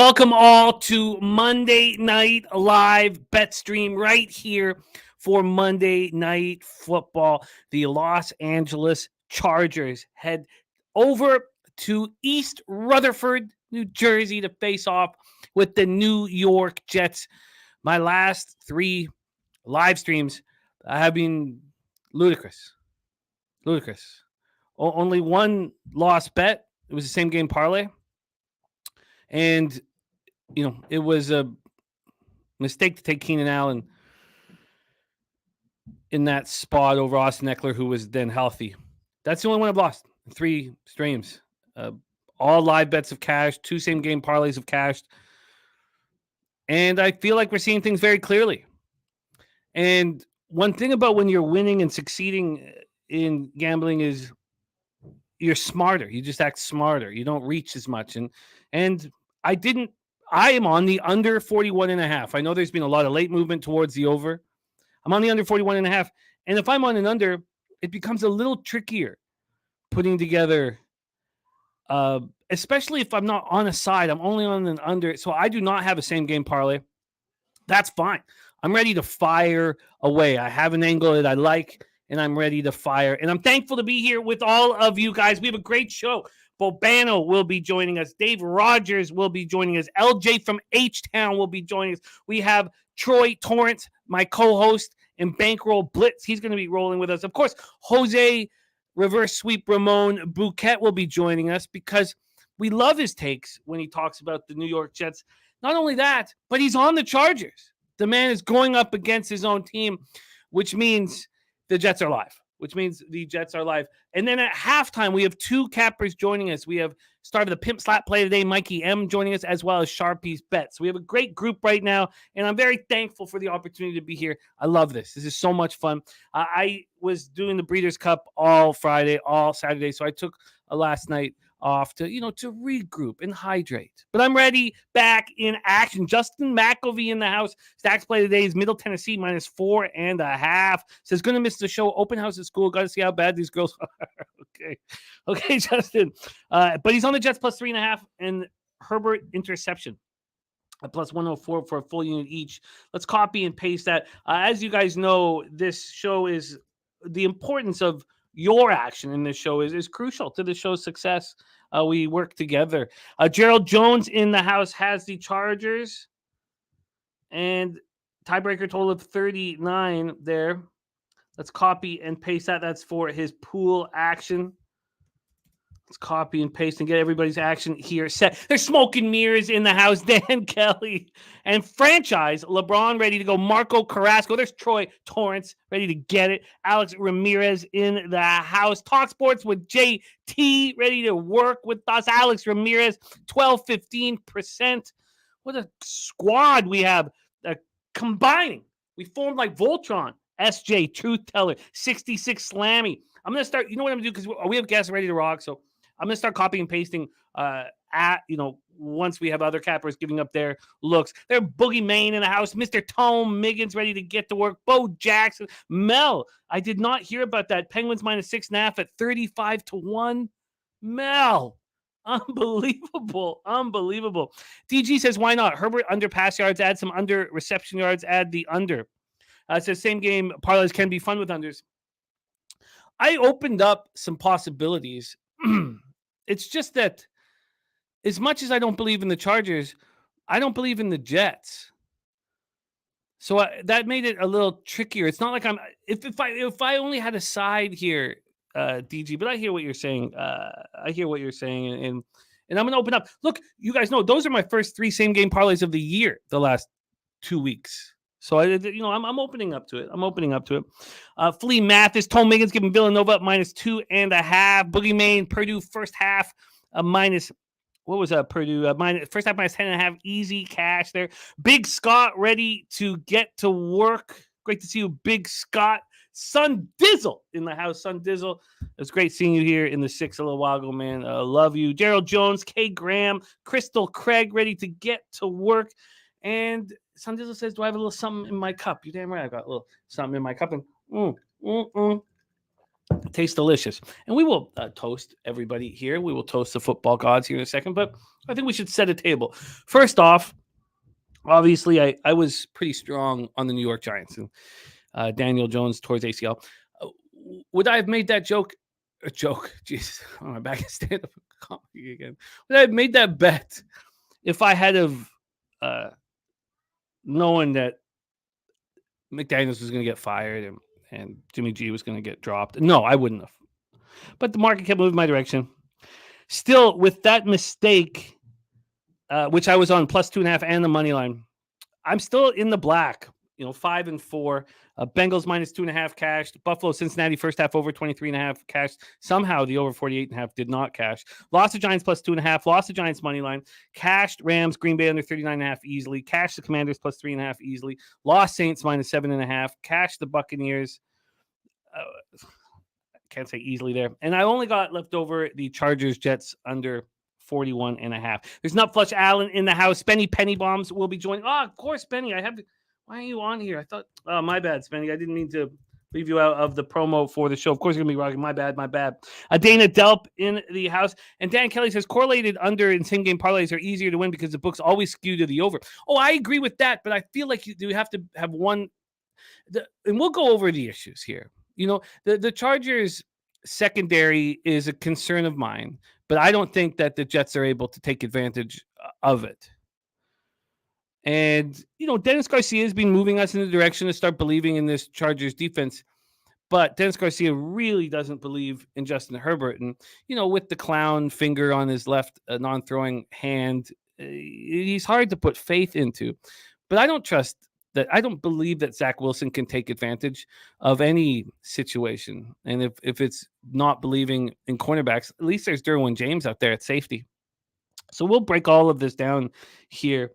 Welcome all to Monday Night Live bet stream right here for Monday Night Football. The Los Angeles Chargers head over to East Rutherford, New Jersey to face off with the New York Jets. My last three live streams have been ludicrous. Only one lost bet. It was the same game parlay. And, it was a mistake to take Keenan Allen in that spot over Austin Eckler, who was then healthy. That's the only one I've lost. 3 streams. All live bets have cashed. 2 same game parlays have cashed. And I feel like we're seeing things very clearly. And one thing about when you're winning and succeeding in gambling is you're smarter. You just act smarter. You don't reach as much. And I am on the under 41.5. I know there's been a lot of late movement towards the over. I'm on the under 41.5. And if I'm on an under, it becomes a little trickier putting together, especially if I'm not on a side. I'm only on an under. So I do not have a same game parlay. That's fine. I'm ready to fire away. I have an angle that I like, and I'm ready to fire. And I'm thankful to be here with all of you guys. We have a great show. Bobano will be joining us. Dave Rogers will be joining us. LJ from H-Town will be joining us. We have Troy Torrance, my co-host, and Bankroll Blitz. He's going to be rolling with us. Of course, Jose Reverse Sweep Ramon Bouquet will be joining us because we love his takes when he talks about the New York Jets. Not only that, but he's on the Chargers. The man is going up against his own team, which means the Jets are live. And then at halftime, we have 2 cappers joining us. We have started the Pimp Slap play today, Mikey M joining us, as well as Sharpie's Bets. So we have a great group right now, and I'm very thankful for the opportunity to be here. I love this. This is so much fun. I was doing the Breeders' Cup all Friday, all Saturday, so I took a last night off to regroup and hydrate. But I'm ready, back in action. Justin McElvey in the house. Stacks play today is Middle Tennessee -4.5. Says, going to miss the show. Open house at school. Got to see how bad these girls are. Okay, Justin. But he's on the Jets +3.5 and Herbert interception at +104 for a full unit each. Let's copy and paste that. As you guys know, this show is the importance of your action in this show is crucial to the show's success. We work together. Gerald Jones in the house has the Chargers and tiebreaker total of 39 there. Let's copy and paste that. That's for his pool action. Let's copy and paste and get everybody's action here set. There's smoke and mirrors in the house. Dan Kelly and franchise LeBron ready to go. Marco Carrasco. There's Troy Torrance ready to get it. Alex Ramirez in the house. Talk Sports with JT ready to work with us. Alex Ramirez, 12-15%. What a squad we have combining. We formed like Voltron. SJ, Truth Teller, 66 Slammy. I'm going to start. You know what I'm going to do? Because we have guests ready to rock. So I'm going to start copying and pasting once we have other cappers giving up their looks. They're Boogie Main in the house. Mr. Tome Miggins ready to get to work. Bo Jackson. Mel, I did not hear about that. Penguins -6.5 at 35-1. Mel, unbelievable. DG says, why not? Herbert under pass yards, add some under reception yards, add the under. It says same game parlays can be fun with unders. I opened up some possibilities. It's just that as much as I don't believe in the Chargers, I don't believe in the Jets. So that made it a little trickier. It's not like I'm if I only had a side here, DG, but I hear what you're saying. And I'm going to open up. Look, you guys know those are my first 3 same game parlays of the year, the last 2 weeks. So I'm opening up to it. Flea Mathis, Tom Miggins giving Villanova up -2.5. Boogie Main, Purdue first half minus. What was that? Purdue first half -10.5. Easy cash there. Big Scott ready to get to work. Great to see you, Big Scott. Sun Dizzle in the house. Sun Dizzle. It's great seeing you here in the 6 a little while ago, man. Love you. Gerald Jones, K. Graham, Crystal Craig ready to get to work. And Sun Dizzle says, do I have a little something in my cup? You're damn right. I've got a little something in my cup. And Tastes delicious. And we will toast everybody here. We will toast the football gods here in a second, but I think we should set a table. First off, obviously, I was pretty strong on the New York Giants and Daniel Jones towards ACL. Would I have made that joke? A joke? Jeez, I'm back in stand-up comedy again. Would I have made that bet if I had have known that McDaniels was going to get fired and Jimmy G was going to get dropped? No, I wouldn't have. But the market kept moving my direction. Still, with that mistake, which I was on plus 2.5 and the money line, I'm still in the black. 5-4. Bengals minus 2.5 cashed. Buffalo, Cincinnati first half over 23.5 cashed. Somehow the over 48.5 did not cash. Lost the Giants plus 2.5. Lost the Giants money line. Cashed Rams, Green Bay under 39.5 easily. Cashed the Commanders plus 3.5 easily. Lost Saints minus 7.5. Cashed the Buccaneers. Can't say easily there. And I only got left over the Chargers Jets under 41.5. There's Nut Flush Allen in the house. Spenny Penny Bombs will be joining. Oh, of course, Spenny. Why are you on here? I thought, my bad, Spenny. I didn't mean to leave you out of the promo for the show. Of course, you're going to be rocking. My bad. Dana Delp in the house. And Dan Kelly says correlated under and same game parlays are easier to win because the books always skew to the over. Oh, I agree with that, but I feel like you have to have one. And we'll go over the issues here. The Chargers secondary is a concern of mine, but I don't think that the Jets are able to take advantage of it. And, Dennis Garcia has been moving us in the direction to start believing in this Chargers defense. But Dennis Garcia really doesn't believe in Justin Herbert. And, with the clown finger on his left non-throwing hand, he's hard to put faith into. But I don't believe that Zach Wilson can take advantage of any situation. And if it's not believing in cornerbacks, at least there's Derwin James out there at safety. So we'll break all of this down here.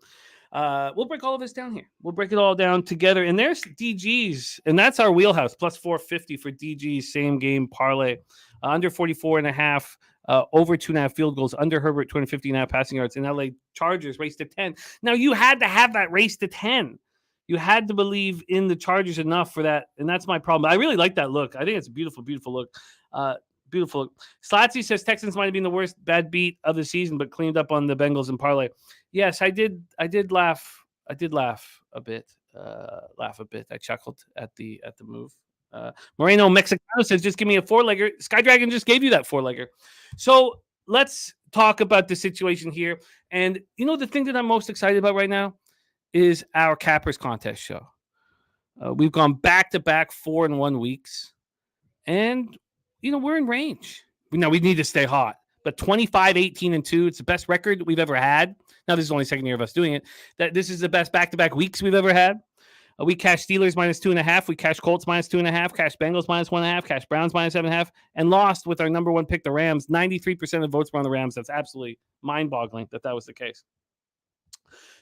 We'll break it all down together. And there's DG's, and that's our wheelhouse, plus 450 for DG's same game parlay. Under 44.5, over 2.5 field goals, under Herbert, 250.5 passing yards, and LA Chargers race to 10. Now, you had to have that race to 10. You had to believe in the Chargers enough for that, and that's my problem. I really like that look. I think it's a beautiful, beautiful look. Beautiful. Slatsy says Texans might have been the worst bad beat of the season, but cleaned up on the Bengals and parlay. Yes, I did laugh. I did laugh a bit. I chuckled at the move. Moreno Mexicano says, just give me a 4-legger. Sky Dragon just gave you that 4-legger. So let's talk about the situation here. And the thing that I'm most excited about right now is our Cappers contest show. We've gone back-to-back 4-1 weeks. And we're in range. Now, we need to stay hot. But 25, 18, and 2, it's the best record we've ever had. Now, this is only the second year of us doing it. This is the best back-to-back weeks we've ever had. We cashed Steelers minus 2.5. We cashed Colts minus 2.5. Cashed Bengals minus 1.5. Cashed Browns minus 7.5. And lost with our number one pick, the Rams. 93% of the votes were on the Rams. That's absolutely mind-boggling that was the case.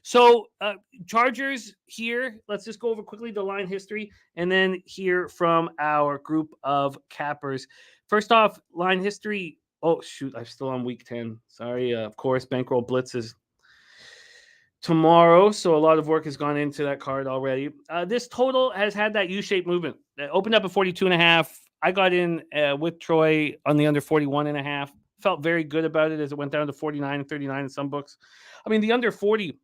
So, Chargers here. Let's just go over quickly the line history and then hear from our group of cappers. First off, line history. Oh, shoot. I'm still on week 10. Sorry. Of course, Bankroll Blitzes tomorrow. So a lot of work has gone into that card already. This total has had that U-shaped movement. It opened up at 42.5. I got in with Troy on the under 41.5. Felt very good about it as it went down to 49 and 39 in some books. I mean, the under 40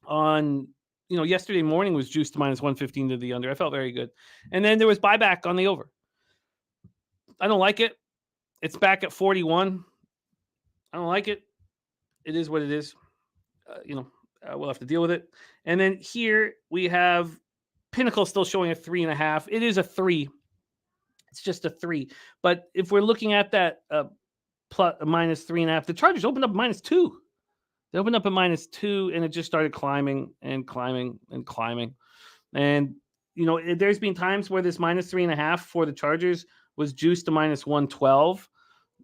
on yesterday morning was juiced to minus 115 to the under. I felt very good. And then there was buyback on the over. I don't like it. It's back at 41. I don't like it. It is what it is. We'll have to deal with it. And then here we have Pinnacle still showing a 3.5. It is a 3. It's just a 3. But if we're looking at that plus minus 3.5, the Chargers opened up minus 2. They opened up at minus 2, and it just started climbing and climbing and climbing. And, there's been times where this minus 3.5 for the Chargers was juiced to minus 112.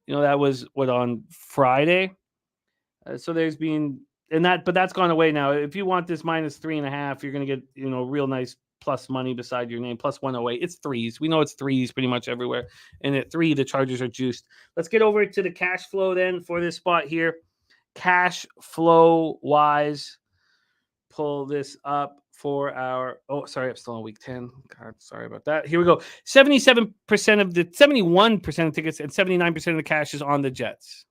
That was on Friday. So there's been, but that's gone away now. If you want this minus 3.5, you're going to get, real nice plus money beside your name, plus 108. It's 3s. We know it's 3s pretty much everywhere. And at 3, the Chargers are juiced. Let's get over to the cash flow then for this spot here. Cash flow wise, pull this up for our sorry, I'm still on week 10. God, sorry about that. Here we go. 71% of tickets and 79% of the cash is on the Jets.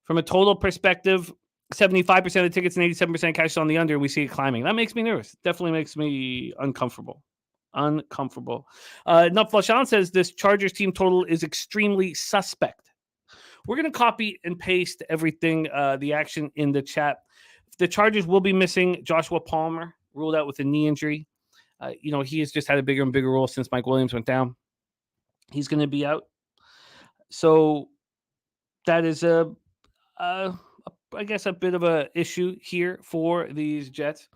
From a total perspective, 75% of the tickets and 87% cash is on the under. We see it climbing. That makes me nervous. Definitely makes me uncomfortable. Enough Flashan says this Chargers team total is extremely suspect. We're going to copy and paste everything, the action in the chat. The Chargers will be missing Joshua Palmer, ruled out with a knee injury. He has just had a bigger and bigger role since Mike Williams went down. He's going to be out. So that is I guess a bit of a issue here for these Jets.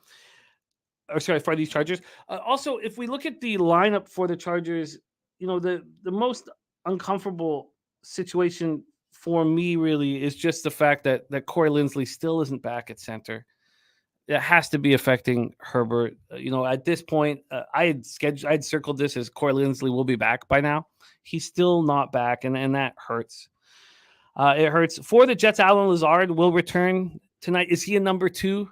Or sorry, for these Chargers. Also, if we look at the lineup for the Chargers, the most uncomfortable situation for me really is just the fact that Corey Linsley still isn't back at center. It has to be affecting Herbert. At this point, I had circled this as Corey Linsley will be back by now. He's still not back, and that hurts. It hurts. For the Jets, Allen Lazard will return tonight. Is he a number 2?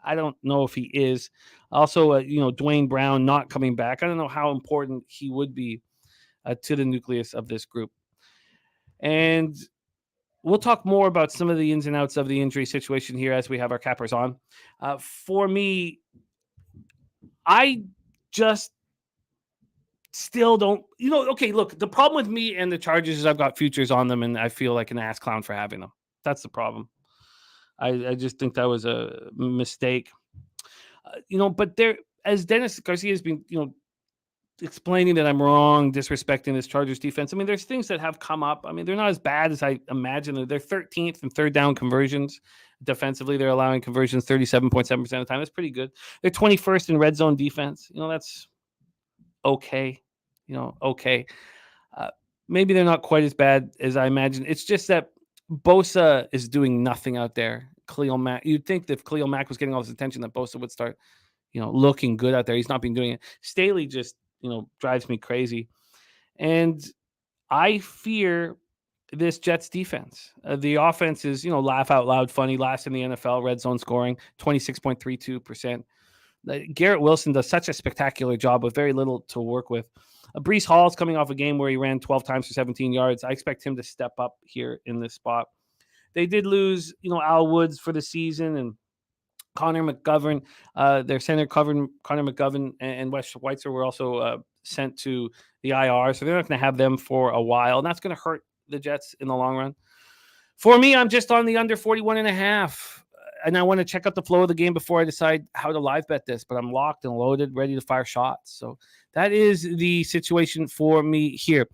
I don't know if he is. Also, Dwayne Brown not coming back. I don't know how important he would be to the nucleus of this group. And we'll talk more about some of the ins and outs of the injury situation here as we have our cappers on. For me, I just still don't, okay, look, the problem with me and the Chargers is I've got futures on them and I feel like an ass clown for having them. That's the problem. I just think that was a mistake. But there, as Dennis Garcia has been, explaining that I'm wrong, disrespecting this Chargers defense. I mean, there's things that have come up. I mean, they're not as bad as I imagine. They're 13th in third down conversions. Defensively, they're allowing conversions 37.7% of the time. That's pretty good. They're 21st in red zone defense. That's okay. Okay. Maybe they're not quite as bad as I imagine. It's just that Bosa is doing nothing out there. Khalil Mack, you'd think that if Khalil Mack was getting all this attention, that Bosa would start, looking good out there. He's not been doing it. Staley just, drives me crazy. And I fear this Jets defense. The offense is, laugh out loud funny, last in the NFL, red zone scoring, 26.32%. Garrett Wilson does such a spectacular job with very little to work with. Breece Hall's coming off a game where he ran 12 times for 17 yards. I expect him to step up here in this spot. They did lose, Al Woods for the season and Connor McGovern, their center Connor McGovern and Wes Schweitzer were also sent to the IR. So they're not going to have them for a while. And that's going to hurt the Jets in the long run. For me, I'm just on the under 41.5. And I want to check out the flow of the game before I decide how to live bet this. But I'm locked and loaded, ready to fire shots. So that is the situation for me here.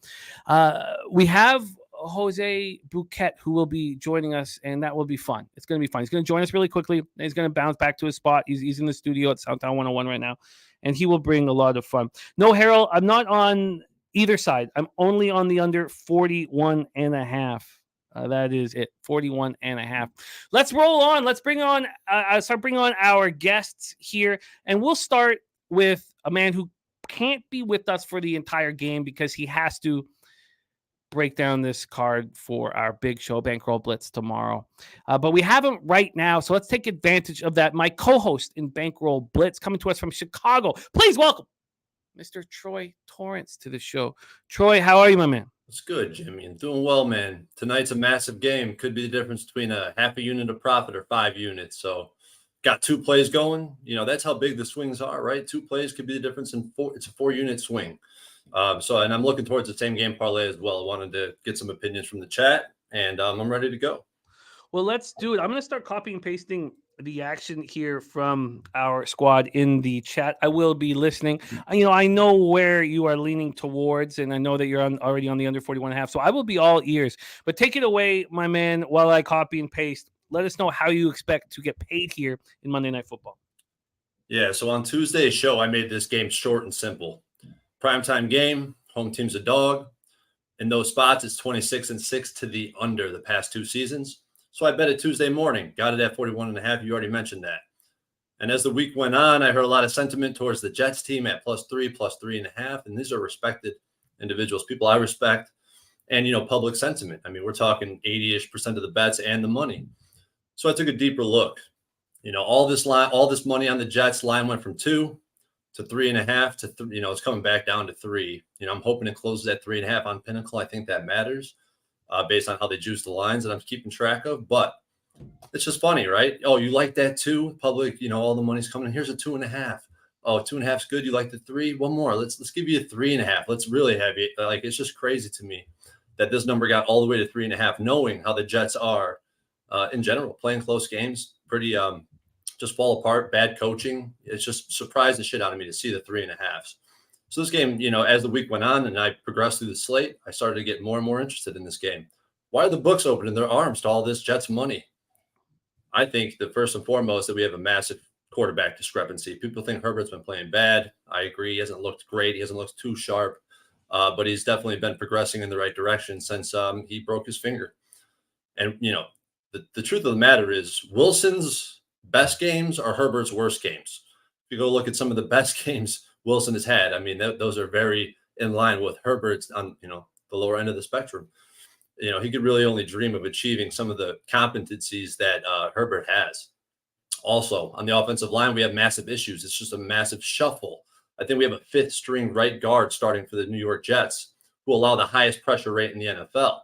We have Jose Bouquet, who will be joining us, and that will be fun. It's going to be fun. He's going to join us really quickly. And he's going to bounce back to his spot. He's in the studio at Soundtown 101 right now, and he will bring a lot of fun. No, Harold, I'm not on either side. I'm only on the under 41.5. That is it, 41.5. Let's roll on. Let's bring on our guests here, and we'll start with a man who can't be with us for the entire game because he has to break down this card for our big show, Bankroll Blitz, tomorrow. But we have him right now, so let's take advantage of that. My co-host in Bankroll Blitz, coming to us from Chicago. Please welcome Mr. Troy Torrance to the show. Troy, how are you, my man? It's good, Jimmy, and doing well, man. Tonight's a massive game. Could be the difference between a half a unit of profit or 5 units. So got 2 plays going. That's how big the swings are, right? 2 plays could be the difference in 4. It's a 4-unit swing. And I'm looking towards the same game parlay as well. I wanted to get some opinions from the chat, and I'm ready to go. Well, let's do it. I'm going to start copying and pasting the action here from our squad in the chat. I will be listening. I know where you are leaning towards, and I know that you're already on the under 41.5. So I will be all ears. But take it away, my man, while I copy and paste. Let us know how you expect to get paid here in Monday Night Football. Yeah, so on Tuesday's show, I made this game short and simple. Primetime game, home team's a dog. In those spots, it's 26-6 to the under the past 2 seasons. So I bet it Tuesday morning, got it at 41.5. You already mentioned that. And as the week went on, I heard a lot of sentiment towards the Jets team at +3, +3.5. And these are respected individuals, people I respect, and, public sentiment. I mean, we're talking 80-ish% of the bets and the money. So I took a deeper look. All this money on the Jets. Line went from 2 to 3.5 to it's coming back down to 3. I'm hoping it closes at 3.5 on Pinnacle. I think that matters based on how they juice the lines that I'm keeping track of. But it's just funny, right? Oh, you like that too? Public, all the money's coming in. Here's a 2.5. Oh, 2.5 is good. You like the 3? One more. Let's give you a 3.5. Let's really have it. Like, it's just crazy to me that this number got all the way to 3.5, knowing how the Jets are in general, playing close games, pretty just fall apart, bad coaching. It's just surprised the shit out of me to see the 3.5s. So this game, as the week went on and I progressed through the slate, I started to get more and more interested in this game. Why are the books opening their arms to all this Jets money? I think the first and foremost that we have a massive quarterback discrepancy. People think Herbert's been playing bad. I agree. He hasn't looked great. He hasn't looked too sharp, but he's definitely been progressing in the right direction since he broke his finger. And, the truth of the matter is Wilson's best games are Herbert's worst games. If you go look at some of the best games Wilson has had, I mean, those are very in line with Herbert's on, the lower end of the spectrum. He could really only dream of achieving some of the competencies that Herbert has. Also, on the offensive line, we have massive issues. It's just a massive shuffle. I think we have a 5th string right guard starting for the New York Jets who allow the highest pressure rate in the NFL.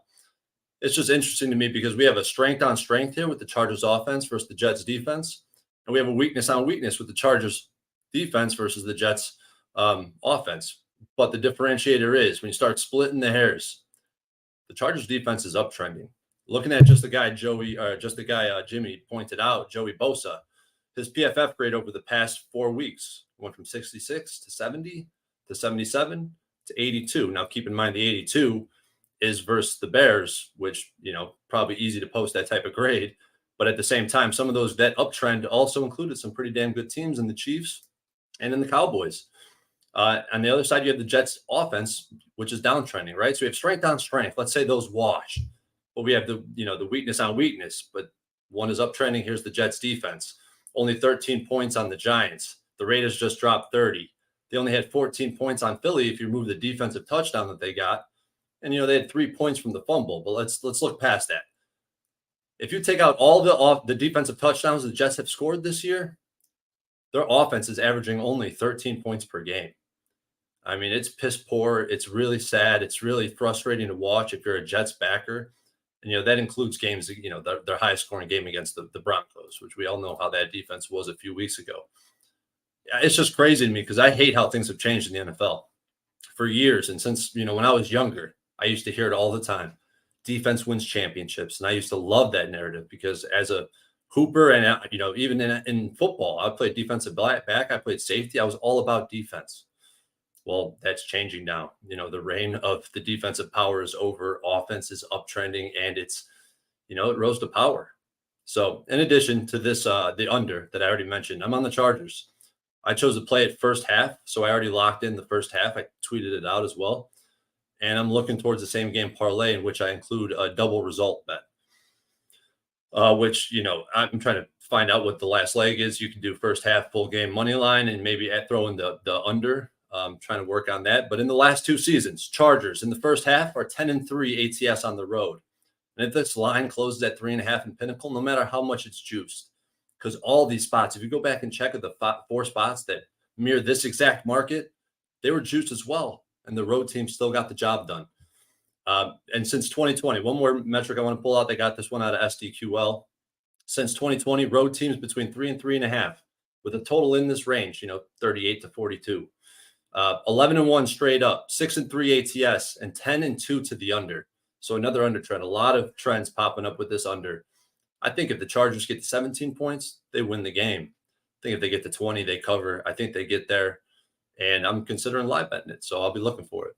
It's just interesting to me because we have a strength on strength here with the Chargers offense versus the Jets defense. And we have a weakness on weakness with the Chargers defense versus the Jets offense. But the differentiator is when you start splitting the hairs, the Chargers defense is uptrending. Looking at just the guy Jimmy pointed out, Joey Bosa, his PFF grade over the past 4 weeks went from 66 to 70 to 77 to 82. Now, keep in mind the 82 is versus the Bears, which, probably easy to post that type of grade. But at the same time, some of that uptrend also included some pretty damn good teams in the Chiefs and in the Cowboys. On the other side, you have the Jets offense, which is downtrending, right? So we have strength on strength. Let's say those wash. But we have the weakness on weakness, but one is uptrending. Here's the Jets defense. Only 13 points on the Giants. The Raiders just dropped 30. They only had 14 points on Philly if you remove the defensive touchdown that they got. And, they had 3 points from the fumble. But let's look past that. If you take out all the defensive touchdowns the Jets have scored this year, their offense is averaging only 13 points per game. I mean, it's piss poor. It's really sad. It's really frustrating to watch if you're a Jets backer. And, that includes games, their highest scoring game against the Broncos, which we all know how that defense was a few weeks ago. It's just crazy to me because I hate how things have changed in the NFL for years. And since, when I was younger, I used to hear it all the time. Defense wins championships. And I used to love that narrative because as a hooper and, even in football, I played defensive back. I played safety. I was all about defense. Well, that's changing now. The reign of the defensive power is over. Offense is uptrending, and it's, it rose to power. So in addition to this, the under that I already mentioned, I'm on the Chargers. I chose to play it first half, so I already locked in the first half. I tweeted it out as well. And I'm looking towards the same game parlay in which I include a double result bet, which, I'm trying to find out what the last leg is. You can do first half full game money line and maybe throw in the under. Trying to work on that. But in the last 2 seasons, Chargers in the first half are 10-3 ATS on the road. And if this line closes at 3.5 in Pinnacle, no matter how much it's juiced, because all these spots, if you go back and check at the 4 spots that mirror this exact market, they were juiced as well. And the road team still got the job done. And since 2020, one more metric I want to pull out. They got this one out of SDQL. Since 2020, road teams between 3 and 3.5 with a total in this range, 38 to 42. 11-1 straight up, 6-3 ATS, and 10-2 to the under. So another under trend. A lot of trends popping up with this under. I think if the Chargers get to 17 points, they win the game. I think if they get to 20, they cover. I think they get there. And I'm considering live betting it, so I'll be looking for it.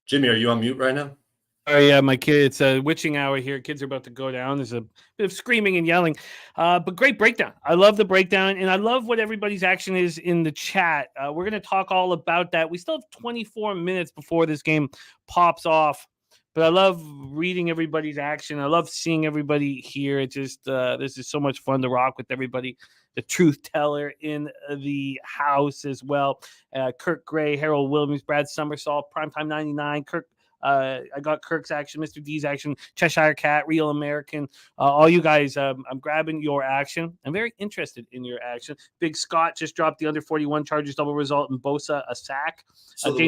Jimmy, are you on mute right now? Oh, yeah, my kid, it's a witching hour here. Kids are about to go down. There's a bit of screaming and yelling, but great breakdown. I love the breakdown, and I love what everybody's action is in the chat. We're going to talk all about that. We still have 24 minutes before this game pops off, but I love reading everybody's action. I love seeing everybody here. It just this is so much fun to rock with everybody. The truth teller in the house as well. Kirk Gray, Harold Williams, Brad Somersault, Primetime 99, Kirk I got Kirk's action, Mr. D's action, Cheshire Cat, Real American. All you guys, I'm grabbing your action. I'm very interested in your action. Big Scott just dropped the under 41 Chargers double result and Bosa a sack. So the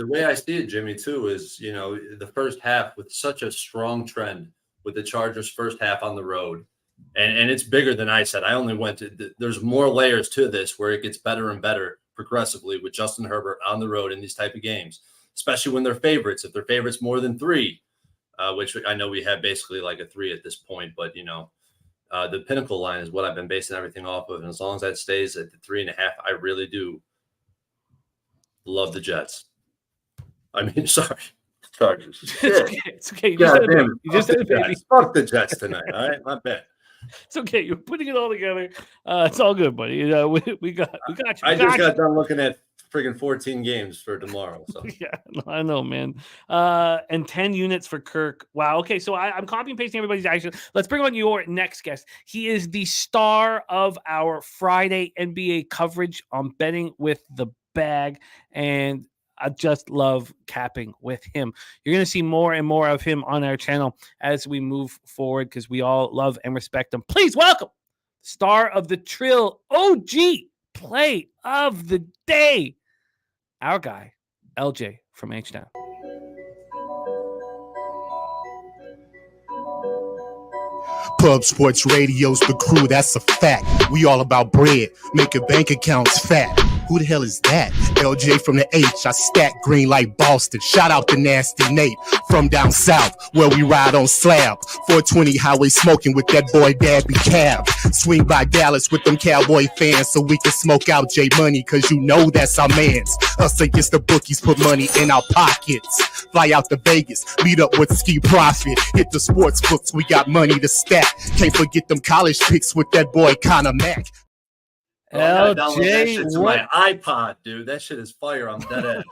way I see it, Jimmy, too, is the first half with such a strong trend with the Chargers first half on the road. And it's bigger than I said. I only went to there's more layers to this where it gets better and better progressively with Justin Herbert on the road in these type of games, especially when they're favorites. If they're favorites more than 3, which I know we have basically like a 3 at this point, but the pinnacle line is what I've been basing everything off of. And as long as that stays at the 3.5, I really do love the Jets. I mean, sorry. Chargers. It's okay. You just said it, baby. Fuck the Jets tonight. All right, my bad. It's okay. You're putting it all together. It's all good, buddy. We got you. I just got done looking at friggin' 14 games for tomorrow. So yeah, I know, man. And 10 units for Kirk. Wow. Okay, so I'm copying and pasting everybody's action. Let's bring on your next guest. He is the star of our Friday NBA coverage on Betting with the Bag, and I just love capping with him. You're going to see more and more of him on our channel as we move forward because we all love and respect him. Please welcome star of the Trill OG play of the day, our guy, LJ from H-Town. Pub Sports Radio's the crew, that's a fact. We all about bread, making bank accounts fat. Who the hell is that? LJ from the H, I stack green like Boston. Shout out to Nasty Nate from down south, where we ride on slab. 420 highway smoking with that boy Dabby Cab. Swing by Dallas with them Cowboy fans so we can smoke out J Money, cause you know that's our mans. Us against the bookies, put money in our pockets. Fly out to Vegas, meet up with Ski Profit. Hit the sports books, we got money to stack. Can't forget them college picks with that boy Connor Mack. LJ, to my iPod, dude. That shit is fire. I'm dead ass.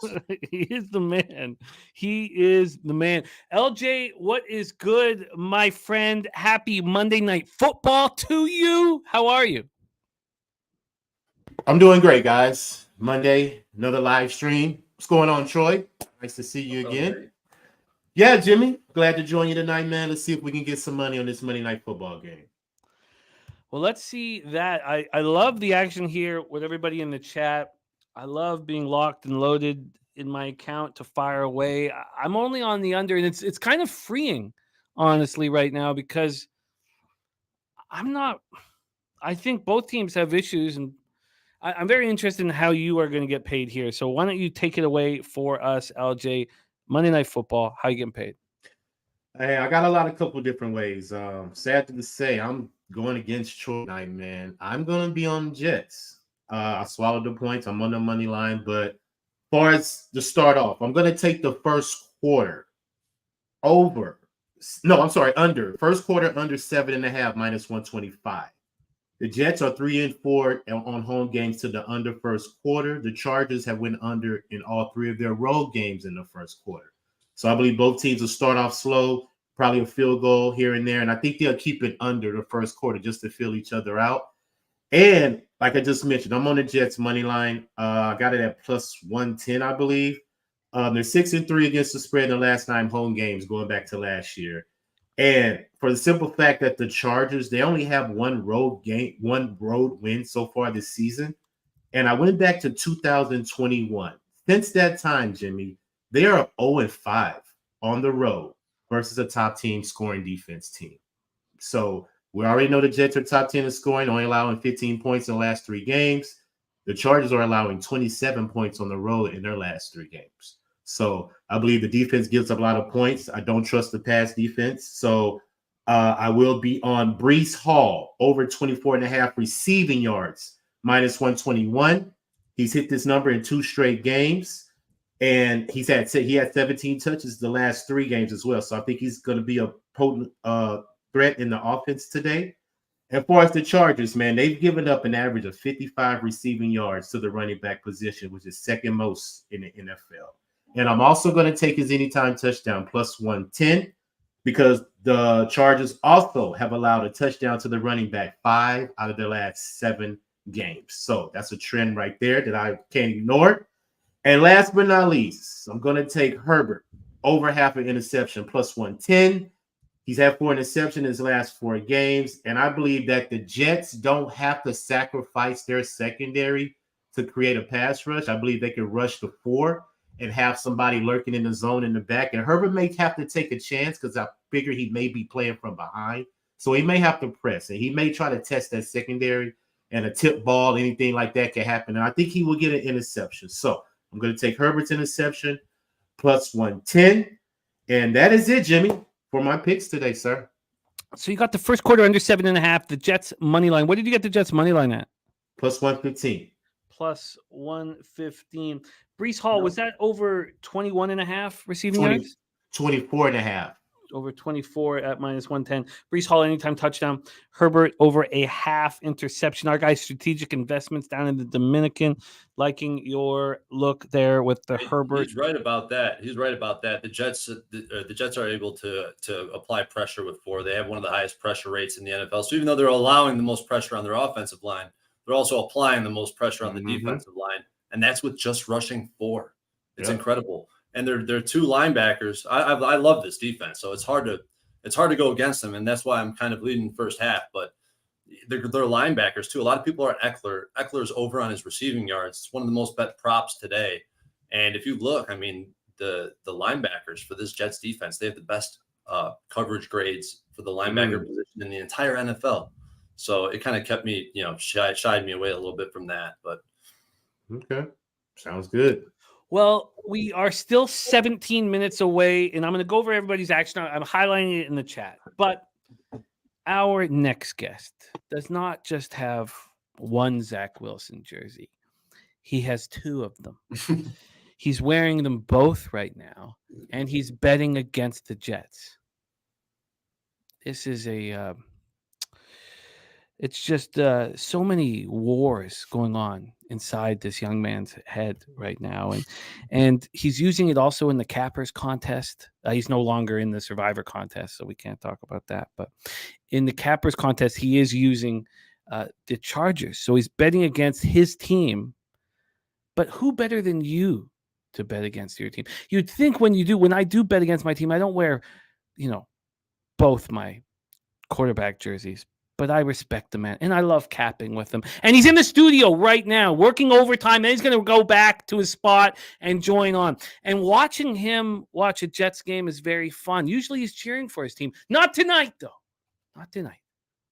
He is the man. He is the man. LJ, what is good, my friend? Happy Monday Night Football to you. How are you? I'm doing great, guys. Monday, another live stream. What's going on, Troy? Nice to see you again. Okay. Yeah, Jimmy. Glad to join you tonight, man. Let's see if we can get some money on this Monday Night Football game. Well, let's see that. I love the action here with everybody in the chat. I love being locked and loaded in my account to fire away. I'm only on the under, and it's kind of freeing, honestly, right now, because I think both teams have issues, and I'm very interested in how you are going to get paid here. So why don't you take it away for us, LJ? Monday Night Football, how you getting paid? Hey, I got a couple different ways. Sad to say, I'm going against Troy tonight, man. I'm going to be on Jets. I swallowed the points. I'm on the money line. But as far as to start off, I'm going to take the first quarter over. No, I'm sorry, under. First quarter under 7.5 minus 125. The Jets are 3-4 on home games to the under first quarter. The Chargers have went under in all 3 of their road games in the first quarter. So I believe both teams will start off slow, probably a field goal here and there. And I think they'll keep it under the first quarter just to feel each other out. And like I just mentioned, I'm on the Jets money line. I got it at plus 110, I believe. They're 6-3 against the spread in the last 9 home games going back to last year. And for the simple fact that the Chargers, they only have one road win so far this season. And I went back to 2021. Since that time, Jimmy, they are 0-5 on the road versus a top team scoring defense team. So we already know the Jets are top 10 in scoring, only allowing 15 points in the last 3 games. The Chargers are allowing 27 points on the road in their last 3 games. So I believe the defense gives up a lot of points. I don't trust the pass defense. So I will be on Breece Hall over 24.5 receiving yards, minus 121. He's hit this number in 2 straight games. And he had 17 touches the last 3 games as well. So I think he's going to be a potent threat in the offense today. As far as the Chargers, man, they've given up an average of 55 receiving yards to the running back position, which is second most in the NFL. And I'm also going to take his anytime touchdown plus 110 because the Chargers also have allowed a touchdown to the running back 5 out of their last 7 games. So that's a trend right there that I can't ignore. And last but not least, I'm going to take Herbert over half an interception, plus 110. He's had 4 interceptions in his last 4 games. And I believe that the Jets don't have to sacrifice their secondary to create a pass rush. I believe they can rush the 4 and have somebody lurking in the zone in the back. And Herbert may have to take a chance because I figure he may be playing from behind. So he may have to press, and he may try to test that secondary, and a tip ball, anything like that can happen. And I think he will get an interception. So I'm going to take Herbert's interception plus 110. And that is it, Jimmy, for my picks today, sir. So you got the first quarter under 7.5. The Jets money line. What did you get the Jets money line at? Plus 115. Plus 115. Brees Hall, was that over 21.5 receiving yards? 24.5. Over 24 at minus 110. Brees Hall, anytime touchdown. Herbert over a half interception. Our guy's strategic investments down in the Dominican. Liking your look there with the Herbert. He's right about that. The Jets are able to apply pressure with 4. They have one of the highest pressure rates in the NFL. So even though they're allowing the most pressure on their offensive line, they're also applying the most pressure on the defensive line. And that's with just rushing 4. It's incredible. And they're 2 linebackers. I love this defense, so it's hard to go against them, and that's why I'm kind of leading the first half. But they're linebackers too. A lot of people are Eckler. Eckler's over on his receiving yards. It's one of the most bet props today. And if you look, I mean, the linebackers for this Jets defense, they have the best coverage grades for the linebacker position in the entire NFL. So it kind of kept me, shied me away a little bit from that. But okay, sounds good. Well, we are still 17 minutes away, and I'm going to go over everybody's action. I'm highlighting it in the chat. But our next guest does not just have one Zach Wilson jersey. He has 2 of them. He's wearing them both right now, and he's betting against the Jets. This is it's just so many wars going on inside this young man's head right now, and he's using it also in the Cappers contest. He's no longer in the Survivor contest, so we can't talk about that. But in the Cappers contest, he is using the Chargers, so he's betting against his team. But who better than you to bet against your team? You'd think when I do bet against my team, I don't wear, both my quarterback jerseys. But I respect the man, and I love capping with him. And he's in the studio right now, working overtime, and he's going to go back to his spot and join on. And watching him watch a Jets game is very fun. Usually he's cheering for his team. Not tonight, though. Not tonight.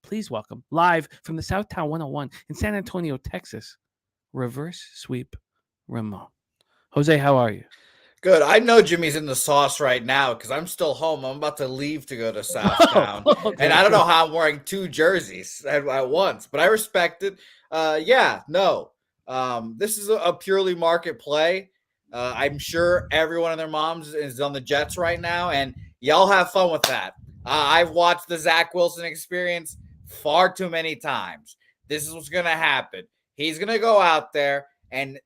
Please welcome, live from the Southtown 101 in San Antonio, Texas, Reverse Sweep Ramon. Jose, how are you? Good. I know Jimmy's in the sauce right now because I'm still home. I'm about to leave to go to Southtown. Okay. And I don't know how I'm wearing 2 jerseys at once, but I respect it. This is a purely market play. I'm sure everyone and their moms is on the Jets right now, and y'all have fun with that. I've watched the Zach Wilson experience far too many times. This is what's going to happen. He's going to go out there, and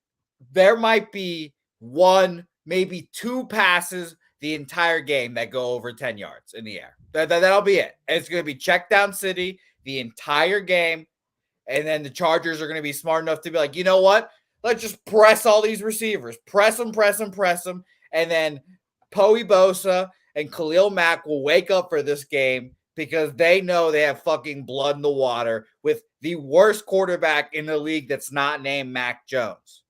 there might be 1, maybe 2 passes the entire game that go over 10 yards in the air. That'll be it. It's going to be check down city the entire game. And then the Chargers are going to be smart enough to be like, you know what? Let's just press all these receivers. Press them. And then Poe Bosa and Khalil Mack will wake up for this game because they know they have fucking blood in the water with the worst quarterback in the league that's not named Mac Jones.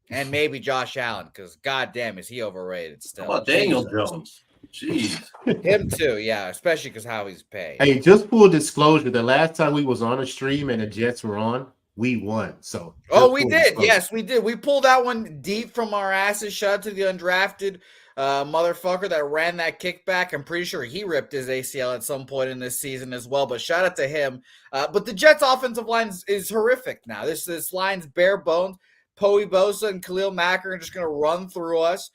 And maybe Josh Allen, because goddamn, is he overrated still? How about Daniel Jones? Jeez. Him too, yeah, especially because how he's paid. Hey, just full disclosure, the last time we was on a stream and the Jets were on, we won. So we did. Disclosure. Yes, we did. We pulled that one deep from our asses. Shout out to the undrafted motherfucker that ran that kickback. I'm pretty sure he ripped his ACL at some point in this season as well, but shout out to him. But the Jets offensive line is horrific now. This line's bare bones. Poe Bosa and Khalil Mack are just going to run through us.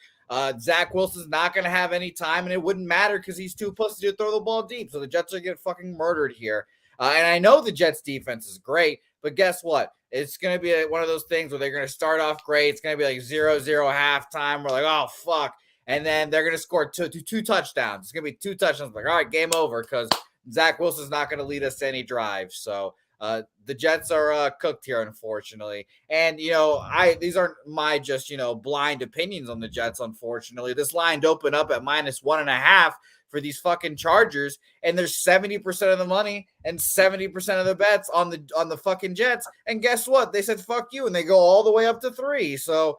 Zach Wilson's not going to have any time, and it wouldn't matter because he's too pussy to throw the ball deep. So the Jets are going to get fucking murdered here. And I know the Jets defense is great, but guess what? It's going to be one of those things where they're going to start off great. It's going to be like 0-0 halftime. We're like, oh, fuck. And then they're going to score two touchdowns. It's going to be 2 touchdowns. Like, all right, game over because Zach Wilson's not going to lead us to any drives. So The Jets are cooked here, unfortunately. And these aren't my just blind opinions on the Jets. Unfortunately, this line opened up at -1.5 for these fucking Chargers, and there's 70% of the money and 70% of the bets on the fucking Jets. And guess what? They said fuck you, and they go all the way up to 3. So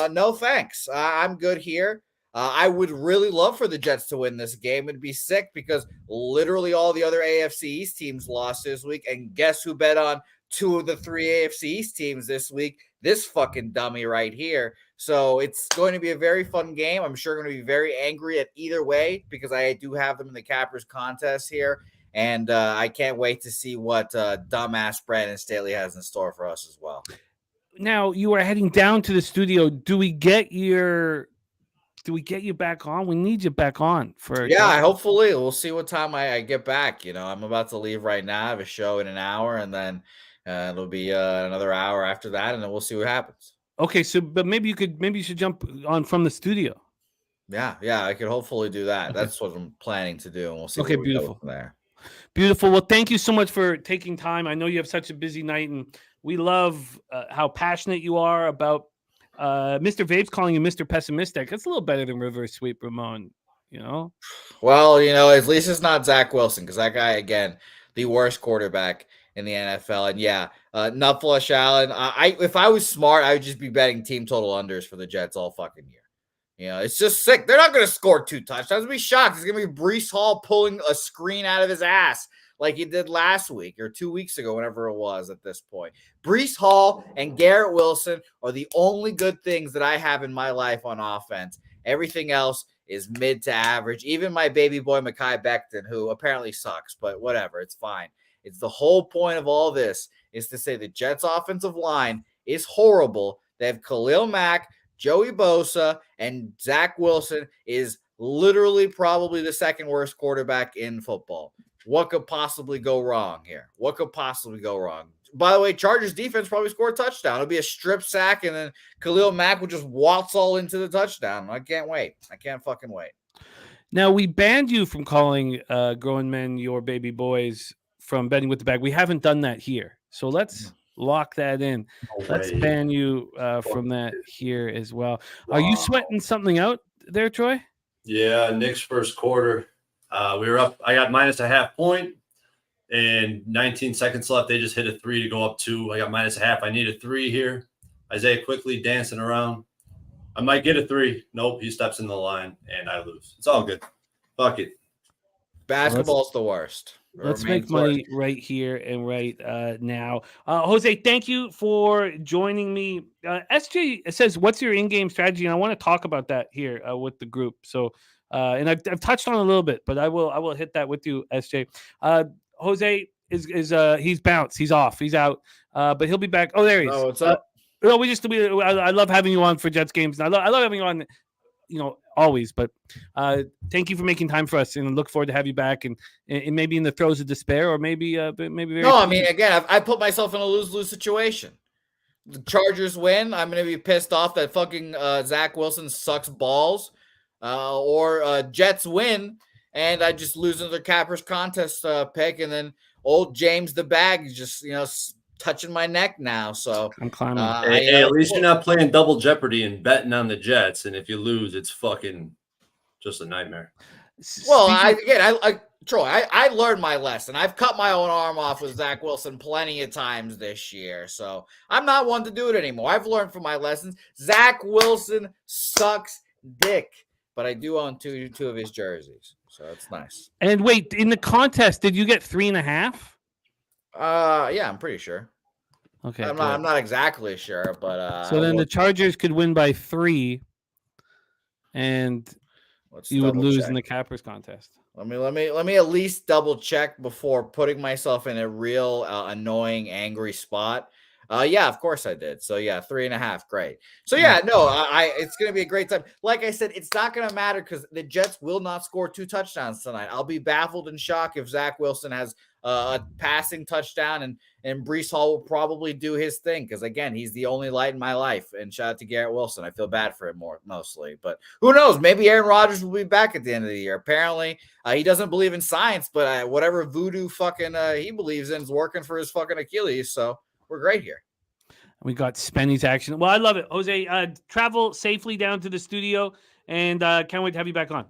no thanks. I'm good here. I would really love for the Jets to win this game. It'd be sick because literally all the other AFC East teams lost this week. And guess who bet on 2 of the 3 AFC East teams this week? This fucking dummy right here. So it's going to be a very fun game. I'm sure going to be very angry at either way because I do have them in the Cappers contest here. And I can't wait to see what dumbass Brandon Staley has in store for us as well. Now you are heading down to the studio. Do we get you back on? We need you back on for hopefully we'll see what time I get back. I'm about to leave right now. I have a show in an hour, and then it'll be another hour after that, and then we'll see what happens. Okay, so but maybe you should jump on from the studio. Yeah, I could hopefully do that. Okay. That's what I'm planning to do, and we'll see. Okay, where beautiful. We go from there. Beautiful. Well, thank you so much for taking time. I know you have such a busy night, and we love how passionate you are about. Mr. Vape's calling you Mr. Pessimistic. That's a little better than Reverse Sweep Ramon, Well, at least it's not Zach Wilson, because that guy, again, the worst quarterback in the NFL. And not Flush Allen. If I was smart, I would just be betting team total unders for the Jets all fucking year. It's just sick. They're not going to score 2 touchdowns. I'd be shocked. It's going to be Breece Hall pulling a screen out of his ass like he did last week or 2 weeks ago, whenever it was at this point. Breece Hall and Garrett Wilson are the only good things that I have in my life on offense. Everything else is mid to average. Even my baby boy, Mekhi Becton, who apparently sucks, but whatever, it's fine. It's the whole point of all this is to say the Jets' offensive line is horrible. They have Khalil Mack, Joey Bosa, and Zach Wilson is literally probably the second worst quarterback in football. What could possibly go wrong here? What could possibly go wrong? By the way, Chargers defense probably score a touchdown. It'll be a strip sack, and then Khalil Mack will just waltz all into the touchdown. I can't wait. I can't fucking wait. Now, we banned you from calling grown men your baby boys from betting with the bag. We haven't done that here. So let's lock that in. Let's ban you from that here as well. Wow. Are you sweating something out there, Troy? Yeah, Nick's first quarter. We were up. I got -0.5 point, and 19 seconds left. They just hit a 3 to go up 2. I got -0.5. I need a 3 here. Isaiah quickly dancing around. I might get a 3. Nope, he steps in the line, and I lose. It's all good. Fuck it. Basketball's the worst. Let's make money right here and right now. Jose, thank you for joining me. SJ says, what's your in-game strategy? And I want to talk about that here with the group. So, and I've touched on a little bit, but I will hit that with you, SJ. Jose is he's bounced. He's off. He's out. But he'll be back. Oh, there he is. Oh, what's up? No, I love having you on for Jets games. And I love having you on, always. But thank you for making time for us, and look forward to have you back. And maybe in the throes of despair, or maybe very. No, I mean, again, I put myself in a lose-lose situation. The Chargers win. I'm going to be pissed off that fucking Zach Wilson sucks balls. Or Jets win, and I just lose another Cappers contest pick, and then old James the Bag is just touching my neck now. So I'm climbing. Hey, at least you're not playing double jeopardy and betting on the Jets, and if you lose, it's fucking just a nightmare. Well, Troy, I learned my lesson. I've cut my own arm off with Zach Wilson plenty of times this year, so I'm not one to do it anymore. I've learned from my lessons. Zach Wilson sucks dick. But I do own two of his jerseys, so that's nice. And wait, in the contest, did you get 3.5? Yeah, I'm pretty sure. Okay, I'm not exactly sure, but so then the Chargers could win by 3, and you would lose in the Cappers contest. Let me at least double check before putting myself in a real annoying, angry spot. Yeah, of course I did. So yeah, 3.5. Great. So yeah, no, it's going to be a great time. Like I said, it's not going to matter because the Jets will not score 2 touchdowns tonight. I'll be baffled and shocked if Zach Wilson has a passing touchdown, and Brees Hall will probably do his thing because, again, he's the only light in my life. And shout out to Garrett Wilson. I feel bad for him mostly. But who knows? Maybe Aaron Rodgers will be back at the end of the year. Apparently, he doesn't believe in science, but whatever voodoo fucking he believes in is working for his fucking Achilles. So we're great here. We got Spenny's action. Well, I love it. Jose, travel safely down to the studio, and can't wait to have you back on.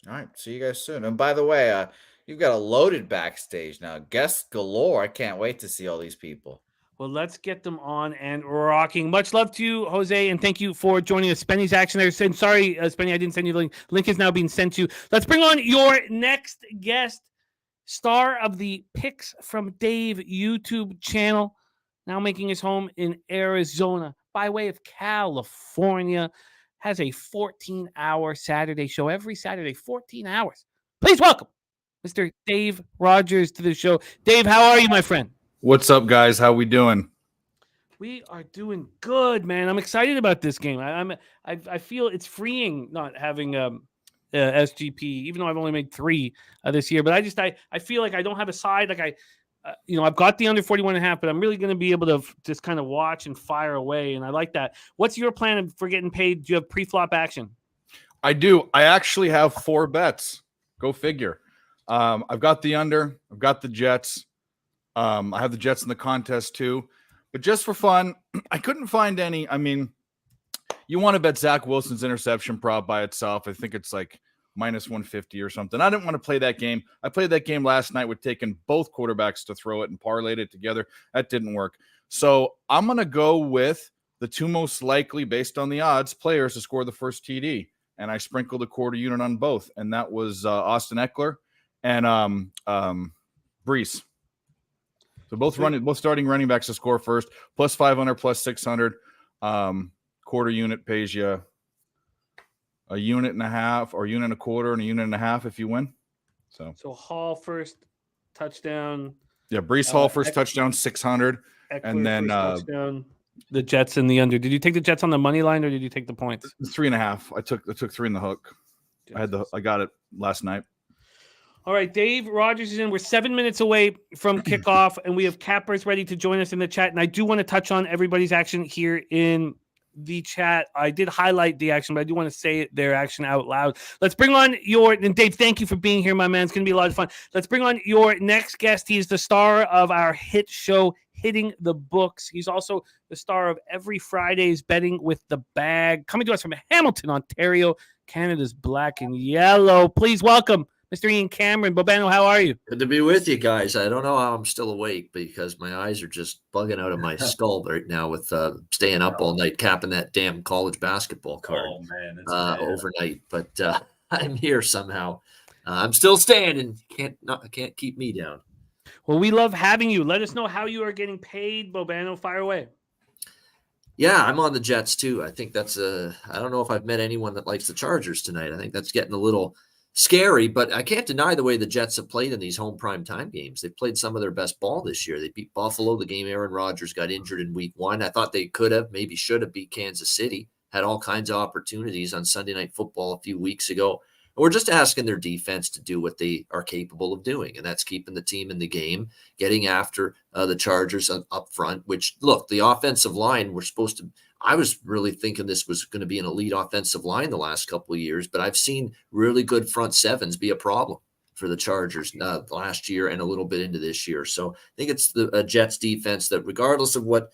All right. See you guys soon. And by the way, you've got a loaded backstage now. Guests galore. I can't wait to see all these people. Well, let's get them on and rocking. Much love to you, Jose, and thank you for joining us. Spenny's action there. Sorry, Spenny, I didn't send you the link. Link is now being sent to you. Let's bring on your next guest, star of the Picks from Dave YouTube channel, now making his home in Arizona by way of California, has a 14-hour Saturday show every Saturday, 14 hours. Please welcome Mr. Dave Rogers to the show. Dave, how are you, my friend? What's up, guys? How we doing? We are doing good, man. I'm excited about this game. I feel it's freeing not having SGP, even though I've only made 3 this year. But I feel like I don't have a side. Like I've got the under 41.5, but I'm really going to be able to just kind of watch and fire away. And I like that. What's your plan for getting paid? Do you have pre-flop action? I do. I actually have 4 bets. Go figure. I've got the under. I've got the Jets. I have the Jets in the contest too. But just for fun, I couldn't find any. I mean, you want to bet Zach Wilson's interception prop by itself. I think it's like minus 150 or something. I didn't want to play that game. I played that game last night with taking both quarterbacks to throw it and parlayed it together. That didn't work. So I'm going to go with the 2 most likely, based on the odds, players to score the first TD. And I sprinkled a quarter unit on both. And that was Austin Eckler and Brees. So both starting running backs to score first, plus 500, plus 600. Quarter unit pays you a unit and a half, or unit and a quarter, and a unit and a half if you win. So Hall first touchdown. Yeah, Brees Hall first touchdown, 600, Eckler and then touchdown. The Jets in the under. Did you take the Jets on the money line, or did you take the points? 3.5. I took 3 in the hook. I got it last night. All right, Dave Rogers is in. We're 7 minutes away from kickoff, and we have cappers ready to join us in the chat. And I do want to touch on everybody's action here in the chat. I did highlight the action, but I do want to say their action out loud. Let's bring on and Dave, thank you for being here, my man. It's going to be a lot of fun. Let's bring on your next guest. He is the star of our hit show, Hitting the Books. He's also the star of every Friday's Betting with the Bag, coming to us from Hamilton, Ontario, Canada's Black and Yellow. Please welcome Mr. Ian Cameron. Bobano, how are you? Good to be with you guys. I don't know how I'm still awake because my eyes are just bugging out of my skull right now with staying up all night capping that damn college basketball card overnight. But I'm here somehow. I'm still staying and can't keep me down. Well, we love having you. Let us know how you are getting paid, Bobano. Fire away. Yeah, I'm on the Jets too. I think that's I don't know if I've met anyone that likes the Chargers tonight. I think that's getting a little scary, but I can't deny the way the Jets have played in these home prime time games. They've played some of their best ball this year. They beat Buffalo, the game Aaron Rodgers got injured in week 1. I thought they could have, maybe should have beat Kansas City, had all kinds of opportunities on Sunday Night Football a few weeks ago. And we're just asking their defense to do what they are capable of doing, and that's keeping the team in the game, getting after the Chargers up front, which, look, the offensive line, I was really thinking this was going to be an elite offensive line the last couple of years, but I've seen really good front sevens be a problem for the Chargers last year and a little bit into this year. So I think it's the Jets defense that, regardless of what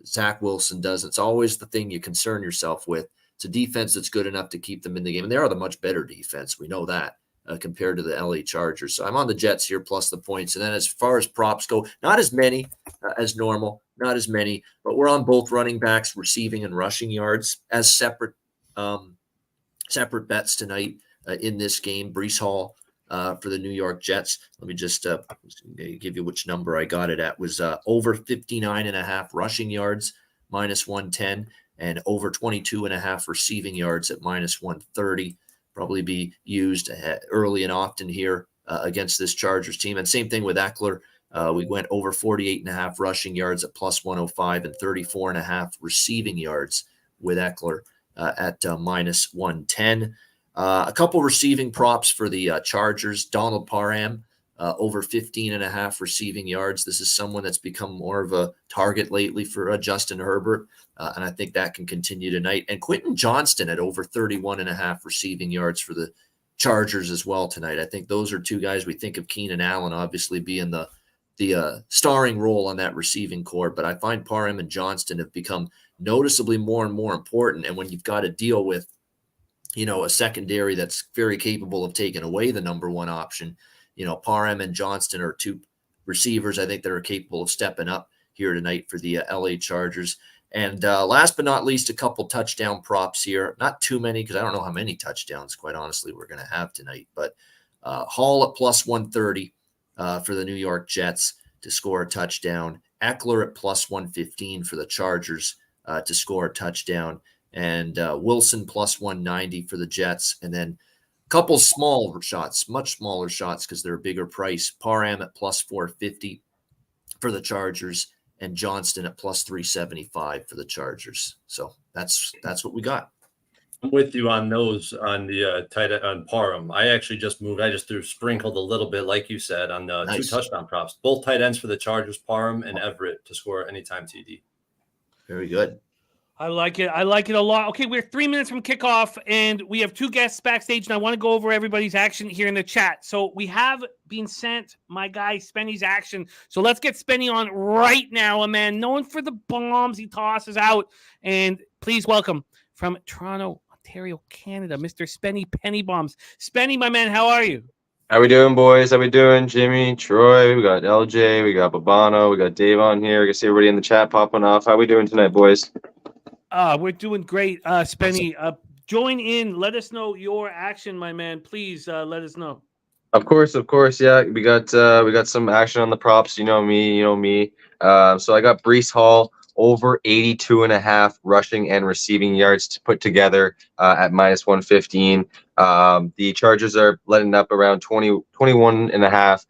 Zach Wilson does, it's always the thing you concern yourself with. It's a defense that's good enough to keep them in the game. And they are the much better defense. We know that compared to the LA Chargers. So I'm on the Jets here plus the points. And then as far as props go, not as many as normal, not as many, but we're on both running backs, receiving and rushing yards as separate bets tonight in this game. Brees Hall for the New York Jets. Let me just give you which number I got it at. Was over 59.5 rushing yards, minus 110, and over 22.5 receiving yards at minus 130. Probably be used early and often here against this Chargers team. And same thing with Eckler. We went over 48.5 rushing yards at plus 105 and 34.5 receiving yards with Eckler at minus 110. A couple receiving props for the Chargers. Donald Parham over 15.5 receiving yards. This is someone that's become more of a target lately for Justin Herbert, and I think that can continue tonight. And Quentin Johnston at over 31.5 receiving yards for the Chargers as well tonight. I think those are two guys. We think of Keenan Allen obviously being the starring role on that receiving core, but I find Parham and Johnston have become noticeably more and more important. And when you've got to deal with, a secondary that's very capable of taking away the number one option, Parham and Johnston are two receivers I think that are capable of stepping up here tonight for the LA Chargers. And last but not least, a couple touchdown props here. Not too many, because I don't know how many touchdowns, quite honestly, we're going to have tonight. But Hall at plus 130 for the New York Jets to score a touchdown. Eckler at plus 115 for the Chargers to score a touchdown. And Wilson plus 190 for the Jets. And then a couple small shots, much smaller shots because they're a bigger price. Parham at plus 450 for the Chargers. And Johnston at plus 375 for the Chargers. So that's what we got. I'm with you on those on the tight end on Parham. I actually just moved. I just sprinkled a little bit, like you said, on the Nice. 2 touchdown props. Both tight ends for the Chargers, Parham and Everett to score anytime TD. Very good. I like it. I like it a lot. Okay, we're 3 minutes from kickoff, and we have 2 guests backstage, and I want to go over everybody's action here in the chat. So we have been sent my guy Spenny's action. So let's get Spenny on right now, a man known for the bombs he tosses out. And please welcome from Toronto, Ontario, Canada, Mr. Spenny Penny Bombs. Spenny, my man, how are you? How we doing, boys? How we doing? Jimmy, Troy, we got LJ, we got Babano, we got Dave on here. We can see everybody in the chat popping off. How we doing tonight, boys? We're doing great, Spenny. Join in. Let us know your action, my man. Please let us know. Of course. Yeah, we got some action on the props. You know me. So I got Breece Hall over 82.5 rushing and receiving yards to put together at minus 115. The Chargers are letting up around 21.5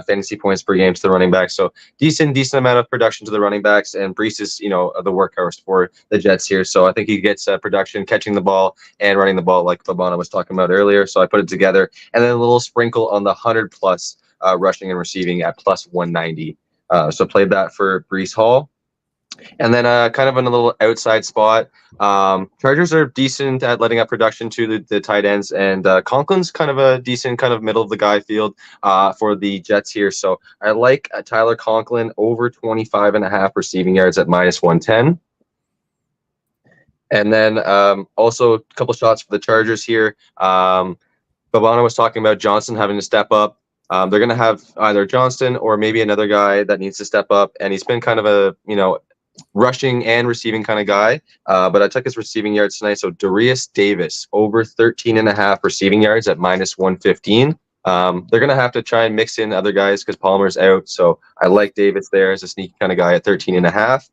fantasy points per game to the running back. So decent amount of production to the running backs. And Breece is, the workhorse for the Jets here. So I think he gets production catching the ball and running the ball like Fabana was talking about earlier. So I put it together. And then a little sprinkle on the 100 plus rushing and receiving at plus 190. So played that for Breece Hall. And then kind of in a little outside spot, Chargers are decent at letting up production to the tight ends, and Conklin's kind of a decent kind of middle of the guy field for the Jets here. So I like Tyler Conklin over 25.5 receiving yards at minus 110. And then also a couple shots for the Chargers here. Babana was talking about Johnson having to step up. They're going to have either Johnston or maybe another guy that needs to step up, and he's been kind of a, rushing and receiving kind of guy, but I took his receiving yards tonight. So Darius Davis over 13.5 receiving yards at minus 115. They're going to have to try and mix in other guys because Palmer's out. So I like Davis there as a sneaky kind of guy at 13.5.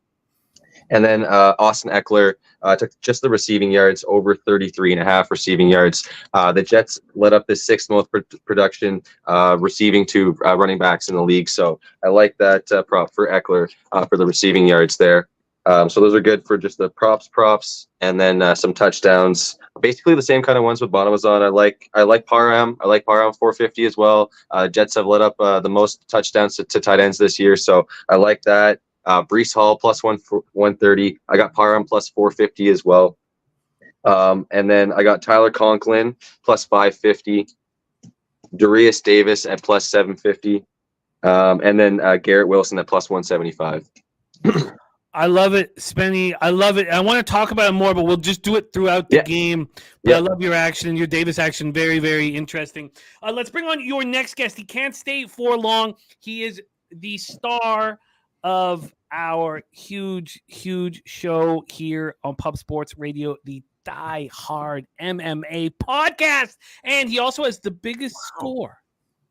And then Austin Eckler took just the receiving yards over 33.5 receiving yards. The Jets let up the 6th most production receiving to running backs in the league. So I like that prop for Eckler for the receiving yards there. So those are good for just the props, and then some touchdowns. Basically the same kind of ones with Bono was on. I like Parham. I like Parham 450 as well. Jets have let up the most touchdowns to tight ends this year. So I like that. Breece Hall plus 130. I got Parham plus 450 as well. And then I got Tyler Conklin plus 550. Darius Davis at plus 750. And then Garrett Wilson at plus 175. I love it, Spenny. I love it. I want to talk about it more, but we'll just do it throughout the game. But I love your action, your Davis action. Very, very interesting. Let's bring on your next guest. He can't stay for long. He is the star of our huge show here on Pub Sports Radio, the Die Hard MMA podcast. And he also has the biggest score,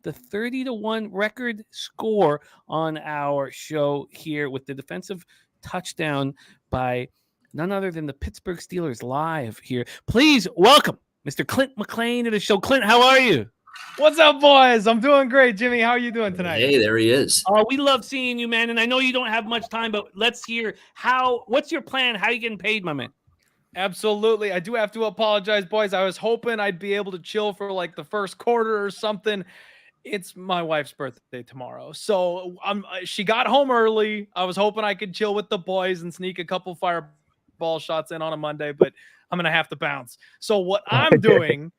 the 30-1 record score on our show here with the defensive touchdown by none other than the Pittsburgh Steelers live here. Please welcome Mr. Clint McLean to the show. Clint, how are you? What's up, boys? I'm doing great. Jimmy, how are you doing tonight? Hey, there he is. We love seeing you, man. And I know you don't have much time, but let's hear what's your plan? How are you getting paid, my man? Absolutely. I do have to apologize, boys. I was hoping I'd be able to chill for like the first quarter or something. It's my wife's birthday tomorrow. So she got home early. I was hoping I could chill with the boys and sneak a couple fireball shots in on a Monday, but I'm going to have to bounce. So what I'm doing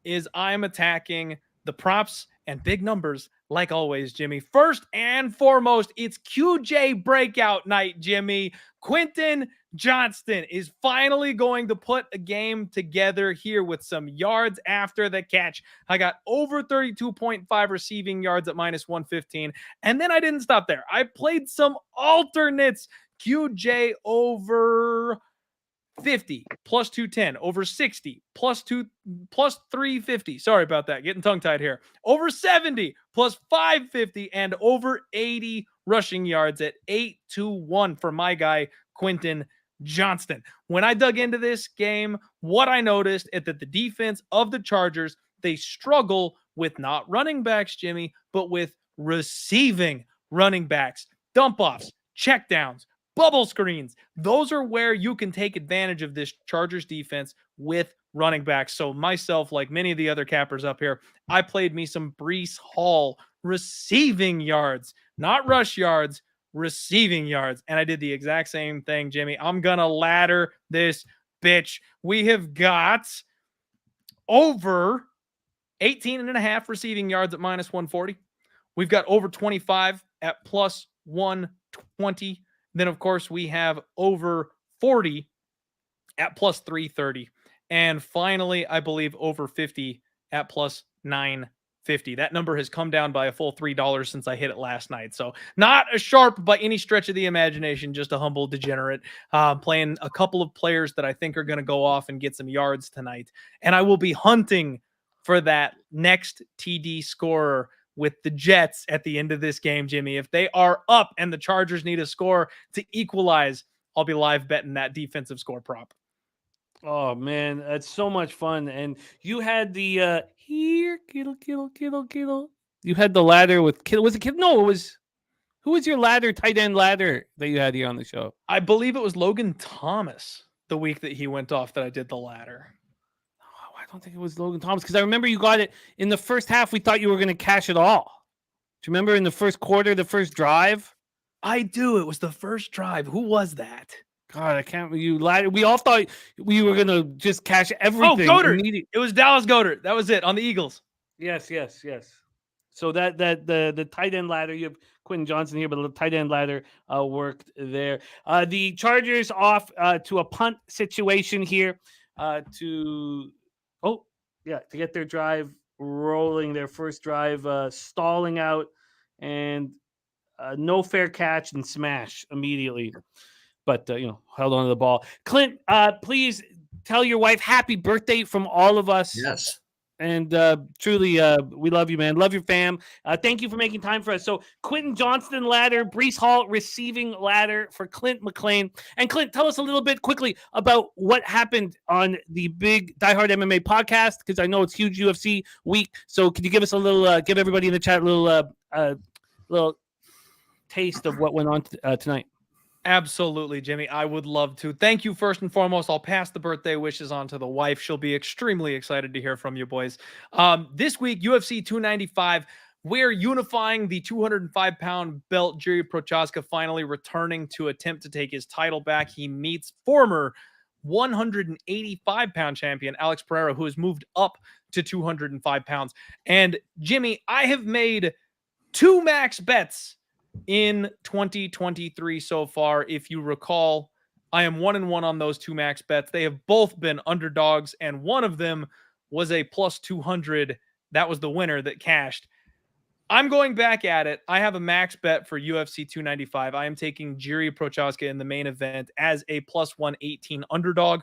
is I'm attacking the props and big numbers like always, Jimmy. First and foremost, it's QJ breakout night, Jimmy. Quentin Johnston is finally going to put a game together here with some yards after the catch. I got over 32.5 receiving yards at minus 115. And then I didn't stop there. I played some alternates. QJ over 50 plus 210, over 60 plus 350. Sorry about that. Getting tongue tied here. Over 70 plus 550 and over 80 rushing yards at 8-1 for my guy, Quentin Johnston. When I dug into this game, what I noticed is that the defense of the Chargers, they struggle with not running backs, Jimmy, but with receiving running backs, dump offs, checkdowns, bubble screens. Those are where you can take advantage of this Chargers defense with running backs. So myself, like many of the other cappers up here, I played me some Breece Hall receiving yards, not rush yards, receiving yards. And I did the exact same thing, Jimmy. I'm going to ladder this bitch. We have got over 18.5 receiving yards at minus 140. We've got over 25 at plus 120. Then, of course, we have over 40 at plus 330. And finally, I believe over 50 at plus 950. That number has come down by a full $3 since I hit it last night. So not a sharp by any stretch of the imagination, just a humble degenerate. Playing a couple of players that I think are going to go off and get some yards tonight. And I will be hunting for that next TD scorer with the Jets at the end of this game, Jimmy. If they are up and the Chargers need a score to equalize, I'll be live betting that defensive score prop. Oh man, that's so much fun. And you had the here, Kittle. You had the ladder with Kittle. Was it Kittle? No, it was who was your ladder, tight end ladder that you had here on the show? I believe it was Logan Thomas the week that he went off that I did the ladder. I don't think it was Logan Thomas because I remember you got it in the first half. We thought you were going to cash it all. Do you remember in the first quarter, the first drive? I do. It was the first drive. Who was that? God, I can't. You lied. We all thought we were going to just cash everything. Oh, Goddard. It was Dallas Goddard. That was it on the Eagles. Yes. So that the tight end ladder, you have Quentin Johnson here, but the tight end ladder worked there. The Chargers off to a punt situation here to get their drive rolling, their first drive stalling out, and no fair catch and smash immediately. But held on to the ball. Clint, please tell your wife happy birthday from all of us. Yes. And truly, we love you, man. Love your fam. Thank you for making time for us. So Quentin Johnston ladder, Breece Hall receiving ladder for Clint McLean. And Clint, tell us a little bit quickly about what happened on the big Die Hard MMA podcast, because I know it's huge UFC week. So can you give us a little, give everybody in the chat a little taste of what went on tonight? Absolutely, Jimmy. I would love to. Thank you first and foremost. I'll pass the birthday wishes on to the wife. She'll be extremely excited to hear from you boys. This week, UFC 295, we're unifying the 205-pound belt. Jiri Prochazka finally returning to attempt to take his title back. He meets former 185-pound champion Alex Pereira, who has moved up to 205 pounds. And Jimmy, I have made 2 max bets in 2023 so far. If you recall, I am 1-1 on those 2 max bets. They have both been underdogs, and one of them was a plus 200. That was the winner that cashed. I'm going back at it. I have a max bet for UFC 295. I am taking Jiri Prochazka in the main event as a plus 118 underdog,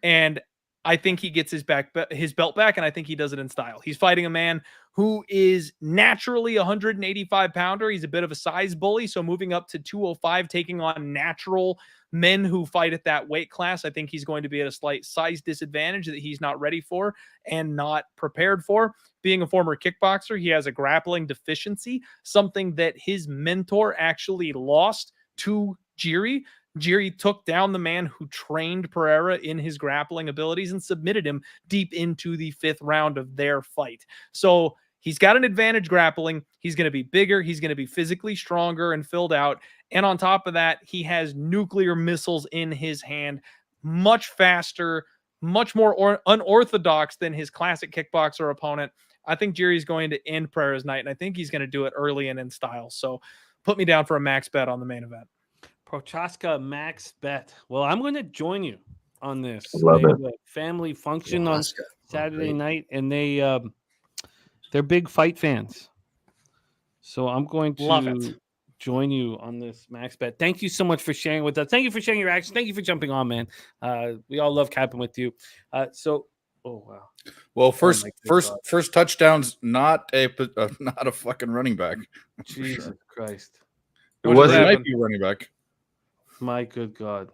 and I think he gets his belt back, and I think he does it in style. He's fighting a man who is naturally a 185-pounder. He's a bit of a size bully, so moving up to 205, taking on natural men who fight at that weight class, I think he's going to be at a slight size disadvantage that he's not ready for and not prepared for. Being a former kickboxer, he has a grappling deficiency, something that his mentor actually lost to Jiri. Jiri took down the man who trained Pereira in his grappling abilities and submitted him deep into the 5th round of their fight. So He's got an advantage grappling. He's going to be bigger. He's going to be physically stronger and filled out. And on top of that, he has nuclear missiles in his hand, much faster, much more unorthodox than his classic kickboxer opponent. I think Jerry's going to end Pereira's night, and I think he's going to do it early and in style. So put me down for a max bet on the main event. Prochaska max bet. Well, I'm going to join you on this. Love They it. have a family function on Alaska. Saturday Great. night, and they're big fight fans. So I'm going Love to it. join you on this max bet. Thank you so much for sharing with us. Thank you for sharing your action. Thank you for jumping on, man. We all love capping with you. Oh wow. Well, first my good God. first touchdown's not a fucking running back. For Jesus sure. Christ. It What It just wasn't. might happened? be running back. My good God.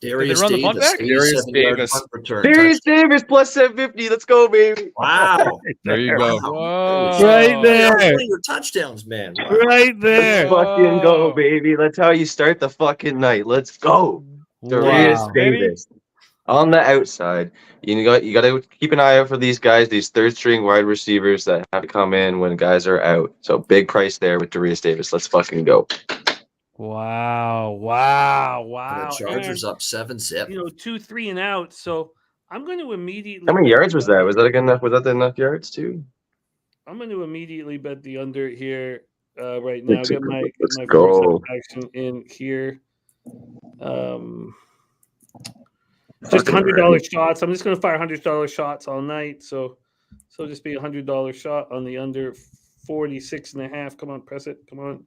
Darius run the punt Davis, back? 'Darius 87-yard Davis. punt return. Darius Davis plus 750. Let's go, baby. Wow. There you go. Wow. Right Whoa. there. That's one of your touchdowns, man. Wow. Right there. Let's fucking go, Whoa. baby. That's how you start the fucking night. Let's go. Darius Wow. Benny? Davis on the outside. You got to keep an eye out for these guys, these third string wide receivers that have to come in when guys are out. So big price there with Darius Davis. Let's fucking go. Wow. Wow. And Wow. the Chargers And, up 7-zip. 2, 3 and out. So I'm going to immediately. How many bet yards the was that? under. Was that enough? Was that enough yards too? I'm going to immediately bet the under here right now. Let's Get my go. first action in here. Just $100 shots. I'm just going to fire $100 shots all night. So just be $100 shot on the under 46.5. Come on, press it. Come on.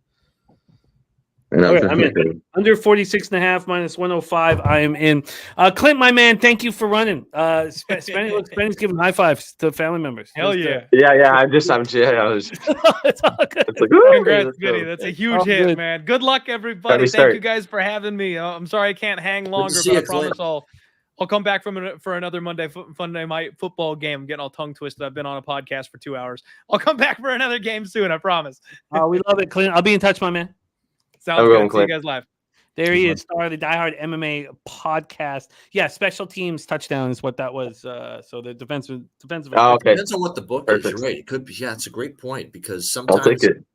Okay, I'm in. Under 46.5 minus 105. I am in. Clint, my man, thank you for running. Spenny's giving high fives to family members. Hell Just, yeah. Yeah. I was. it's all good. It's like, woo, Congrats, let's Vinny. go. That's a All huge hit, good. man. Good luck, How do everybody. we Thank you start? guys for having me. I'm sorry I can't hang longer, see but I you, Clint. promise I'll come back for another Monday night football game. I'm getting all tongue twisted. I've been on a podcast for 2 hours. I'll come back for another game soon. I promise. We love it, Clint. I'll be in touch, my man. Sounds Have a good one, good. See you Clint. guys live. There he is, star of the Die Hard MMA podcast. Yeah, special teams touchdown is what that was. So the defensive. Oh, okay. Depends on what the book is. Perfect. You're right. It could be. Yeah, it's a great point because I'll take sometimes it.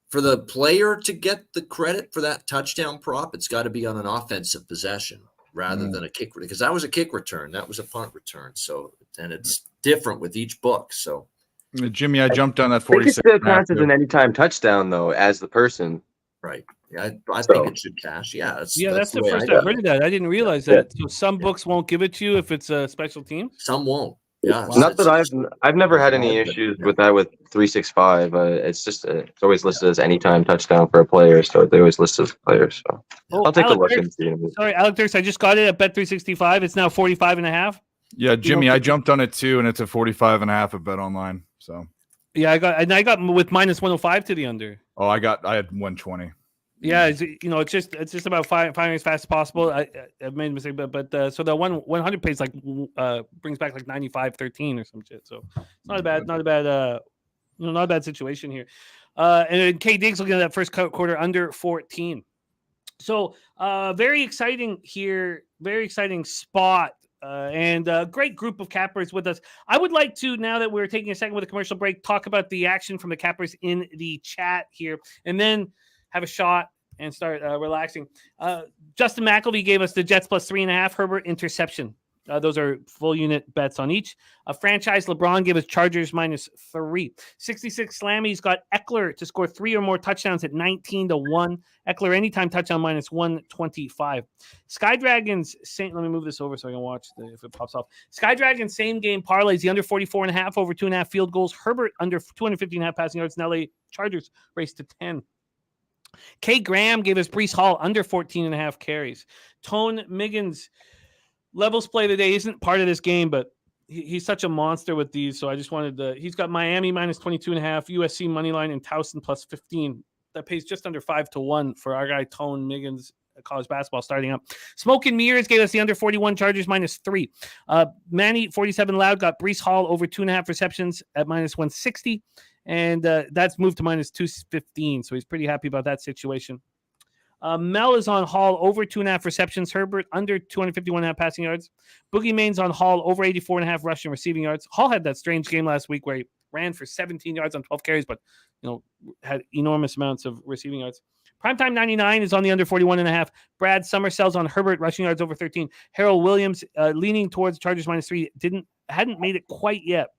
for the player to get the credit for that touchdown prop, it's got to be on an offensive possession rather than a kick. Because that was a kick return. That was a punt return. So, and it's different with each book. So, Jimmy, I jumped on that I think it 46. still counts as an anytime touchdown though, as the person. right. Yeah, I So- think it should cash. Yeah. That's the way first I I've do it. heard of that. I didn't realize Yeah. that. So some books won't give it to you if it's a special team. Some won't. Yeah. Not that I've never had any Yeah. issues with that with 365. It's just it's always listed as anytime touchdown for a player, so they always list as players. So I'll take a Alec look Dirks- and see. Sorry, Alec Dirks, I just got it at Bet365. It's now 45.5. Yeah, Jimmy, know, I jumped on it too, and it's at 45.5 at Bet Online. So, Yeah, I got with minus 105 to the under. I had 120. Yeah, it's just about firing as fast as possible. I've made a mistake, but so the 100 pays brings back like 95-13 or some shit. So it's not a bad not a bad situation here. And then K Diggs looking at that first quarter under 14. So very exciting here, very exciting spot. And a great group of cappers with us. I would like to, now that we're taking a second with a commercial break, talk about the action from the cappers in the chat here, and then have a shot and start relaxing. Justin McElvey gave us the Jets plus 3.5, Herbert interception. Those are full unit bets on each. Franchise LeBron gave us Chargers minus 3. 66 Slammy's got Eckler to score 3 or more touchdowns at 19-1. Eckler anytime touchdown minus 125. Sky Dragons, let me move this over so I can watch if it pops off. Sky Dragons same game parlays, the under 44.5 over 2.5 field goals. Herbert under 250.5 passing yards. And LA Chargers race to 10. K Graham gave us Breece Hall under 14.5 carries. Tone Miggins levels play today isn't part of this game, but he's such a monster with these. So I just wanted he's got Miami minus 22.5, USC money line, and Towson plus 15. That pays just under 5-1 for our guy Tone Miggins, college basketball starting up. Smoke and Mirrors gave us the under 41 Chargers minus 3. Manny 47 Loud got Breece Hall over 2.5 receptions at minus 160. And that's moved to minus 215. So he's pretty happy about that situation. Mel is on Hall over 2.5 receptions. Herbert under 251.5 passing yards. Boogie Main's on Hall over 84.5 rushing receiving yards. Hall had that strange game last week where he ran for 17 yards on 12 carries, but had enormous amounts of receiving yards. Primetime 99 is on the under 41.5. Brad Summersells on Herbert rushing yards over 13. Harold Williams leaning towards Chargers -3. Hadn't made it quite yet.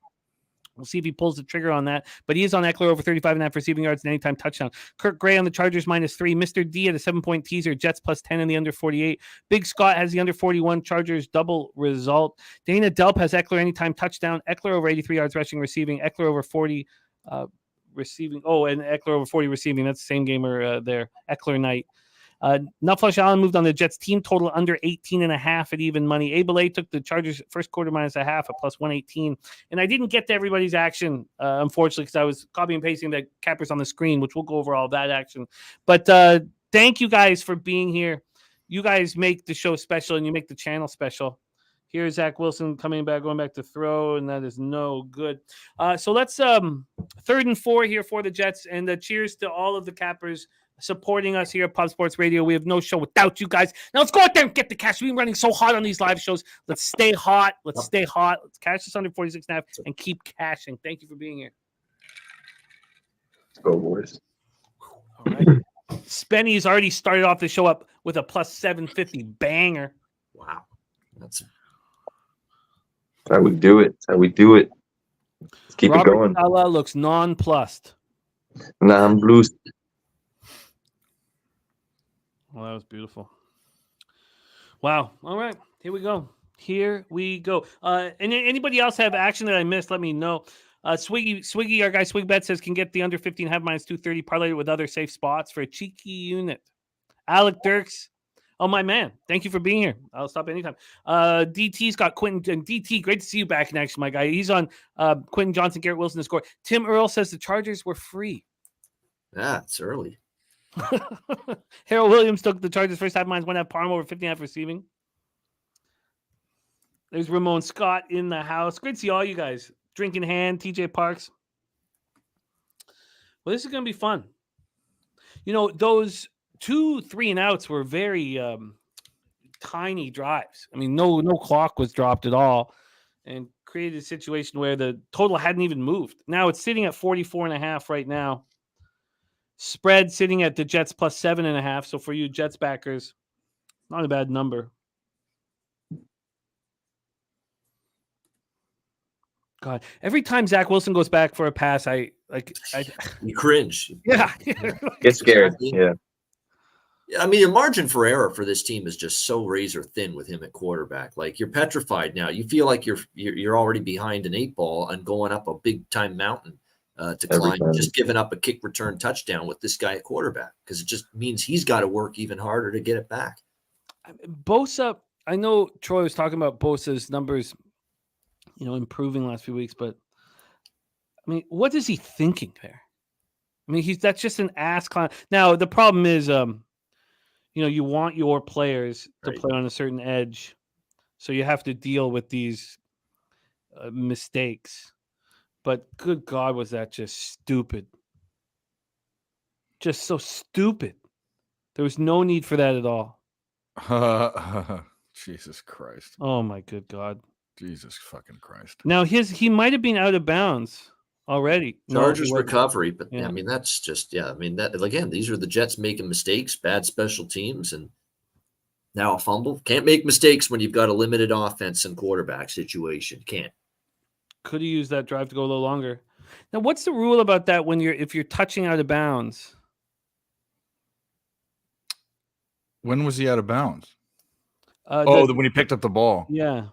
We'll see if he pulls the trigger on that. But he is on Eckler over 35.5 receiving yards and anytime touchdown. Kirk Gray on the Chargers -3. Mr. D at a 7-point teaser. Jets +10 in the under 48. Big Scott has the under 41. Chargers double result. Dana Delp has Eckler anytime touchdown. Eckler over 83 yards rushing receiving. Eckler over 40 receiving. Oh, and Eckler over 40 receiving. That's the same gamer there. Eckler night. Nutflush Allen moved on the Jets team total under 18.5 at even money. Abel A took the Chargers first quarter -0.5 at +118. And I didn't get to everybody's action, unfortunately, because I was copying and pasting the cappers on the screen, which we'll go over all that action. But thank you guys for being here. You guys make the show special and you make the channel special. Here's Zach Wilson going back to throw, and that is no good. So let's 3rd and 4 here for the Jets. And cheers to all of the cappers supporting us here at Pub Sports Radio. We have no show without you guys. Now let's go out there and get the cash. We've been running so hot on these live shows. Let's stay hot. Let's cash this under 46.5 and keep cashing. Thank you for being here. Let's go, boys. All right. Spenny's already started off the show up with a +750 banger. Wow. That's how we do it. Let's keep Robert it going. Sala looks nonplussed. Non-blues. Well, that was beautiful. Wow. All right. Here we go. And anybody else have action that I missed? Let me know. Swiggy, our guy Swigbet says can get the under 15 half -230 parlay with other safe spots for a cheeky unit. Alec Dirks. Oh, my man. Thank you for being here. I'll stop anytime. DT's got Quentin. And DT, great to see you back in action, my guy. He's on Quentin Johnson, Garrett Wilson to score. Tim Earl says the Chargers were free. it's early. Harold Williams took the Chargers first half -1.5 Parm over 15.5 receiving. There's Ramon Scott in the house. Great to see all you guys. Drinking hand, TJ Parks. Well, this is going to be fun. Those 2 3-and-outs were very tiny drives. I mean, no clock was dropped at all and created a situation where the total hadn't even moved. Now it's sitting at 44.5 right now. Spread sitting at the Jets +7.5. So for you Jets backers, not a bad number. God, every time Zach Wilson goes back for a pass, I You cringe. Yeah. Get scared. Yeah. I mean, the margin for error for this team is just so razor thin with him at quarterback. Like, you're petrified now. You feel like you're already behind an 8 ball and going up a big time mountain to climb. Just giving up a kick return touchdown with this guy at quarterback, because it just means he's got to work even harder to get it back. Bosa, I know Troy was talking about Bosa's numbers, improving last few weeks, but I mean, what is he thinking there? I mean, that's just an ass clown. Now the problem is, you want your players to play on a certain edge, so you have to deal with these mistakes. But good God, was that just stupid? Just so stupid. There was no need for that at all. Jesus Christ. Oh my good God. Jesus fucking Christ. Now he might have been out of bounds already. Chargers recovery, but yeah. I mean, that's just that again, these are the Jets making mistakes, bad special teams, and now a fumble. Can't make mistakes when you've got a limited offense and quarterback situation. Can't. Could have used that drive to go a little longer. Now, what's the rule about that if you're touching out of bounds? When was he out of bounds? When he picked up the ball. Yeah.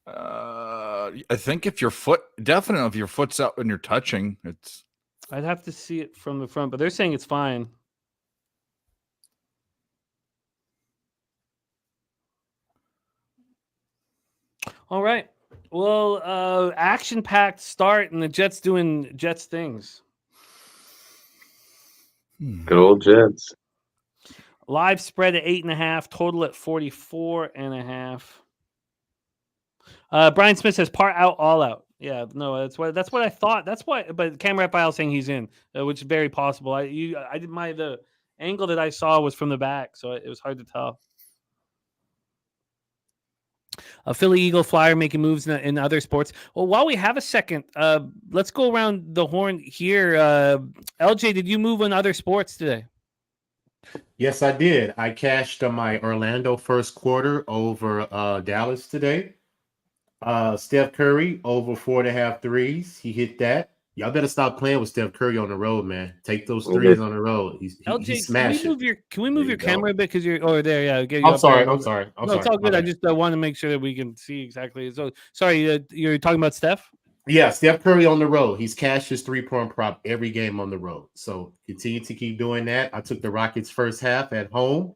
I think if your foot's out when you're touching, it's. I'd have to see it from the front, but they're saying it's fine. All right. Well, action-packed start, and the Jets doing Jets things. Good old Jets. Live spread at 8.5, total at 44.5. Brian Smith says part out, all out. Yeah, no, that's what I thought. That's why. But Cam Raphael saying he's in, which is very possible. The angle that I saw was from the back, so it was hard to tell. A Philly Eagle Flyer making moves in other sports. Well, while we have a second, let's go around the horn here. LJ, did you move in other sports today? Yes, I did. I cashed on my Orlando first quarter over Dallas today. Steph Curry over 4.5 threes. He hit that. Y'all better stop playing with Steph Curry on the road, man. Take those threes on the road. He LJ, smashed it. Can we move your camera a bit because you're over there? Yeah, get you I'm up there. sorry. I'm sorry. No, it's all good. I just want to make sure that we can see exactly. So sorry, you're talking about Steph? Yeah, Steph Curry on the road. He's cashed his 3-point prop every game on the road. So continue to keep doing that. I took the Rockets first half at home,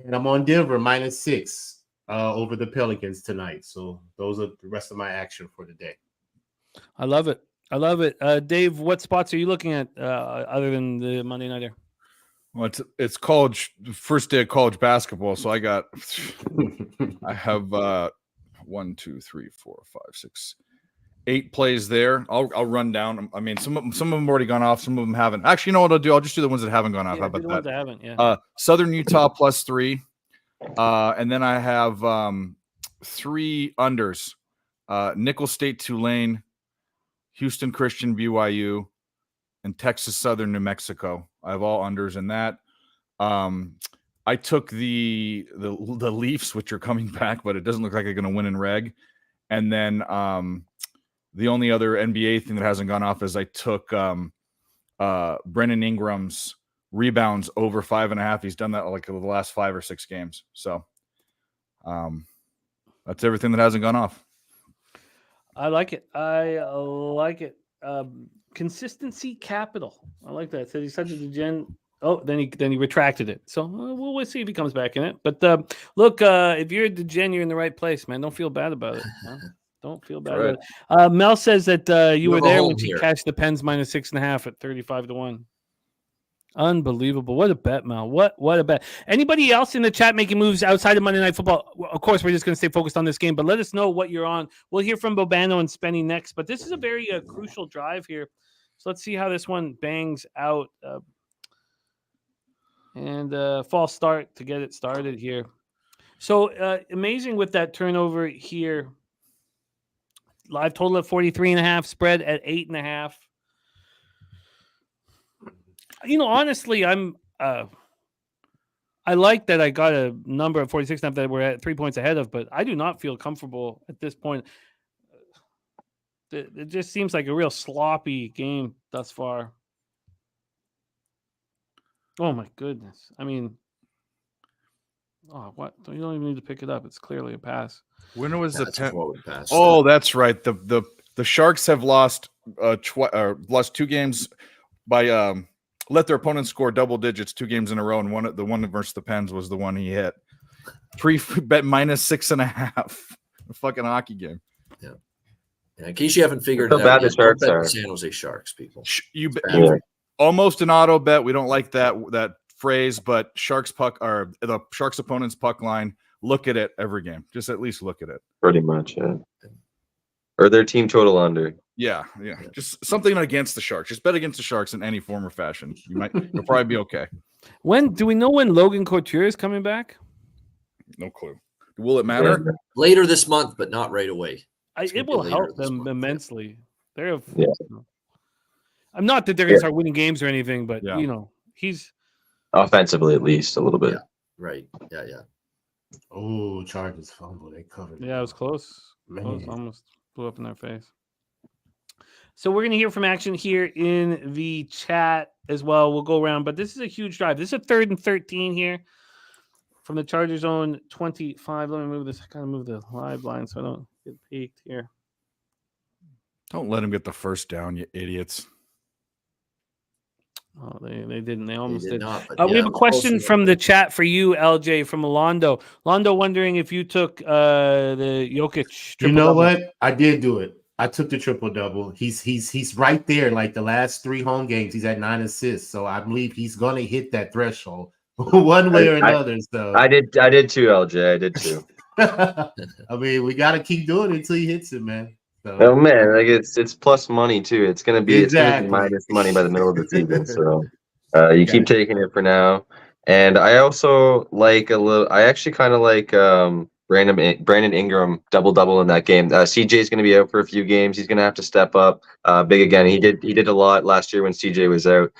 and I'm on Denver -6 over the Pelicans tonight. So those are the rest of my action for the day. I love it. I love it. Dave, what spots are you looking at other than the Monday Nighter? Well, it's college, first day of college basketball. So I have 1, 2, 3, 4, 5, 6, 8 plays there. I'll run down. I mean, some of them have already gone off. Some of them haven't. Actually, you know what I'll do? I'll just do the ones that haven't gone off. Yeah, How about the that? ones that haven't, yeah. Southern Utah +3. And then I have 3 unders. Nickel State Tulane, Houston Christian BYU, and Texas Southern New Mexico. I have all unders in that. I took the Leafs, which are coming back, but it doesn't look like they're going to win in reg. And then the only other NBA thing that hasn't gone off is I took Brennan Ingram's rebounds over 5.5. He's done that like the last 5 or 6 games. So that's everything that hasn't gone off. I like it. I like it. Consistency capital. I like that. Said he said to the Gen. Oh, then he retracted it. So we'll see if he comes back in it. But look, if you're the Gen, you're in the right place, man. Don't feel bad about it. Huh? Don't feel bad about it. Mel says that you were there when she cashed the Pens -6.5 at 35-1. Unbelievable. What a bet, Mel. What a bet. Anybody else in the chat making moves outside of Monday Night Football? Of course, we're just going to stay focused on this game, but let us know what you're on. We'll hear from Bobano and Spenny next, but this is a very crucial drive here. So let's see how this one bangs out. And false start to get it started here. So amazing with that turnover here. Live total at 43.5, spread at 8.5. You know, honestly, I like that I got a number of 46.5 that we're at 3 points ahead of, but I do not feel comfortable at this point. It just seems like a real sloppy game thus far. Oh my goodness. I mean, what? You don't even need to pick it up. It's clearly a pass. When was the forward pass? Oh, that's right. The Sharks have lost 2 games by let their opponents score double digits 2 games in a row, and the one versus the Pens was the one he hit. Bet -6.5. A fucking hockey game. Yeah. In case you haven't figured it out, don't bet the San Jose Sharks, people. You almost an auto bet. We don't like that phrase, but Sharks puck or the Sharks opponent's puck line. Look at it every game. Just at least look at it. Pretty much, yeah. Or their team total under. Yeah. Just something against the Sharks. Just bet against the Sharks in any form or fashion. You'll probably be okay. When do we know when Logan Couture is coming back? No clue. Will it matter? Later this month, but not right away. It will help them immensely. Yeah. I'm not that they're going to start winning games or anything, but you know, he's offensively at least a little bit. Yeah. Right. Yeah. Oh, Chargers fumble. They covered. Yeah, it was close. Almost blew up in their face. So we're going to hear from action here in the chat as well. We'll go around, but this is a huge drive. This is a 3rd and 13 here from the Chargers' own 25. Let me move this. I kind of move the live line so I don't get peaked here. Don't let him get the first down, you idiots. Oh, they didn't. They almost did. Not, we have a question from the chat for you, LJ, from Londo. Londo wondering if you took the Jokic. You know what? I did do it. I took the triple-double. He's right there. Like the last 3 home games, he's at 9 assists. So I believe he's going to hit that threshold one way or another. So I did too, LJ. I did too. I mean, we got to keep doing it until he hits it, man. So. Oh man, like it's plus money too. It's gonna be exactly. minus money by the middle of the season. So You Okay. keep taking it for now. And I also like a little. I actually kind of like Brandon Ingram double in that game. CJ is going to be out for a few games. He's going to have to step up big again. He did a lot last year when CJ was out.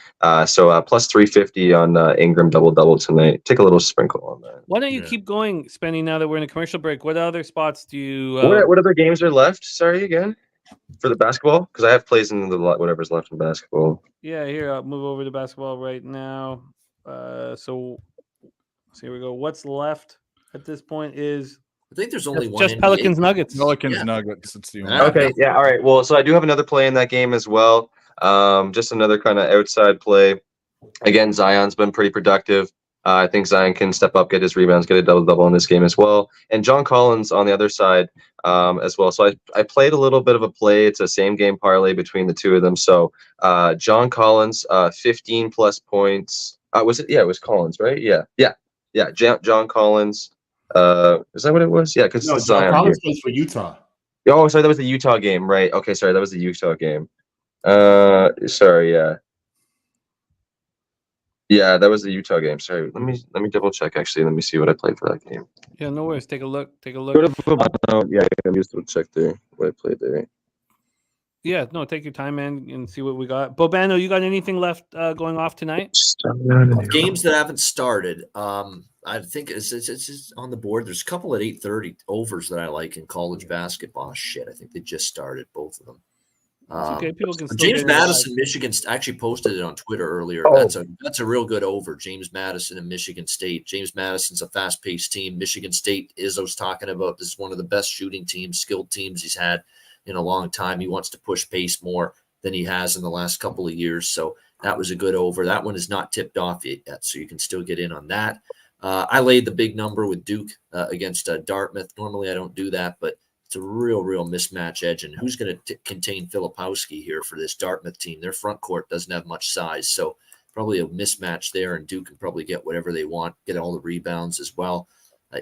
So plus 350 on Ingram double tonight. Take a little sprinkle on that. Why don't you keep going, Spenny? Now that we're in a commercial break, what other spots do you? What other games are left? Sorry again. For the basketball, because I have plays in the whatever's left in basketball. Yeah, here I'll move over to basketball right now. So here we go. What's left at this point is I think there's only one just NBA Pelicans game. Nuggets. Pelicans Yeah. Nuggets. It's the only. Yeah. Okay, yeah, all right. Well, so I do have another play in that game as well. Just another kind of outside play. Again, Zion's been pretty productive. I think Zion can step up, get his rebounds, get a double in this game as well. And John Collins on the other side as well. So I played a little bit of a play. It's a same game parlay between the two of them. So John Collins, 15 plus points. Was it? Yeah, it was Collins, right? Yeah. John Collins. Is that what it was? Yeah, because No, it's John Zion Collins here. plays for Utah. Oh, sorry, that was the Utah game, right? Okay, sorry, that was the Utah game. Sorry, yeah. Yeah, that was the Utah game. Sorry, let me double check. Actually, let me see what I played for that game. Yeah, no worries. Take a look. Go to Bobano. Yeah, I'm used to check there what I played there. Yeah, no, take your time, man, and see what we got. Bobano, you got anything left going off tonight? Games that haven't started. I think it's just on the board. There's a couple at 8:30 overs that I like in college basketball. Shit, I think they just started both of them. It's okay. People can still James get it live. Madison, Michigan actually posted it on Twitter earlier. Oh. That's a real good over. James Madison and Michigan State. James Madison's a fast-paced team. Michigan State, Izzo's talking about, this is one of the best shooting teams, skilled teams he's had in a long time. He wants to push pace more than he has in the last couple of years. So that was a good over. That one is not tipped off yet, so you can still get in on that. I laid the big number with Duke against Dartmouth. Normally I don't do that, but it's a real mismatch edge. And who's going to contain Filipowski here for this Dartmouth team? Their front court doesn't have much size, so probably a mismatch there, and Duke can probably get whatever they want, get all the rebounds as well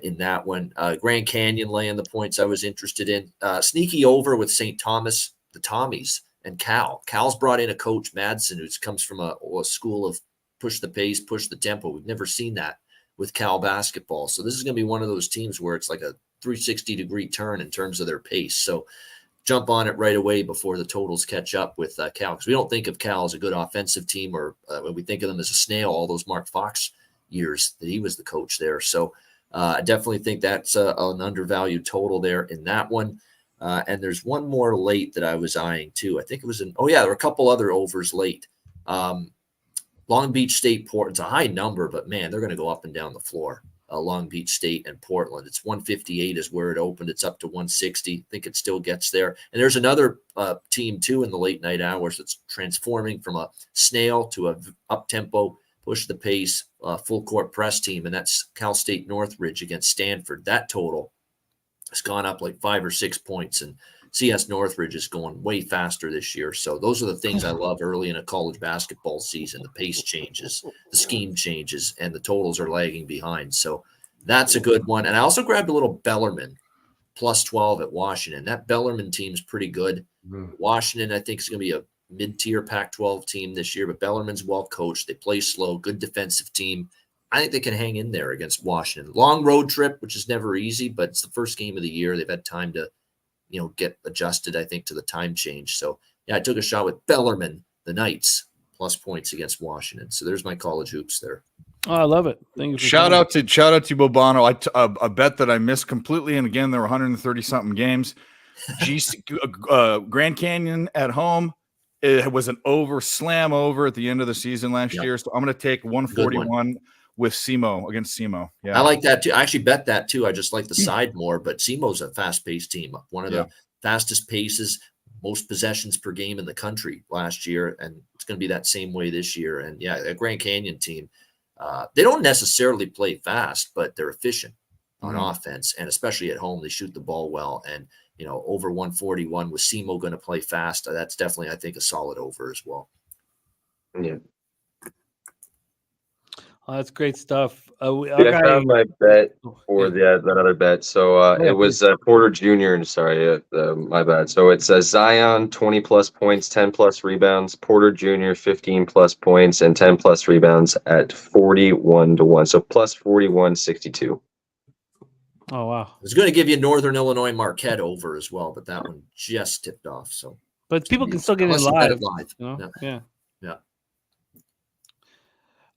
in that one. Grand Canyon laying the points I was interested in. Sneaky over with St. Thomas, the Tommies, and Cal. Cal's brought in a coach, Madsen, who comes from a school of push the pace, push the tempo. We've never seen that with Cal basketball. So this is going to be one of those teams where it's like a 360-degree turn in terms of their pace. So jump on it right away before the totals catch up with Cal, because we don't think of Cal as a good offensive team, or when we think of them as a snail, all those Mark Fox years that he was the coach there. So I definitely think that's an undervalued total there in that one. And there's one more late that I was eyeing too. I think it was there were a couple other overs late. Long Beach State, Portland. It's a high number, but man, they're going to go up and down the floor. Long Beach State and Portland. It's 158 is where it opened. It's up to 160. I think it still gets there. And there's another team too in the late night hours that's transforming from a snail to a up tempo, push the pace, full court press team, and that's Cal State Northridge against Stanford. That total has gone up like 5 or 6 points, and CS Northridge is going way faster this year. So those are the things I love early in a college basketball season. The pace changes, the scheme changes, and the totals are lagging behind. So that's a good one. And I also grabbed a little Bellarmine, plus 12 at Washington. That Bellarmine team's pretty good. Washington, I think, is going to be a mid-tier Pac-12 team this year, but Bellarmine's well coached. They play slow, good defensive team. I think they can hang in there against Washington. Long road trip, which is never easy, but it's the first game of the year. They've had time to get adjusted, I think, to the time change. So, yeah, I took a shot with Bellarmine, the Knights, plus points against Washington. So there's my college hoops there. Oh, I love it. Thank you. Shout out to Bobano. A bet that I missed completely, and again, there were 130 something games. Grand Canyon at home. It was an slam over at the end of the season last year. So I'm going to take 141 with SEMO against SEMO. Yeah, I like that too. I actually bet that too. I just like the side more, but SEMO's a fast-paced team. One of the fastest paces, most possessions per game in the country last year, and it's going to be that same way this year. And yeah, a Grand Canyon team, they don't necessarily play fast, but they're efficient on offense, and especially at home, they shoot the ball well. And over 141 with SEMO going to play fast. That's definitely, I think, a solid over as well. Yeah. Oh, that's great stuff. Our Yeah, I guy, found my bet for yeah. that other bet. So Yeah, it was Porter Jr. Sorry, my bad. So it's Zion 20 plus points, 10 plus rebounds. Porter Jr. 15 plus points and 10 plus rebounds at 41-1. So plus 41.62. Oh wow! I was going to give you Northern Illinois Marquette over as well, but that one just tipped off. So, But people can still get in unless you bet live. it live, You know? yeah. Yeah.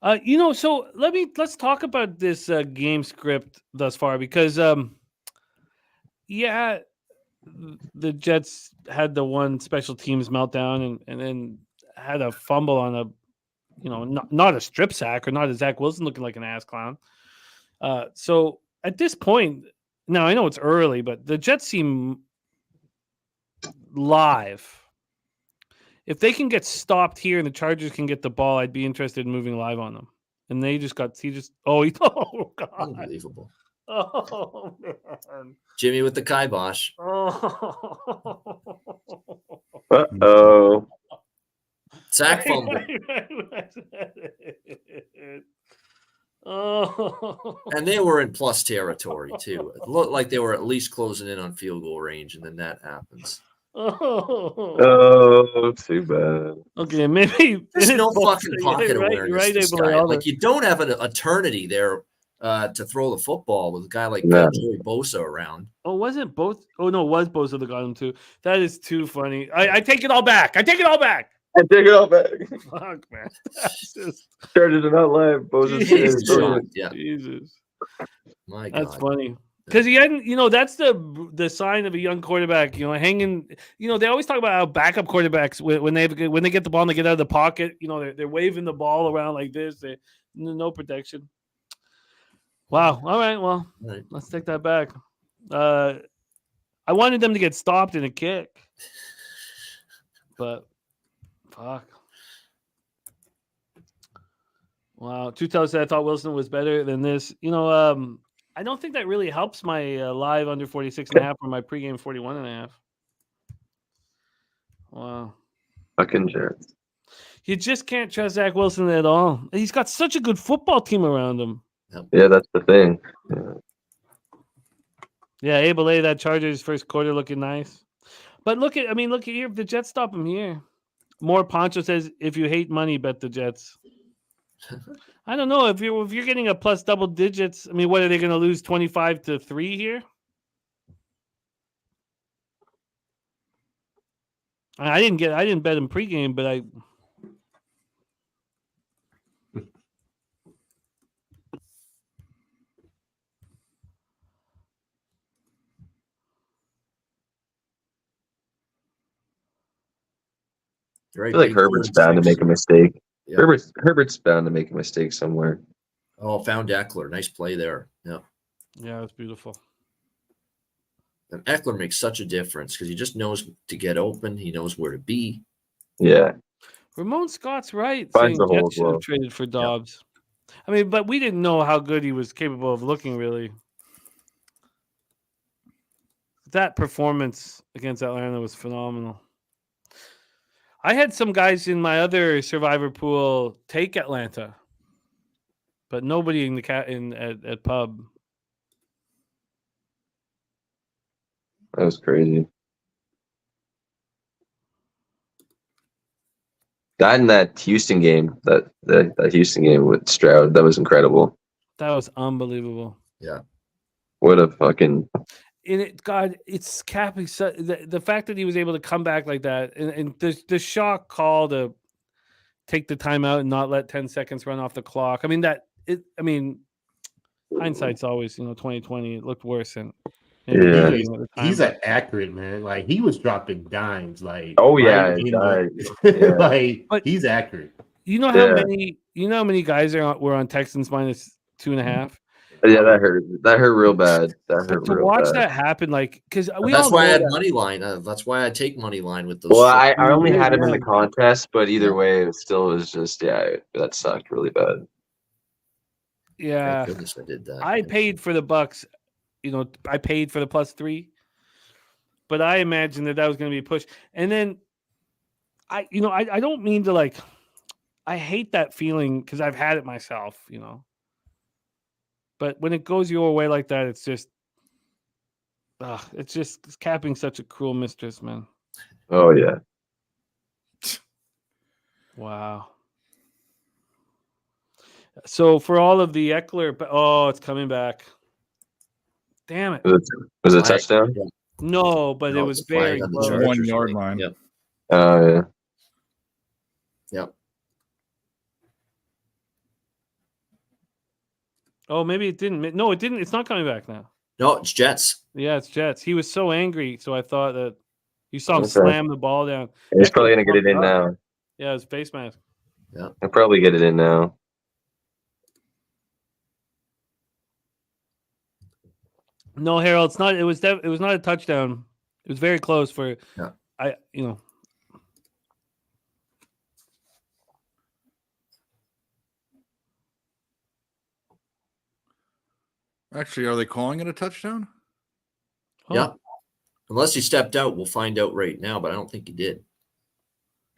Yeah. So let's talk about this game script thus far because yeah, the Jets had the one special teams meltdown and then had a fumble on a not a strip sack or not a Zach Wilson looking like an ass clown. So at this point, now I know it's early, but the Jets seem live. If they can get stopped here and the Chargers can get the ball, I'd be interested in moving live on them. And oh God. Unbelievable. Oh man. Jimmy with the kibosh. Oh. Uh-oh. Sack fumble. Oh. And they were in plus territory too. It looked like they were at least closing in on field goal range, and then that happens. Oh, too bad. Okay, maybe There's no both- fucking pocket you're right, awareness. you're right, This Abel, guy. all Like the- you don't have an eternity there to throw the football with a guy like No. Joey Bosa around. Oh, wasn't both? Oh no, it was Bosa that got him too. That is too funny. I take it all back. I take it all back. I take it all back. Fuck, man. That's just Chargers are not live. Bosa's Jesus. Shot, yeah. Jesus. My That's God. funny. Because he hadn't, that's the sign of a young quarterback. Hanging. They always talk about how backup quarterbacks when they get the ball and they get out of the pocket, they're waving the ball around like this. No protection. Wow. All right. Well, Right. let's take that back. I wanted them to get stopped in a kick, but fuck. Wow. Tutel said I thought Wilson was better than this. I don't think that really helps my live under 46.5 or my pregame 41.5. Wow. Fucking Jets. You just can't trust Zach Wilson at all. He's got such a good football team around him. Yeah, that's the thing. Yeah, Abel A, that Chargers first quarter looking nice. But look at here. If the Jets stop him here. More Poncho says, if you hate money, bet the Jets. I don't know if you're getting a plus double digits. What are they going to lose 25-3 here? I didn't bet him pregame, but I. I feel like Herbert's bound to make a mistake. Yeah. Herbert's bound to make a mistake somewhere. Oh, found Eckler. Nice play there. Yeah. Yeah, that's beautiful. And Eckler makes such a difference because he just knows to get open. He knows where to be. Yeah. Ramon Scott's right. Finds saying the hole Jets as should well. have traded for Dobbs. But we didn't know how good he was capable of looking, really. That performance against Atlanta was phenomenal. I had some guys in my other survivor pool take Atlanta, but nobody in the at pub. That was crazy. That and that Houston game, that Houston game with Stroud, that was incredible. That was unbelievable. Yeah. What a fucking. It's capping the fact that he was able to come back like that, and the shock call to take the timeout and not let 10 seconds run off the clock. Hindsight's always 2020. It looked worse than. Yeah. He's an accurate man. Like he was dropping dimes. Like But he's accurate. You know how many guys were on Texans minus 2.5. Yeah, that hurt real bad. To watch that happen, because that's why I had money line. That's why I take money line with those. Well, I only had him in the contest, but either way, it still was just that sucked really bad. Yeah, thank goodness I did that. I paid for the Bucks. I paid for the +3, but I imagined that was going to be a push. And then I don't mean to I hate that feeling because I've had it myself, But when it goes your way like that, it's just, it's capping such a cruel mistress, man. Oh yeah. Wow. So for all of the Eckler, it's coming back. Damn it. Was it a touchdown? Yeah. No, but No, it was it's a flag very on the close. Chargers. 1 yard line. Yep. Oh yeah. Yep. Oh, maybe it didn't. No, it didn't. It's not coming back now. No, it's Jets. Yeah, it's Jets. He was so angry, so I thought that you saw him Okay. slam the ball down. He's Eckler probably gonna get it in pumped up. now. Yeah, his face mask. Yeah. He'll probably get it in now. No, Harold, it's not. It was not a touchdown. It was very close for. Yeah. Actually, are they calling it a touchdown? Oh. Yeah. Unless he stepped out, we'll find out right now, but I don't think he did.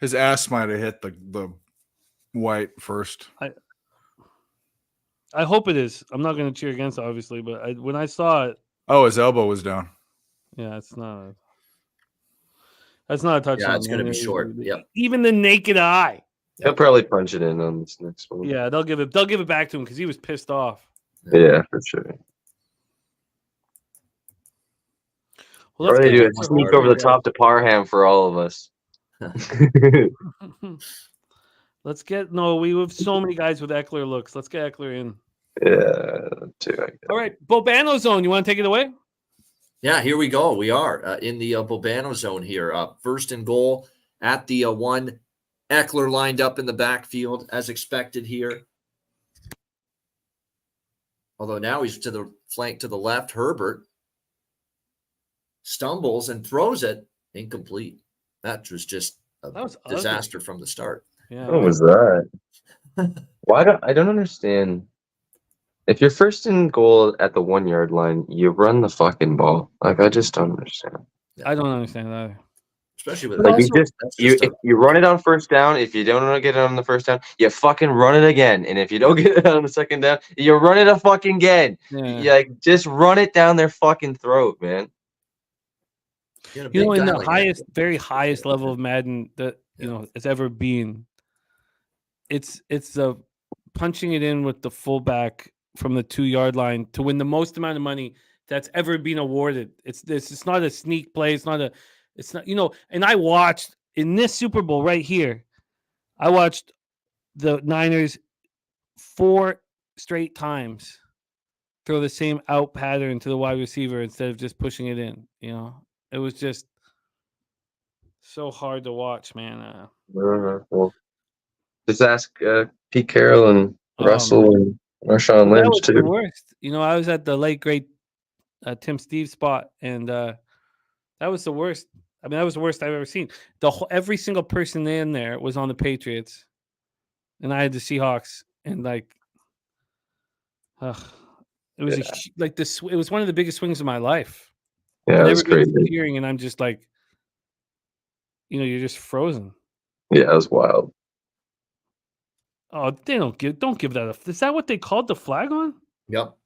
His ass might have hit the white first. I hope it is. I'm not going to cheer against it, obviously, but when I saw it, Oh, his elbow was down. yeah, it's not. That's not a touchdown. Yeah, it's going to man. be short. Yep. Even the naked eye. He'll probably punch it in on this next one. Yeah, they'll give it back to him because he was pissed off. Yeah, for sure. Well, Or they get do to it. the Sneak hard over the part. top to Parham for all of us. Let's get we have so many guys with Eckler looks. Let's get Eckler in. Yeah, too. All right, Bobano zone. You want to take it away? Yeah, here we go. We are in the Bobano zone here. First and goal at the 1. Eckler lined up in the backfield as expected here. Although now he's to the flank to the left. Herbert stumbles and throws it incomplete. That was just a disaster from the start. Yeah. What was that? I don't understand. If you're first and goal at the 1 yard line, you run the fucking ball. Like, I just don't understand. I don't understand that. Especially with Like, if you run it on first down. If you don't get it on the first down, you fucking run it again. And if you don't get it on the second down, you run it a fucking again. Yeah. Like, just run it down their fucking throat, man. In the very highest level of Madden that it's ever been, it's the punching it in with the fullback from the 2 yard line to win the most amount of money that's ever been awarded. It's not a sneak play. It's not. And I watched in this Super Bowl right here. I watched the Niners 4 straight times throw the same out pattern to the wide receiver instead of just pushing it in. It was just so hard to watch, man. Well, just ask Pete Carroll and Russell and Marshawn that Lynch was too. the worst. I was at the late great Tim Steve spot, and that was the worst. I mean, that was the worst I've ever seen. Every single person in there was on the Patriots, and I had the Seahawks, and it was it was one of the biggest swings of my life. Yeah, it was everybody's crazy. cheering, and I'm just like, you're just frozen. Yeah, it was wild. Oh, they don't give that is that what they called the flag on? Yep.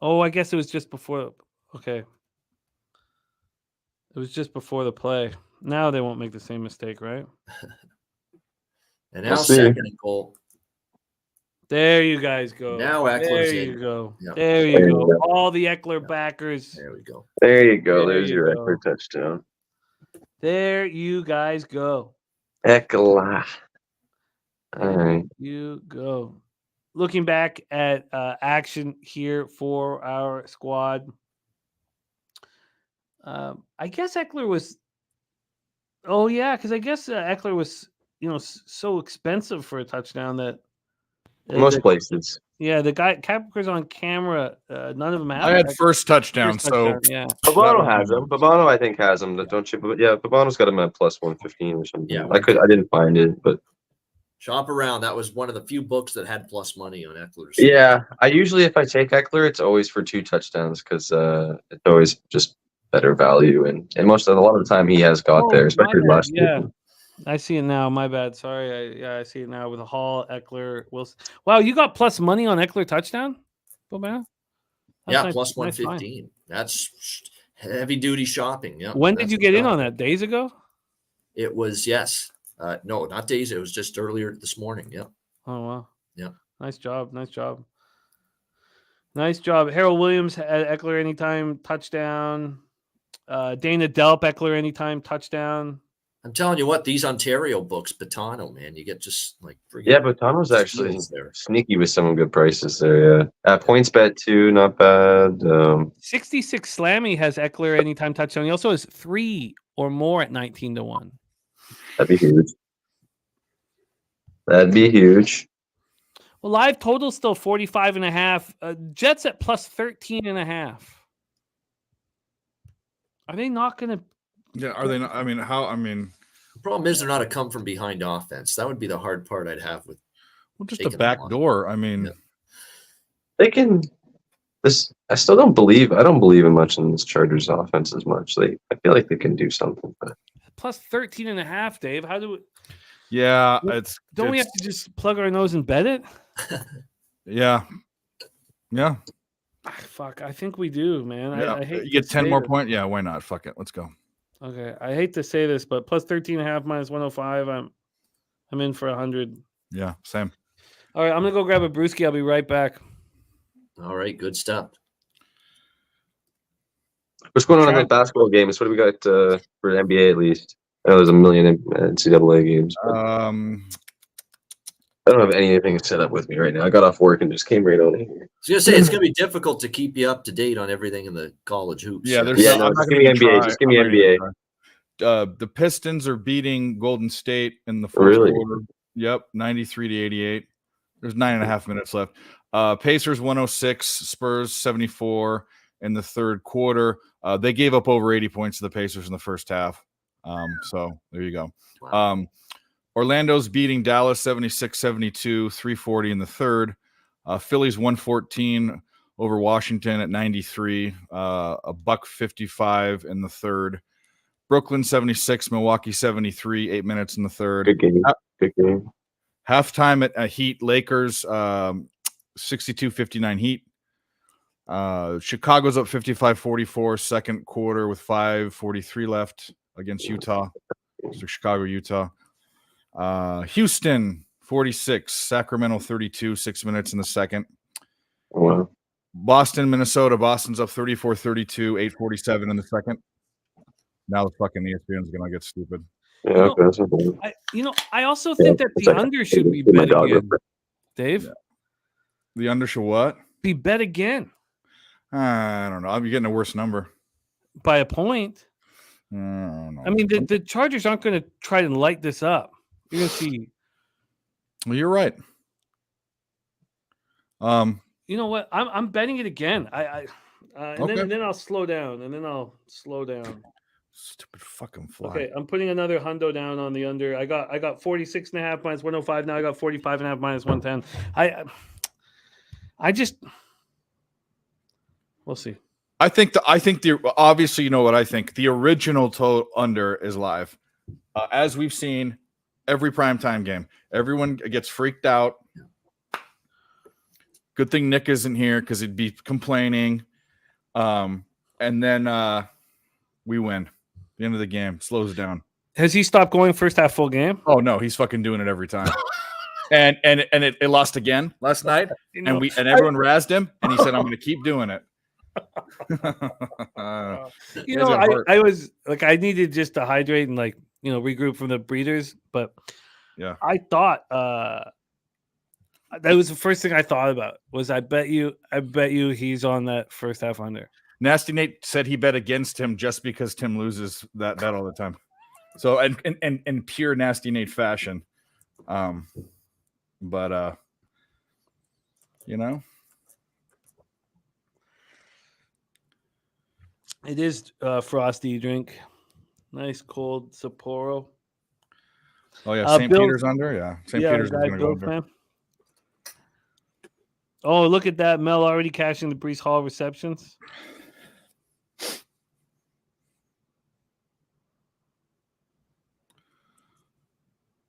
Oh, I guess it was just before. Okay. It was just before the play. Now they won't make the same mistake, right? And now second and goal. There you guys go. Now Eckler's there in. you go. Yep. There you go. All the Eckler backers. There we go. There you go. There There's you your go. Eckler touchdown. There you guys go. Eckler. All right. You go. Looking back at action here for our squad. I guess Eckler was. Oh yeah, because I guess Eckler was, so expensive for a touchdown that Most places. Yeah, the guy Capper's on camera. None of them have. I had first touchdown, so yeah. Babano has him. Babano, I think, has him. Don't you? But yeah, Babano's got him at plus 115 or something. Yeah, I didn't find it, but shop around. That was one of the few books that had plus money on Eckler's. yeah, I usually, if I take Eckler, it's always for 2 touchdowns because it's always just better value, and a lot of the time he has got there, especially last year. I see it now. My bad. Sorry. I see it now with Hall, Eckler, Wilson. Wow, you got plus money on Eckler touchdown? Bowman? Yeah, nice, plus nice find. 115. That's heavy duty shopping. Yeah. When did that's you get in shot. on that? Days ago? It was, yes. No, not days. It was just earlier this morning. Yeah. Oh wow. Yeah. Nice job. Nice job. Nice job. Harold Williams had Eckler anytime touchdown. Dana Delp Eckler anytime touchdown. I'm telling you what, these Ontario books, Batano, man, you get just like Yeah, but Tom was actually steals there. sneaky with some good prices there. Yeah, points bet too, not bad. 66 Slammy has Eckler anytime touchdown. He also has 3 or more at 19-1. That'd be huge. That'd be huge. Well, live total still 45.5. Jets at plus 13.5. Are they not going to? Yeah, are they not? I mean, how? I mean, The problem is they're not a come from behind offense. That would be the hard part I'd have with well, just a taking back them on. door. I mean, Yeah. They can. This I still don't believe. I don't believe in much in this Chargers offense as much. I feel like they can do something. But Plus 13.5, Dave. How do we? yeah, Don't we have to just plug our nose and bet it? Yeah, yeah. Fuck, I think we do, man. Yeah. I hate You get to 10 say more this. points. Yeah, why not? Fuck it. Let's go. Okay, I hate to say this, but plus 13.5 minus 105. I'm in for 100. Yeah, same. All right, I'm gonna go grab a brewski. I'll be right back. All right, good stuff. what's going on in the basketball games? What do we got for the NBA at least? I know there's a million NCAA games. But I don't have anything set up with me right now. I got off work and just came right on here. I was gonna say it's gonna be difficult to keep you up to date on everything in the college hoops. Yeah, there's Yeah, no, no, I'm not just gonna give me even NBA. try. Just give me I'm not even NBA. gonna try. The Pistons are beating Golden State in the first Really? quarter. Yep, 93-88. There's 9.5 minutes left. Pacers 106, Spurs 74 in the third quarter. They gave up over 80 points to the Pacers in the first half. So there you go. Wow. Orlando's beating Dallas 76-72, 340 in the third. Phillies 114 over Washington at 93, a buck 55 in the third. Brooklyn 76, Milwaukee 73, 8 minutes in the third. Good game. Good game. Halftime at Heat Lakers, 62-59 Heat. Chicago's up 55-44, second quarter with 5:43 left against Utah. So Chicago, Utah. Houston 46, Sacramento 32, 6 minutes in the second. Wow. Boston, Minnesota. Boston's up 34-32, 8:47 in the second. Now the fucking ESPN's gonna get stupid. Yeah, okay. That's okay. I also think that the under should be My bet dog real again. quick. Dave, Yeah. The under should what? be bet again I don't know. I'm getting a worse number. by a point. I don't know. I mean, the Chargers aren't going to try to light this up. You're going to see. Well, you're right. You know what? I'm betting it again. Okay. And then I'll slow down. Stupid fucking fly. Okay, I'm putting another hundo down on the under. I got 46.5 minus 105. Now I got 45.5 minus 110. I just we'll see. I think the obviously, you know what I think. The original total under is live. As we've seen every primetime game, everyone gets freaked out. Good thing Nick isn't here because he'd be complaining. And then we win. The end of the game slows down. Has he stopped going first half full game? Oh no, he's fucking doing it every time. and it lost again last night, and everyone razzed him, and he said, "I'm going to keep doing it." I was like, I needed just to hydrate and regroup from the breeders, but yeah, I thought that was the first thing I thought about was I bet you he's on that first half under. Nasty Nate said he bet against him just because Tim loses that bet all the time. So in pure Nasty Nate fashion. But it is frosty drink. Nice cold Sapporo. Oh yeah, St. Peter's under. Yeah, St. Peter's is going to go under. Man. Oh, look at that! Mel already cashing the Brees Hall receptions.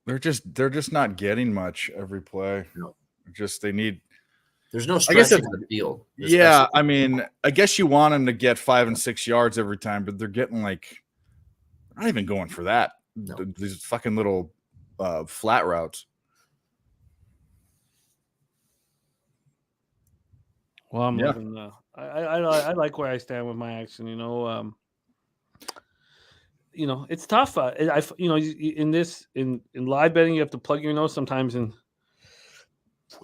They're just not getting much every play. No. They need. There's no I guess stretching on the field. Yeah, especially- I mean, I guess you want them to get 5 and 6 yards every time, but they're getting like not even going for that. No. These fucking little flat routes. Well, I'm Yeah. loving I like where I stand with my action. It's tough. In live betting, you have to plug your nose sometimes and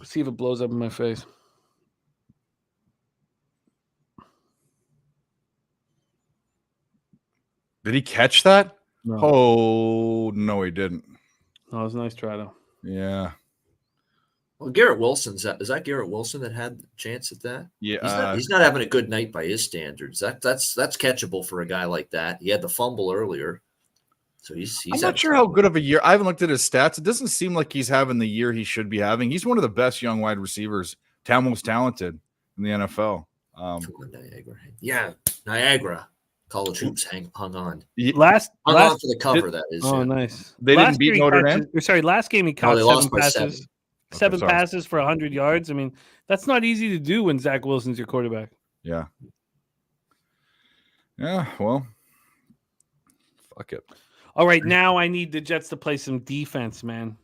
see if it blows up in my face. Did he catch that? No, Oh no, he didn't. no, it was a nice try though. Yeah, Well, Garrett Wilson's is that Garrett Wilson that had the chance at that? yeah. He's not having a good night by his standards. That's catchable for a guy like that. He had the fumble earlier, so he's I'm not sure how good of a year. I haven't looked at his stats. It doesn't seem like he's having the year he should be having. He's one of the best young wide receivers, most talented in the NFL. Niagara. Yeah, Niagara. College hoops hung on. Last Hung on for the cover, that is. Oh, yeah. nice. They didn't beat Notre Dame? Last game he No, caught they 7 lost by passes. 7. Seven sorry. passes for 100 yards. I mean, that's not easy to do when Zach Wilson's your quarterback. Yeah. Yeah. Well, fuck it. All right, now I need the Jets to play some defense, man.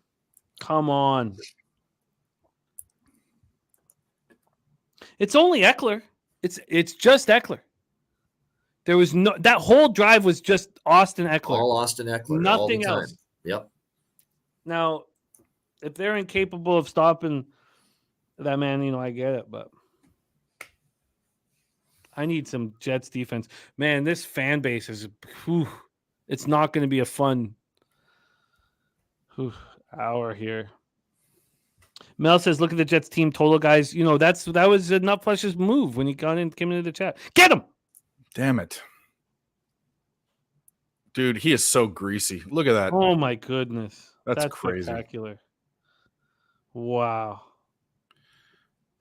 Come on. It's only Eckler. It's just Eckler. There was that whole drive was just Austin Eckler. All Austin Eckler. Nothing all the else. time. Yep. Now, if they're incapable of stopping that man, I get it, but I need some Jets defense. Man, this fan base is it's not going to be a fun hour here. Mel says, look at the Jets team total, guys. That was Nutflesh's move when he came into the chat. Get him! Damn it. Dude, he is so greasy. Look at that. Oh my goodness. That's crazy. Spectacular. Wow.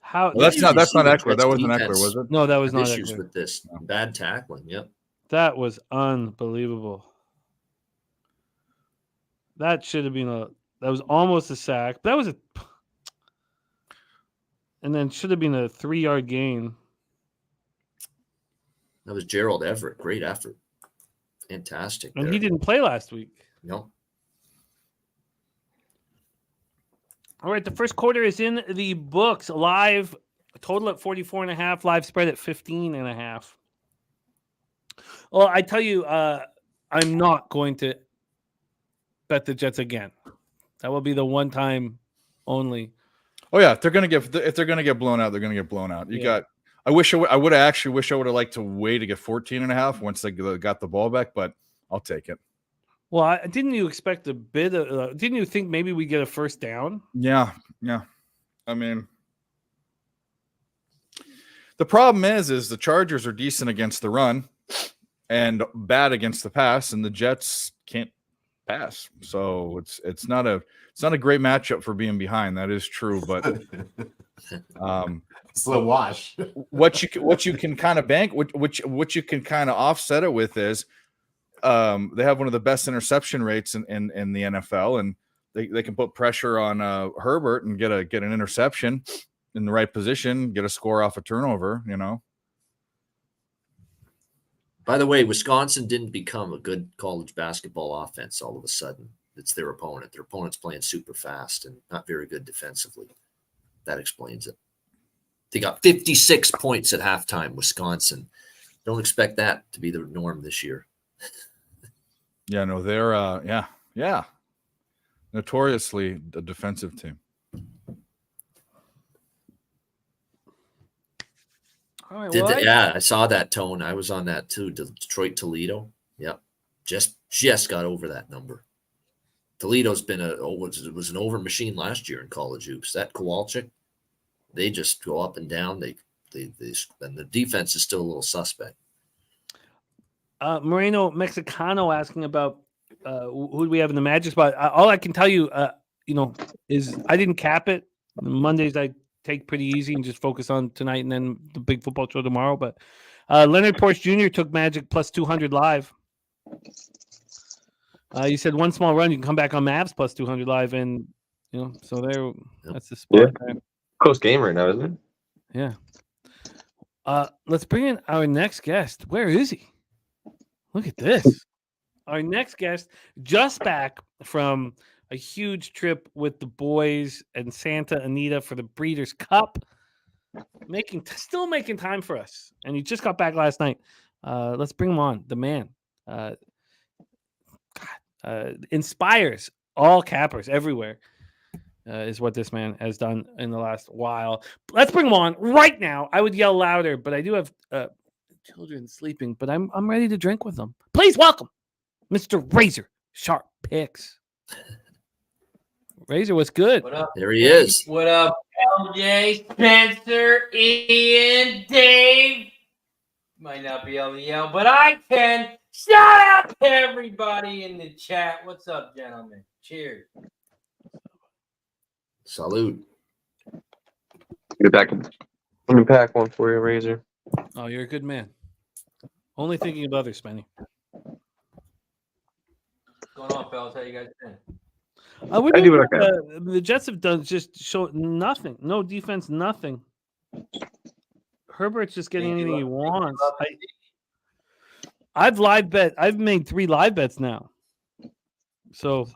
How Well, that's not Eckler. That wasn't defense. Eckler, was it? No, that was Had not issues Eckler. with this bad tackling. Yep. That was unbelievable. That should have been that was almost a sack. But that was and then should have been a 3-yard gain. That was Gerald Everett. Great effort. Fantastic. And there. he didn't play last week. No. All right, the first quarter is in the books. Live total at 44.5, live spread at 15.5. Well, I tell you, I'm not going to bet the Jets again. That will be the one time only. Oh yeah, if they're gonna get blown out, they're gonna get blown out. I wish I would have liked to wait to get 14.5 once they got the ball back, but I'll take it. Well, didn't you expect a bit of? Didn't you think maybe we get a first down? Yeah. I mean, the problem is the Chargers are decent against the run and bad against the pass, and the Jets can't pass. So it's not a great matchup for being behind. That is true, but it's a wash. what you can kind of bank, what you can kind of offset it with is they have one of the best interception rates in the NFL, and they can put pressure on Herbert and get an interception in the right position, get a score off a turnover. By the way, Wisconsin didn't become a good college basketball offense all of a sudden. It's their opponent. Their opponent's playing super fast and not very good defensively. That explains it. They got 56 points at halftime, Wisconsin. Don't expect that to be the norm this year. Yeah, no, they're yeah. Notoriously a defensive team. All right, Yeah, I saw that, Tone. I was on that too. Detroit Toledo. Yep. Just got over that number. Toledo's been was an over machine last year in college hoops. That Kowalczyk, they just go up and down. They and the defense is still a little suspect. Moreno Mexicano asking about who do we have in the Magic spot. All I can tell you, is I didn't cap it. Mondays I take pretty easy and just focus on tonight and then the big football show tomorrow. But Leonard Porsche Jr. took Magic plus 200 live. You said one small run, you can come back on Mavs plus 200 live, and so there. That's the spot. Yeah. Close game right now, isn't it? Yeah. Let's bring in our next guest. Where is he? Look at this. Our next guest just back from a huge trip with the boys and Santa Anita for the Breeders' Cup. Still making time for us. And he just got back last night. Let's bring him on. The man. Inspires all cappers everywhere. Is what this man has done in the last while. Let's bring him on right now. I would yell louder, but I do have children sleeping, but I'm ready to drink with them. Please welcome Mr. Razor Sharp Picks. Razor, what's good? What up? There he is. What up, LJ, Spencer, Ian, Dave? Might not be able to yell, but I can. Shout out to everybody in the chat. What's up, gentlemen? Cheers. Salute. Get back. Let me pack one for you, Razor. Oh, you're a good man. Only thinking of others, Spenny. What's going on, fellas? How you guys doing? I do what I can. The Jets have done just show nothing. No defense, nothing. Herbert's just getting anything he wants. I've made 3 live bets now. So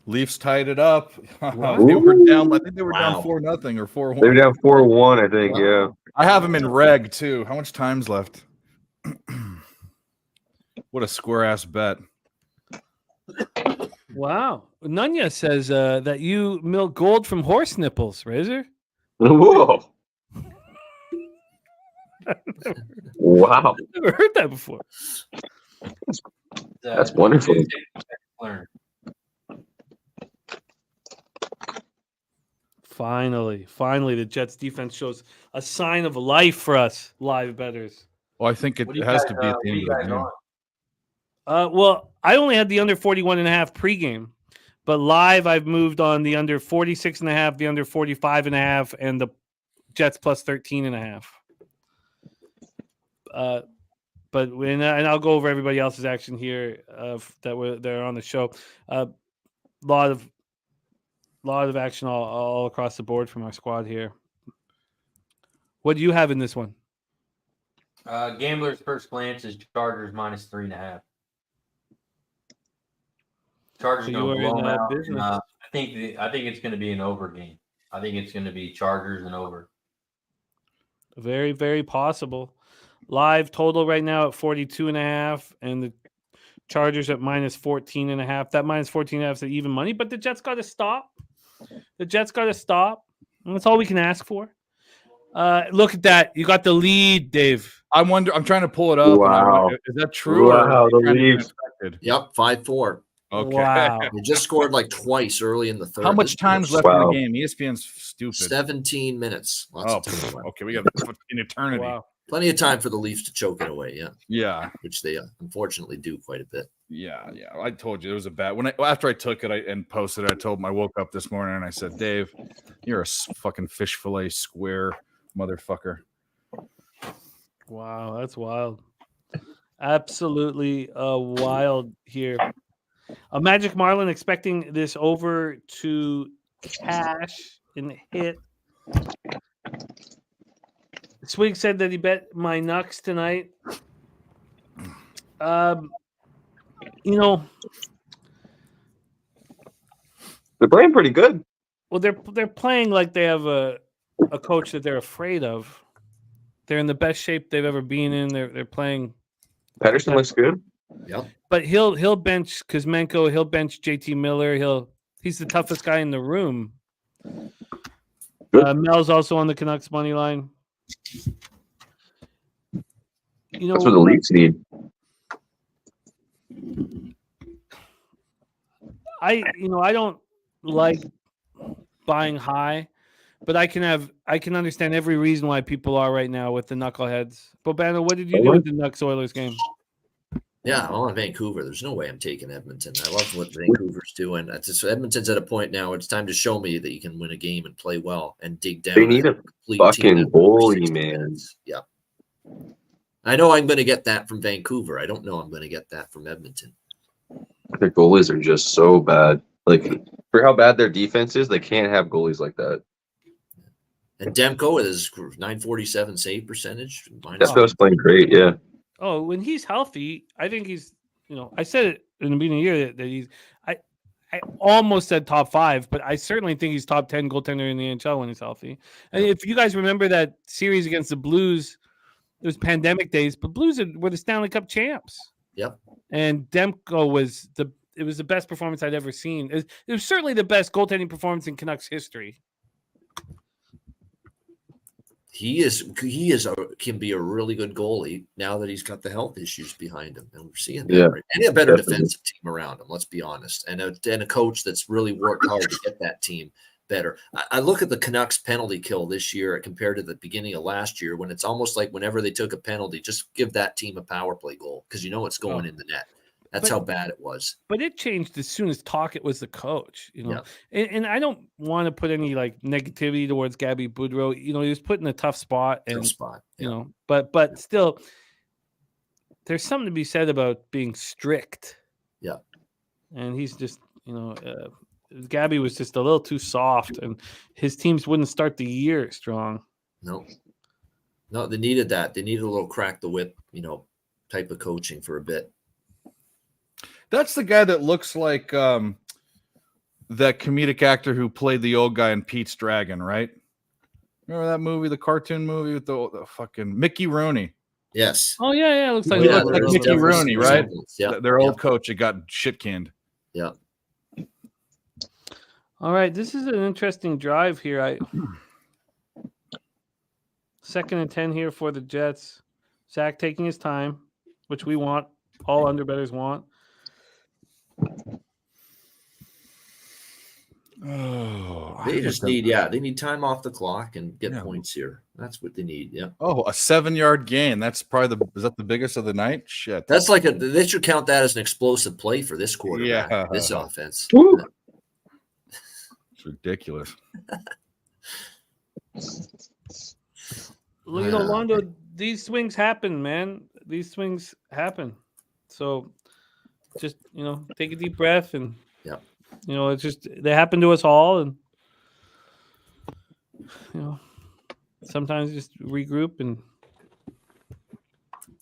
Leafs tied it up. What? They were down. I think they were Wow. down 4-0 or 4-1. They were down 4-1, I think. Yeah. I have them in reg too. How much time's left? What a square ass bet. wow. Nunya says that you milk gold from horse nipples, Razor. Whoa. Wow. I've never heard that before. That's wonderful. Finally, the Jets defense shows a sign of life for us live bettors. Well, I think it What do you has guys, to be at what the do end you of the guys game. on? Well, I only had the under 41.5 pregame, but live I've moved on the under 46.5, the under 45.5, and the Jets plus 13.5. But and I'll go over everybody else's action here they're on the show. Lot of action all across the board from our squad here. What do you have in this one? Gambler's first glance is Chargers minus 3.5. Chargers So going you to are in blow them out. business. I think it's going to be an over game. I think it's going to be Chargers and over. Very, very possible. Live total right now at 42.5, and the Chargers at minus 14.5. That minus 14.5 is even money, but the Jets got to stop. And that's all we can ask for. Look at that. You got the lead, Dave. I'm trying to pull it up. Wow. Is that true? Wow, or the trying to be Leafs. unexpected? Yep, 5-4. Okay. Wow. They just scored like twice early in the third. How much This time's is left in Wow. the game? ESPN's stupid. 17 minutes. Lots Oh, of time left. okay. We got an eternity. Wow. Plenty of time for the Leafs to choke it away. Yeah, Yeah. which they unfortunately do quite a bit. Yeah. I told you it was a bad. After I took it and posted it, I woke up this morning and I said, Dave, you're a fucking fish fillet square motherfucker. Wow, that's wild. Absolutely wild here. A Magic Marlin expecting this over to cash and hit. Swig said that he bet my Nucks tonight. They're playing pretty good. Well, they're playing like they have a coach that they're afraid of. They're in the best shape they've ever been in. They're playing. Pedersen looks good. Yep. But he'll bench Kuzmenko. He'll bench JT Miller. He's the toughest guy in the room. Good. Mel's also on the Canucks money line. That's what the Leafs need. I don't like buying high, but I can understand every reason why people are right now with the knuckleheads. Bobano, what did you do with the Nucks Oilers game? Yeah, I'm on Vancouver. There's no way I'm taking Edmonton. I love what Vancouver's doing. That's just, Edmonton's at a point now. It's time to show me that you can win a game and play well and dig down. They need a complete fucking team over goalie, 60 man. minutes. Yeah. I know I'm going to get that from Vancouver. I don't know I'm going to get that from Edmonton. Their goalies are just so bad. Like for how bad their defense is, they can't have goalies like that. And Demko is 947 save percentage. Demko's playing great, yeah. Oh, when he's healthy, I think he's. I said it in the beginning of the year that he's. I almost said top 5, but I certainly think he's top 10 goaltender in the NHL when he's healthy. And if you guys remember that series against the Blues, it was pandemic days, but Blues were the Stanley Cup champs. Yep. And Demko was the best performance I'd ever seen. It was certainly the best goaltending performance in Canucks history. He can be a really good goalie now that he's got the health issues behind him, and we're seeing that. Yeah, right? And a better definitely. defensive team around him. Let's be honest, and a coach that's really worked hard to get that team better. I look at the Canucks penalty kill this year compared to the beginning of last year, when it's almost like whenever they took a penalty, just give that team a power play goal because it's going in the net. That's how bad it was. But it changed as soon as Tocchet was the coach, And I don't want to put any negativity towards Gabby Boudreau. He was put in a tough spot, but still, there's something to be said about being strict. Yeah, and he's just Gabby was just a little too soft, and his teams wouldn't start the year strong. No, they needed that. They needed a little crack the whip, type of coaching for a bit. That's the guy that looks like that comedic actor who played the old guy in Pete's Dragon, right? Remember that movie, the cartoon movie with the fucking Mickey Rooney? Yes. Oh yeah, it looks like, he looks like Mickey Rooney, right? Yeah. Their old coach that got shit canned. Yeah. All right, this is an interesting drive here. Second and 10 here for the Jets. Zach taking his time, which we want. All underbettors want. Oh, They just need time off the clock and get points here. That's what they need. Yeah. Oh, a 7-yard gain. That's probably is that the biggest of the night? Shit. That's they should count that as an explosive play for this quarterback. Yeah. This offense. It's ridiculous. Londo, these swings happen, man. These swings happen. So just, take a deep breath and it's just they happen to us all, and sometimes just regroup. And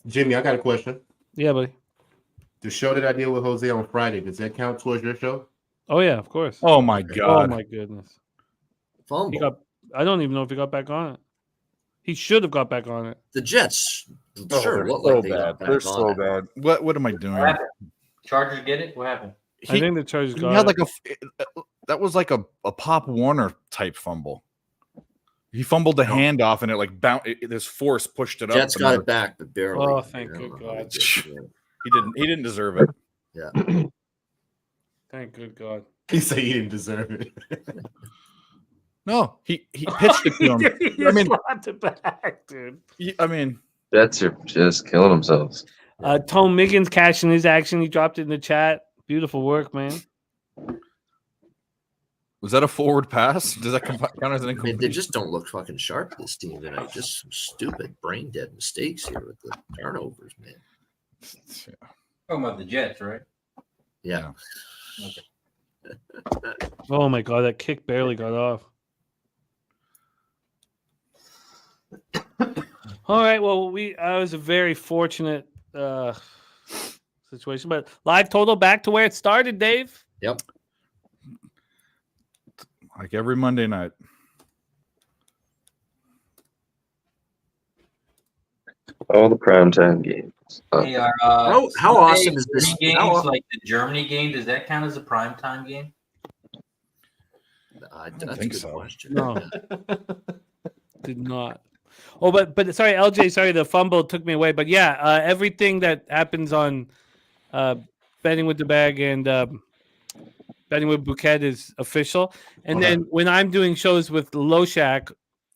Jimmy, I got a question. Yeah, buddy. The show that I did with Jose on Friday, does that count towards your show? Oh yeah, of course. Oh my god. Oh my goodness. Fumble. I don't even know if he got back on it. He should have got back on it. The Jets They're so bad. They're so bad. What am I doing? Chargers get it? What happened? I think the Chargers got had it. That was like a Pop Warner type fumble. He fumbled the handoff and it bounced. This force pushed it up. Jets got it back, but barely. Oh, thank good God. He didn't deserve it. Yeah. Thank good God. He said he didn't deserve it. No, he pitched it to him. I mean, it back, dude. Jets are just killing themselves. Tom Miggins cashing his action. He dropped it in the chat. Beautiful work, man. Was that a forward pass? Does that count as an incomplete? They just don't look fucking sharp, this team tonight. Just some stupid brain dead mistakes here with the turnovers, man. Talking about the Jets, right? Yeah. Okay. Oh my God, that kick barely got off. All right, well, I was a very fortunate situation, but live total back to where it started, Dave. Yep. Like every Monday night. All the primetime games. Hey, How awesome is this? Games like the Germany game, does that count as a primetime game? That's think a good so. question. No, did not. Oh, but sorry, LJ. Sorry, the fumble took me away. But yeah, everything that happens on betting with the bag and betting with Bouquet is official. And then when I'm doing shows with Loshak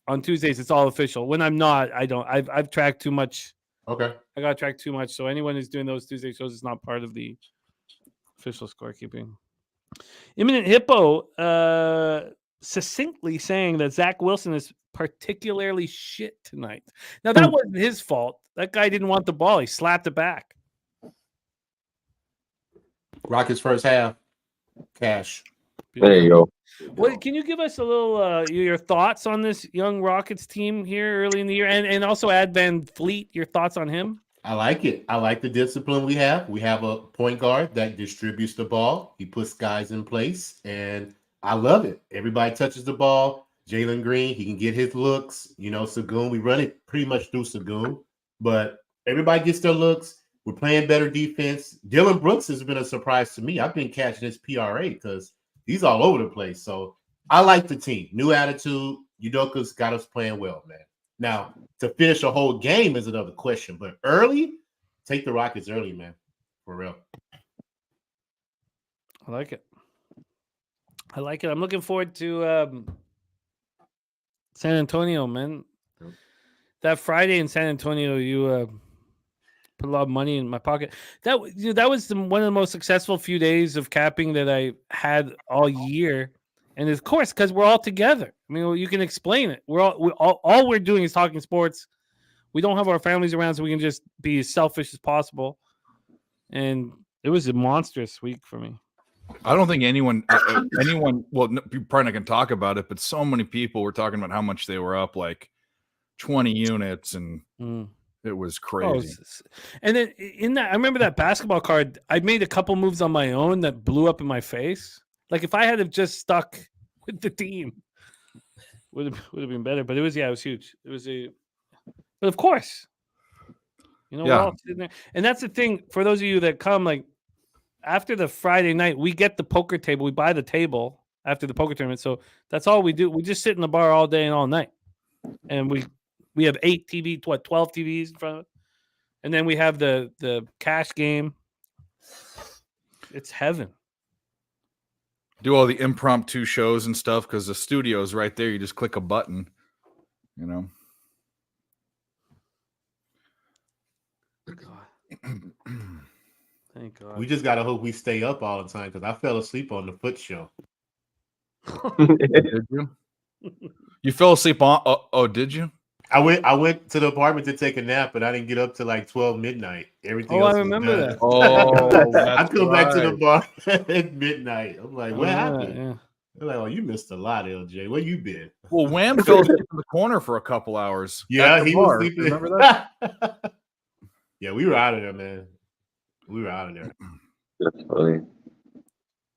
on Tuesdays, it's all official. When I'm not, I don't. I've tracked too much. Okay. I got to track too much. So anyone who's doing those Tuesday shows is not part of the official scorekeeping. Imminent Hippo succinctly saying that Zach Wilson is particularly shit tonight. Now, that wasn't his fault. That guy didn't want the ball. He slapped it back. Rockets first half. Cash. There you go. What can you give us a little your thoughts on this young Rockets team here early in the year, and also add Van Fleet? Your thoughts on him? I like it. I like the discipline we have. We have a point guard that distributes the ball. He puts guys in place, and I love it. Everybody touches the ball. Jalen Green, he can get his looks. Sagoon, we run it pretty much through Sagoon, but everybody gets their looks. We're playing better defense. Dylan Brooks has been a surprise to me. I've been catching his PRA because he's all over the place. So I like the team. New attitude. Udoka's got us playing well, man. Now, to finish a whole game is another question, but early, take the Rockets early, man. For real. I like it. I'm looking forward to San Antonio, man. That Friday in San Antonio, you put a lot of money in my pocket. That was one of the most successful few days of capping that I had all year. And of course, because we're all together. I mean, you can explain it. All we're doing is talking sports. We don't have our families around, so we can just be as selfish as possible. And it was a monstrous week for me. I don't think anyone, well, you're probably not going to talk about it, but so many people were talking about how much they were up, like 20 units, and it was crazy. And then in that, I remember that basketball card. I made a couple moves on my own that blew up in my face. Like if I had have just stuck with the team, would have been better. But it was huge. But of course, we're all sitting there, and that's the thing for those of you that come. Like after the Friday night, we get the poker table. We buy the table after the poker tournament, so that's all we do. We just sit in the bar all day and all night, and we have 12 TVs in front of it, and then we have the cash game. It's heaven. Do all the impromptu shows and stuff because the studio's right there. You just click a button, Thank God. We just gotta hope we stay up all the time because I fell asleep on the foot show. Did you? You fell asleep on? Oh, did you? I went to the apartment to take a nap, but I didn't get up till like 12 midnight. Everything else I remember was that. Oh, I come back to the bar at midnight. I'm like, what happened? Yeah. They're like, oh, you missed a lot, LJ. Where you been? Well, Wham fell asleep in the corner for a couple hours. Yeah, he was sleeping. Remember that? Yeah, we were out of there, man. We were out of there. That's funny.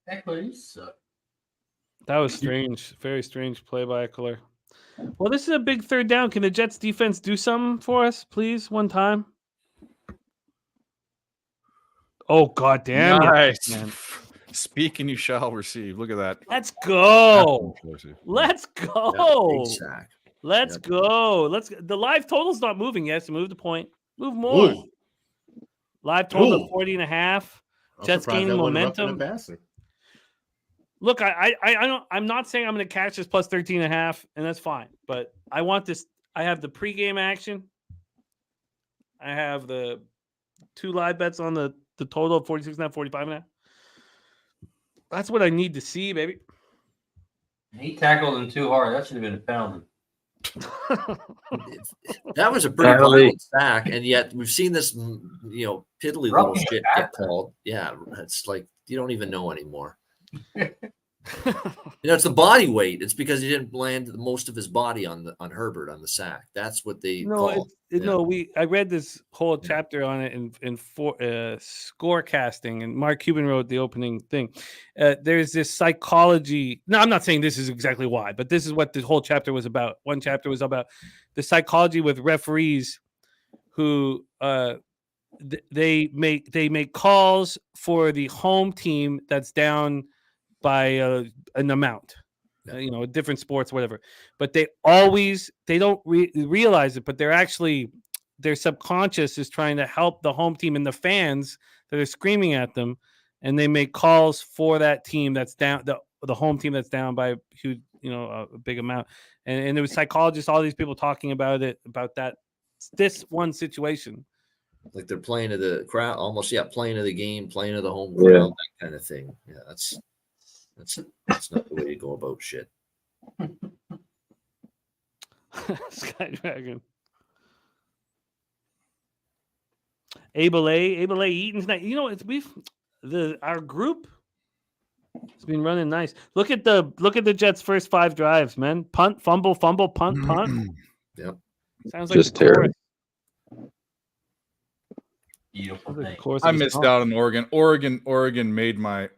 That suck. That was strange. Very strange play by Eckler. Well, this is a big third down. Can the Jets defense do something for us, please, one time? Oh, God damn. Nice. Man. Speak and you shall receive. Look at that. Let's go. Let's go. The live total's not moving yet, so move the point. Move more. Ooh. Live total of 40.5. Jets gaining momentum. Look, I'm not saying I'm going to catch this plus 13.5, and that's fine. But I want this. I have the pregame action. I have the 2 live bets on the total of 46.5, 45.5. That's what I need to see, baby. He tackled him too hard. That should have been a penalty. That was a pretty violent sack, and yet we've seen this, piddly little shit get called. Yeah, it's like you don't even know anymore. It's the body weight. It's because he didn't land most of his body on Herbert on the sack. That's what they called. I read this whole chapter on it in score casting, and Mark Cuban wrote the opening thing. There's this psychology. No, I'm not saying this is exactly why, but this is what the whole chapter was about. One chapter was about the psychology with referees who they make calls for the home team that's down by an amount, different sports, whatever. But they don't realize it, but their subconscious is trying to help the home team and the fans that are screaming at them, and they make calls for that team that's down, the home team that's down by a huge, a big amount. And there was psychologists, all these people talking about this one situation. Like they're playing to the crowd, almost, playing to the game, playing to the home crowd, that kind of thing. Yeah, that's not the way to go about shit. Sky Dragon. Abel A. Eaton's night. our group has been running nice. Look at the Jets' first 5 drives, man. Punt, fumble, fumble, punt, punt. Yep. Sounds like Just the chorus. Beautiful Sounds like thing. the chorus I of a missed song. out on Oregon made my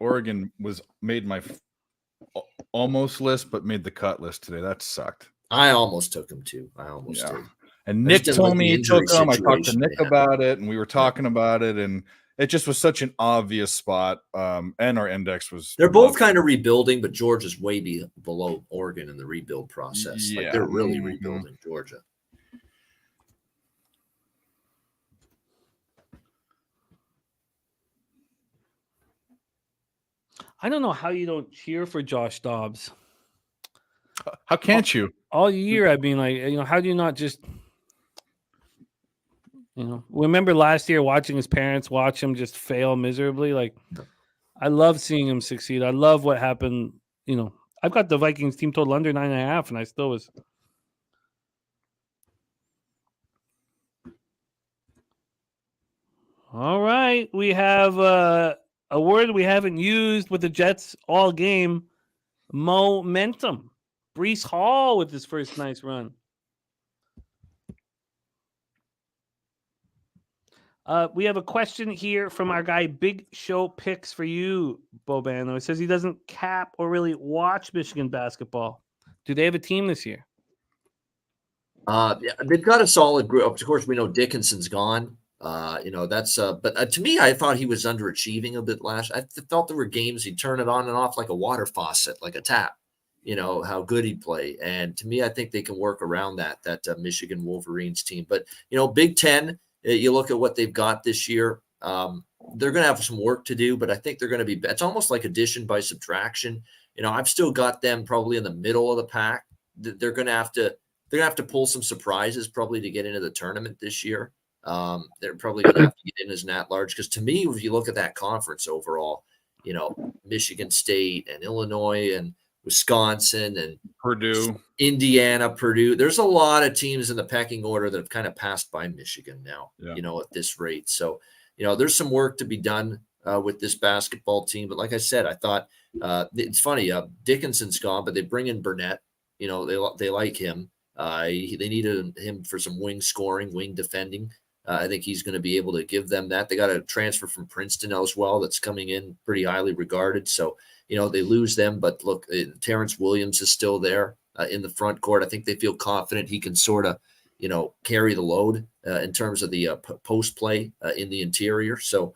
almost list, but made the cut list today. That sucked. I almost took him too. I almost Yeah. did. And I Nick just didn't like told the me he injury took him. I talked to situation Nick they had. about it, and we were talking about it, and it just was such an obvious spot. And our index was. They're both kind of rebuilding, but Georgia's way below Oregon in the rebuild process. Like Yeah. they're really Mhm. rebuilding Georgia. I don't know how you don't cheer for Josh Dobbs. How can't you? All year I've been like, how do you not just, remember last year watching his parents watch him just fail miserably? Like, I love seeing him succeed. I love what happened. I've got the Vikings team total under 9.5, and I still was. All right, we have a word we haven't used with the Jets all game: momentum. Brees Hall with his first nice run. We have a question here from our guy Big Show Picks for you, Bobano. It says he doesn't cap or really watch Michigan basketball. Do they have a team this year? Yeah, they've got a solid group. Of course, we know Dickinson's gone. But to me, I thought he was underachieving a bit last. I felt there were games he'd turn it on and off like a water faucet, like a tap. How good he'd play. And to me, I think they can work around that Michigan Wolverines team. But, Big Ten, you look at what they've got this year. They're going to have some work to do, but I think they're going to be, it's almost like addition by subtraction. I've still got them probably in the middle of the pack. They're going to have to pull some surprises probably to get into the tournament this year. They're probably going to have to get in as an at-large because to me, if you look at that conference overall, Michigan State and Illinois and Wisconsin and Purdue, Indiana, Purdue. There's a lot of teams in the pecking order that have kind of passed by Michigan now, at this rate. So, there's some work to be done with this basketball team. But like I said, I thought it's funny. Dickinson's gone, but they bring in Burnett. They like him. They needed him for some wing scoring, wing defending. I think he's going to be able to give them that. They got a transfer from Princeton as well that's coming in pretty highly regarded. So, they lose them. But look, Terrence Williams is still there in the front court. I think they feel confident he can sort of, carry the load in terms of the post play in the interior. So,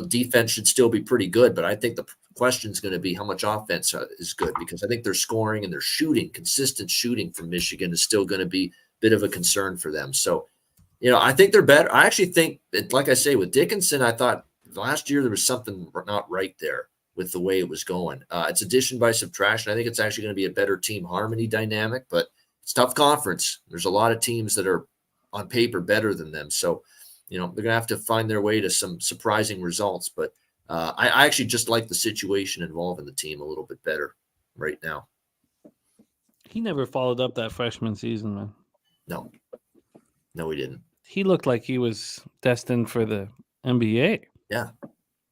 defense should still be pretty good. But I think the question is going to be how much offense is good because I think their scoring and their shooting, consistent shooting from Michigan is still going to be a bit of a concern for them. So, I think they're better. I actually think, like I say, with Dickinson, I thought last year there was something not right there with the way it was going. It's addition by subtraction. I think it's actually going to be a better team harmony dynamic, but it's tough conference. There's a lot of teams that are on paper better than them. So, they're going to have to find their way to some surprising results. But I actually just like the situation involving the team a little bit better right now. He never followed up that freshman season, man. No, he didn't. He looked like he was destined for the NBA. Yeah.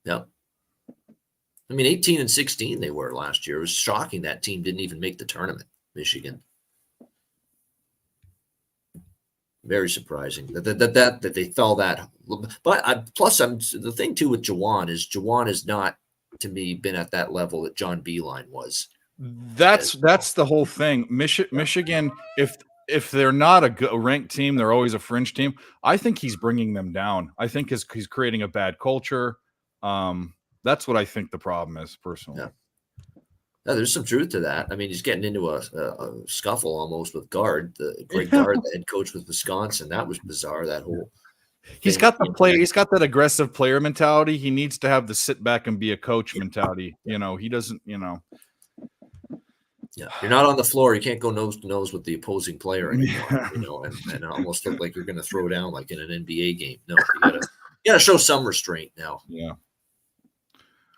I mean, 18 and 16 they were last year. It was shocking that team didn't even make the tournament, Michigan. Very surprising that they fell that. But the thing too with Juwan is not, to me, been at that level that John Beilein was. That's the whole thing. Michigan, if they're not a ranked team, they're always a fringe team. I think he's bringing them down. I think he's creating a bad culture. That's what I think the problem is, personally. Yeah, there's some truth to that. I mean, he's getting into a scuffle almost with Gard, the great Gard, the head coach with Wisconsin. That was bizarre. That whole. He's got the play. He's got that aggressive player mentality. He needs to have the sit back and be a coach mentality. He doesn't. Yeah, you're not on the floor. You can't go nose to nose with the opposing player anymore. And almost look like you're going to throw down like in an NBA game. No, you gotta show some restraint now. Yeah.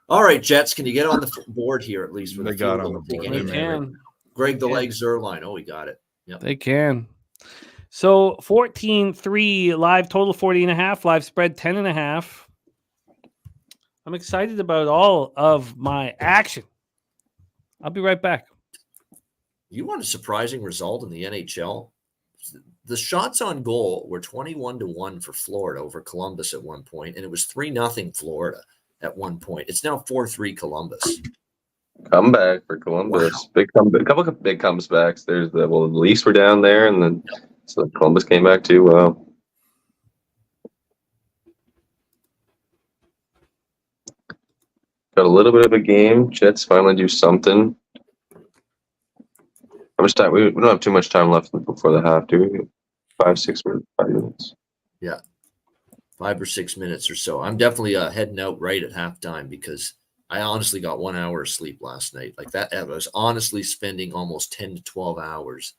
All right, Jets, can you get on the board here at least? They got on the board. They can. Greg the Leg Zerline. Oh, we got it. Yep. They can. So 14-3 live total 40.5, live spread 10.5. I'm excited about all of my action. I'll be right back. You want a surprising result in the NHL? The shots on goal were 21-1 for Florida over Columbus at one point, and it was 3-0 Florida at one point. It's now 4-3 Columbus. Comeback for Columbus. Wow. Big comeback. A couple of big comebacks. There's the Leafs were down there, and then so Columbus came back too. Wow. Got a little bit of a game. Jets finally do something. How much time? We don't have too much time left before the half, do we? 5 minutes. Yeah. 5 or 6 minutes or so. I'm definitely heading out right at halftime because I honestly got 1 hour of sleep last night. Like that, I was honestly spending almost 10 to 12 hours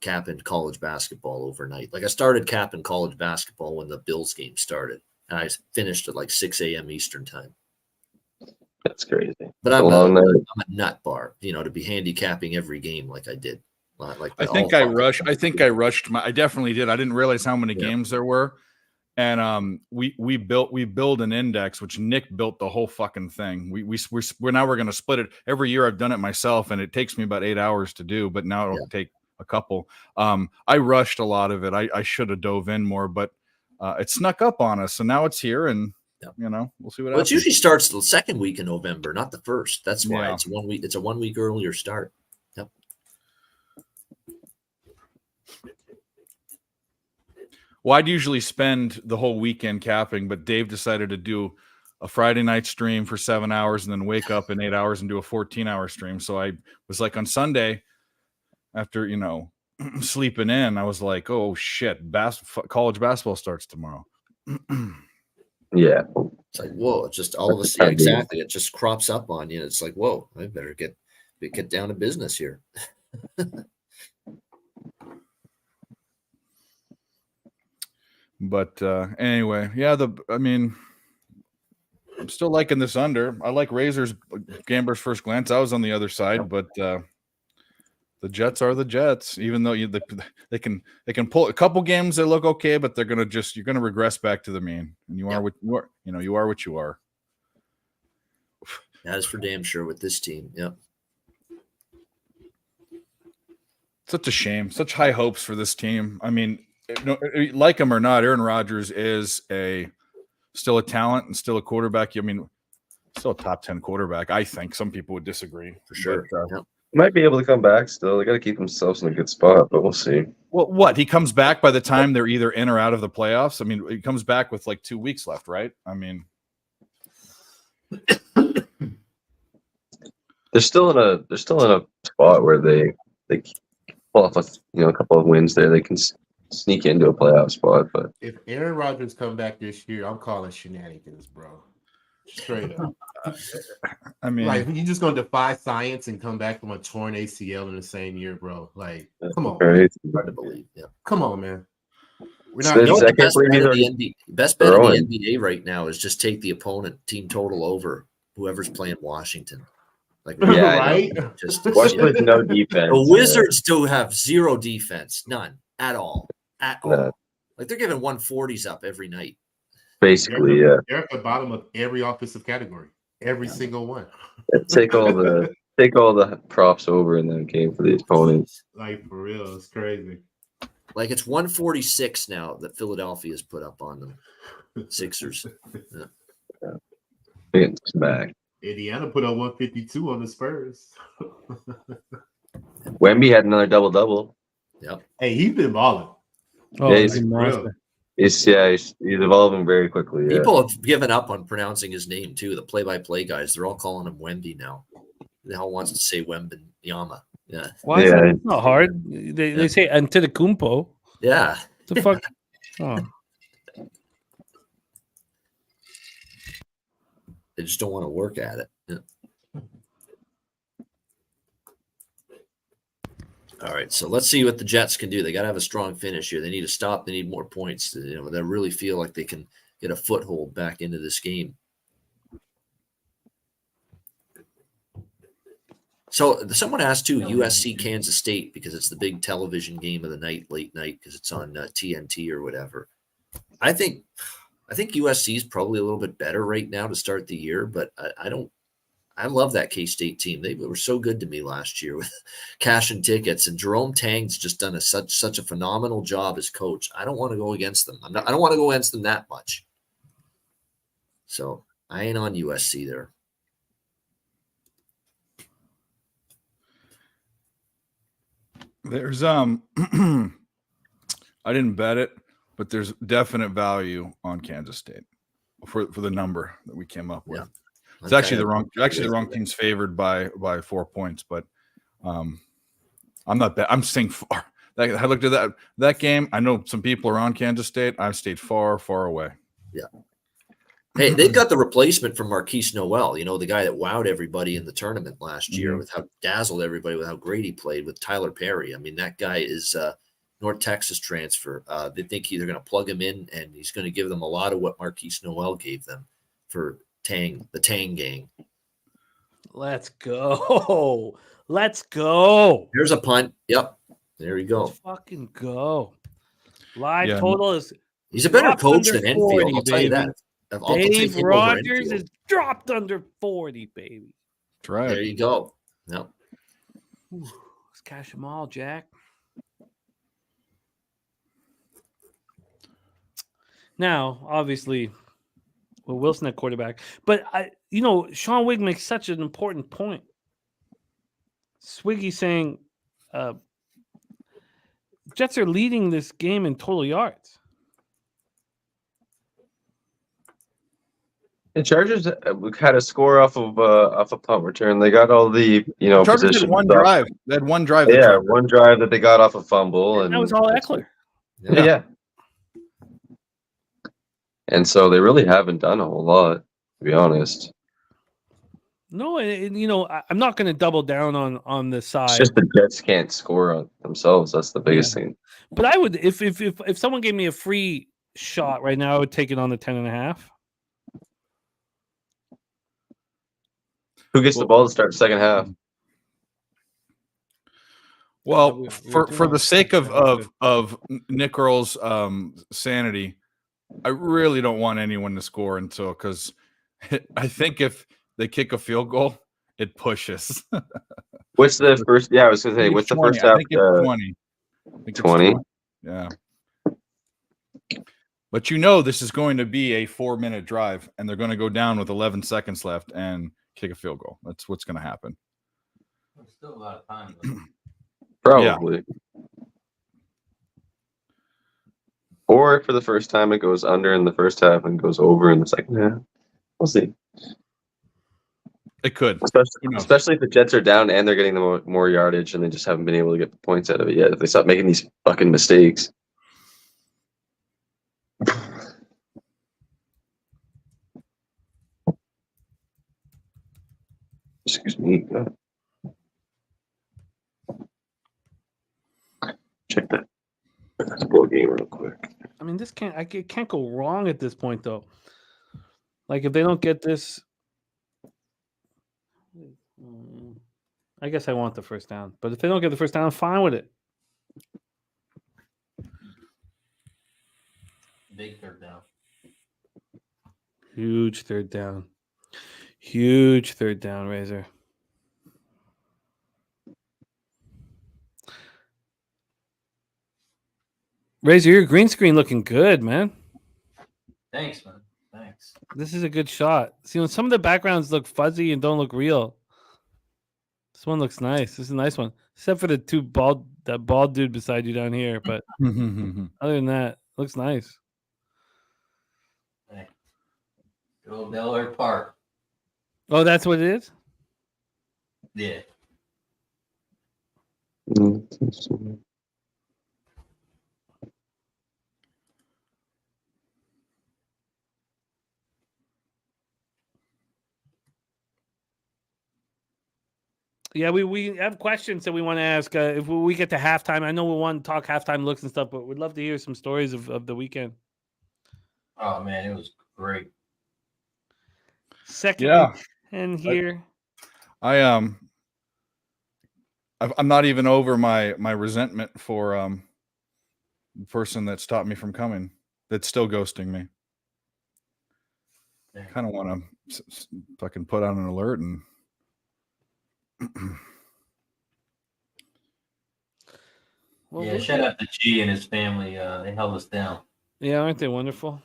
capping college basketball overnight. Like I started capping college basketball when the Bills game started, and I finished at like 6 a.m. Eastern time. That's crazy. But I'm a nut bar, to be handicapping every game like I did. I think I rushed. I definitely did. I didn't realize how many games there were. And we build an index, which Nick built the whole fucking thing. We're now going to split it. Every year I've done it myself, and it takes me about 8 hours to do, but now it'll take a couple. I rushed a lot of it. I should have dove in more, but it snuck up on us, so now it's here, and we'll see what happens. It usually starts the second week in November, not the first. That's why it's 1 week. It's a 1 week earlier start. Yep. Well, I'd usually spend the whole weekend capping, but Dave decided to do a Friday night stream for 7 hours and then wake up in 8 hours and do a 14-hour stream. So I was like, on Sunday, after sleeping in, I was like, oh shit, college basketball starts tomorrow. Yeah. It's like, whoa, it's just all of a sudden, exactly. It just crops up on you. It's like, whoa, I better get down to business here. But anyway, I'm still liking this under. I like Razor's Gambler's first glance. I was on the other side, but the Jets are the Jets. Even though they can pull a couple games that look okay, but you're gonna regress back to the mean, and you are what you are. You are what you are. That is for damn sure with this team. Yep. Such a shame. Such high hopes for this team. I mean, like him or not, Aaron Rodgers is still a talent and still a quarterback. Still a top 10 quarterback. I think some people would disagree for sure. But, might be able to come back still. They got to keep themselves in a good spot, but we'll see. Well, what? He comes back by the time they're either in or out of the playoffs. He comes back with like 2 weeks left, right? They're still in a spot where they pull off a couple of wins there. They can sneak into a playoff spot. But if Aaron Rodgers come back this year, I'm calling shenanigans, bro. Straight up. Like, you just gonna defy science and come back from a torn ACL in the same year, bro? Like, come on, hard to believe. Yeah, come on, man. We're not. The best bet in the NBA right now is just take the opponent team total over whoever's playing Washington. Like, right? Washington's no defense. The Wizards do have zero defense, none at all. Like they're giving 140s up every night. Basically, they're at the bottom of every offensive category, every single one. Take all the props over in that game for the opponents. Like, for real, it's crazy. Like, it's 146 now that Philadelphia's put up on them. Sixers. It's back. Indiana put up 152 on the Spurs. Wemby had another double-double. Yep. Hey, he's been balling. Oh, yeah, he's real. He's evolving very quickly. Yeah. People have given up on pronouncing his name too. The play-by-play guys, they're all calling him Wemby now. They all wants to say Wembanyama. Yeah. Why is that? It's not hard. They say Antetokounmpo. Yeah. The fuck. Oh. They just don't want to work at it. Yeah. All right, so let's see what the Jets can do. They got to have a strong finish here. They need to stop. They need more points. They really feel like they can get a foothold back into this game. So someone asked too, USC Kansas State, because it's the big television game of the night, late night, because it's on TNT or whatever. I think I think USC is probably a little bit better right now to start the year, but I love that K-State team. They were so good to me last year with cash and tickets, and Jerome Tang's just done such a phenomenal job as coach. I don't want to go against them. I don't want to go against them that much. So I ain't on USC there. There's I didn't bet it, but there's definite value on Kansas State for the number that we came up with. Yeah. It's actually the wrong team's favored by 4 points, but I'm not I'm staying far. I looked at that game. I know some people are on Kansas State. I've stayed far away. Yeah. Hey, they've got the replacement from Marquise Noel, the guy that wowed everybody in the tournament last year with how dazzled everybody with how great he played with Tyler Perry. I mean, that guy is North Texas transfer. They think they're going to plug him in, and he's going to give them a lot of what Marquise Noel gave them for the Tang gang. Let's go. Let's go. Here's a punt. Yep. There you go. Let's fucking go. Live total is. He's a better coach than Enfield, I'll tell you that. Dave Rogers is dropped under 40, baby. That's right. There you go. Yep. Let's cash them all, Jack. Now, obviously, Wilson at quarterback, but Sean Wigg makes such an important point. Swiggy saying Jets are leading this game in total yards. The Chargers had a score off a punt return. They got all the Chargers position had one stuff. drive. They had one drive. Yeah, one drive that they got off a fumble, and that was all Eckler. Yeah. And so they really haven't done a whole lot, to be honest. No, I'm not going to double down on the side. It's just the Jets can't score on themselves. That's the biggest thing. But I would, if someone gave me a free shot right now, I would take it on the 10.5. Who gets the ball to start second half? Well, for the sake of Nick Earl's sanity, I really don't want anyone to score because I think if they kick a field goal, it pushes. What's the first? Yeah, I was going to say, what's the first half? I think it's 20. 20? Yeah. But this is going to be a 4-minute drive, and they're going to go down with 11 seconds left and kick a field goal. That's what's going to happen. There's still a lot of time, though. Probably. Yeah. Or for the first time, it goes under in the first half and goes over in the second half. We'll see. It could. Especially if the Jets are down and they're getting the more yardage and they just haven't been able to get the points out of it yet. If they stop making these fucking mistakes. Excuse me. Check that basketball game real quick. I mean, it can't go wrong at this point, though. Like, if they don't get this, I guess I want the first down. But if they don't get the first down, I'm fine with it. Big third down. Huge third down. Huge third down, Razor. Razor, your green screen looking good, man. Thanks, man. Thanks. This is a good shot. See, when some of the backgrounds look fuzzy and don't look real, this one looks nice. This is a nice one, except for that bald dude beside you down here. But other than that, looks nice. Hey. Good old Delaware Park. Oh, that's what it is? Yeah. Yeah, we have questions that we want to ask. If we get to halftime, I know we want to talk halftime looks and stuff, but we'd love to hear some stories of the weekend. Oh, man, it was great. Second and here. I'm not even over my resentment for the person that stopped me from coming. That's still ghosting me. Kind of want to fucking put on an alert and. Well, Yeah, we'll shout get- out to G and his family. They held us down. Yeah, aren't they wonderful?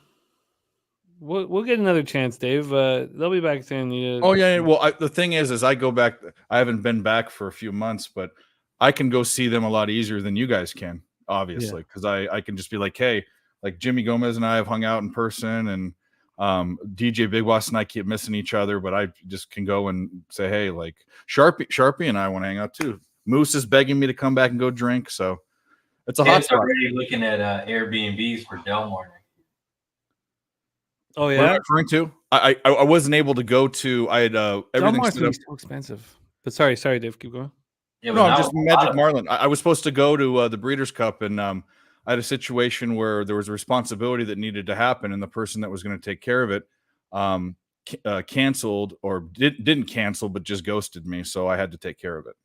We'll get another chance, Dave. They'll be back saying Oh yeah. Well, the thing is I go back. I haven't been back for a few months, but I can go see them a lot easier than you guys can, obviously, because I can just be like, hey, like Jimmy Gomez and I have hung out in person, and DJ Big Boss and I keep missing each other, but I just can go and say, hey, like Sharpie and I want to hang out too. Moose is begging me to come back and go drink, so it's a hot Ted's spot. already looking at Airbnbs for Del Mar. Oh What am I yeah, referring to? I wasn't able to go to. I had everything Delmar's set gonna up. be so expensive. But sorry, Dave, keep going. Yeah, No, but I'm now just a lot Magic of- Marlin. I was supposed to go to the Breeders' Cup, and I had a situation where there was a responsibility that needed to happen, and the person that was going to take care of it canceled or didn't cancel, but just ghosted me, so I had to take care of it.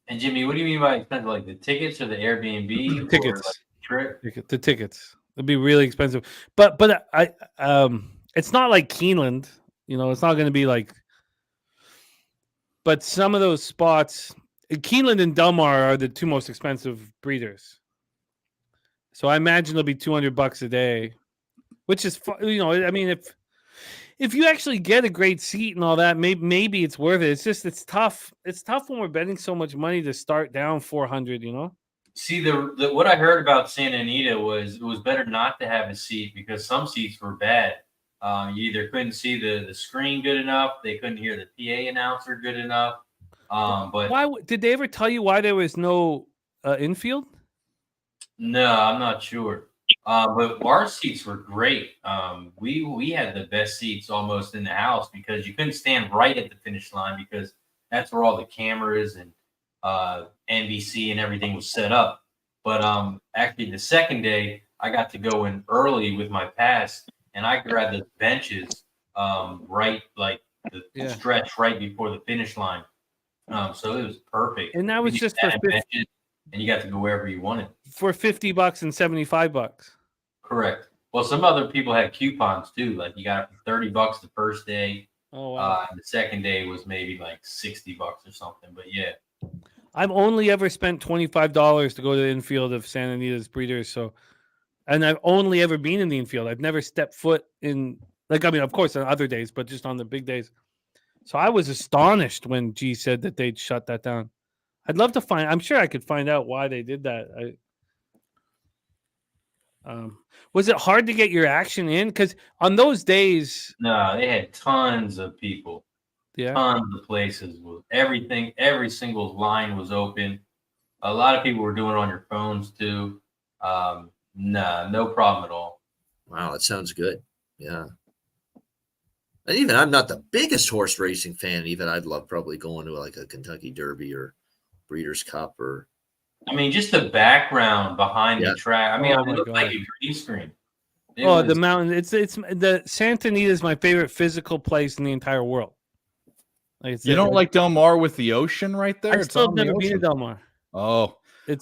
And Jimmy, what do you mean by expensive? Like the tickets or the Airbnb? Tickets. Or like trip? The tickets. It'd be really expensive. But I it's not like Keeneland, it's not going to be like. But some of those spots, Keeneland and Delmar are the two most expensive breeders. So I imagine it'll be $200 a day, which is I mean, if you actually get a great seat and all that, maybe it's worth it. It's tough. It's tough when we're betting so much money to start down 400. See, the what I heard about Santa Anita was it was better not to have a seat because some seats were bad. You either couldn't see the screen good enough, they couldn't hear the PA announcer good enough. But Why did they ever tell you why there was no infield? no, I'm not sure. But our seats were great. We had the best seats almost in the house because you couldn't stand right at the finish line because that's where all the cameras and NBC and everything was set up. But actually, the second day, I got to go in early with my pass, and I grabbed the benches right, like the stretch right before the finish line. So it was perfect. And that was You just sat for in benches, and you got to go wherever you wanted. For $50 and $75. Correct. Well, some other people had coupons too. Like you got $30 the first day. Oh wow. And the second day was maybe like $60 or something. But yeah. I've only ever spent $25 to go to the infield of Santa Anita's breeders. So, and I've only ever been in the infield. I've never stepped foot in, of course, on other days, but just on the big days. So I was astonished when G said that they'd shut that down. I'd love to I'm sure I could find out why they did that. Was it hard to get your action in? Because on those days, no, they had tons of people. Yeah, tons of places with everything. Every single line was open. A lot of people were doing it on your phones too. No problem at all. Wow, that sounds good. Yeah. And even I'm not the biggest horse racing fan. Even I'd love probably going to like a Kentucky Derby or Breeders' Cup or. I mean, just the background behind the track. I mean, it looked like a green screen. The mountain. It's the Santa Anita is my favorite physical place in the entire world. You don't like Del Mar with the ocean right there? I still have never been to Del Mar. Oh,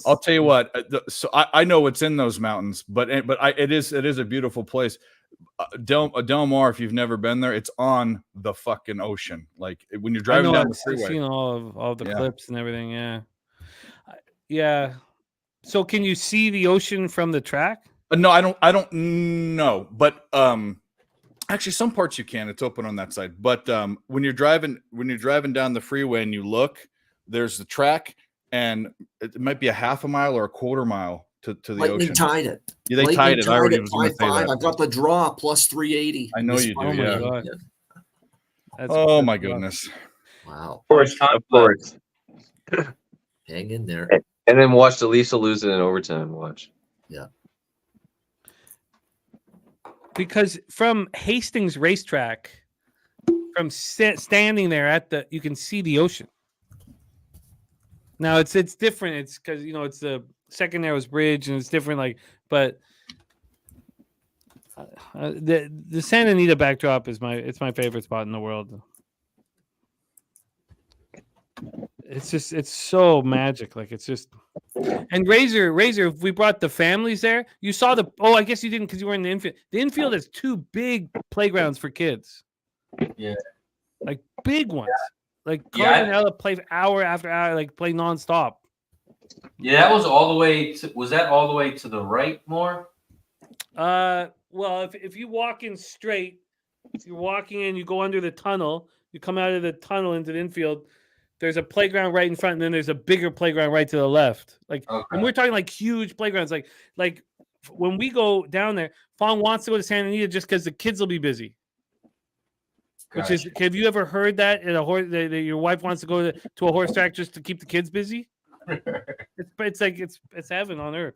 I'll tell you what. So I know what's in those mountains, but it is a beautiful place. Del Mar, if you've never been there, it's on the fucking ocean. Like when you're driving down the freeway. I've seen all of the clips and everything. Yeah, yeah. So can you see the ocean from the track? No, I don't know, but actually, some parts you can. It's open on that side. But when you're driving down the freeway and you look, there's the track, and it might be a half a mile or a quarter mile to the Lightning ocean. Tied it. Yeah, they tied it. I already was going going to say that. I got the draw plus 380. I know you do. Oh my Yeah. God. Oh my goodness. Wow. Of course. Hang in there. And then watch the Lisa lose it in overtime. Watch. Yeah. Because from Hastings Racetrack, from standing there you can see the ocean. Now it's different. It's because it's the second narrowest bridge and it's different. But the Santa Anita backdrop is my favorite spot in the world. It's so magic. It's just And Razor, if we brought the families there, you saw the. Oh, I guess you didn't because you were in the infield. The infield has 2 big playgrounds for kids. Yeah. Like big ones. Like Yeah, Carmen Ella played hour after hour, like play nonstop. Yeah, that was all the way. Was that all the way to the right more? Well, if you walk in straight, if you're walking in, you go under the tunnel, you come out of the tunnel into the infield. There's a playground right in front, and then there's a bigger playground right to the left. Like, and we're talking like huge playgrounds. Like when we go down there, Fong wants to go to Santa Anita just because the kids will be busy. Which is, have you ever heard that at a horse that your wife wants to go to a horse track just to keep the kids busy? It's like it's heaven on earth.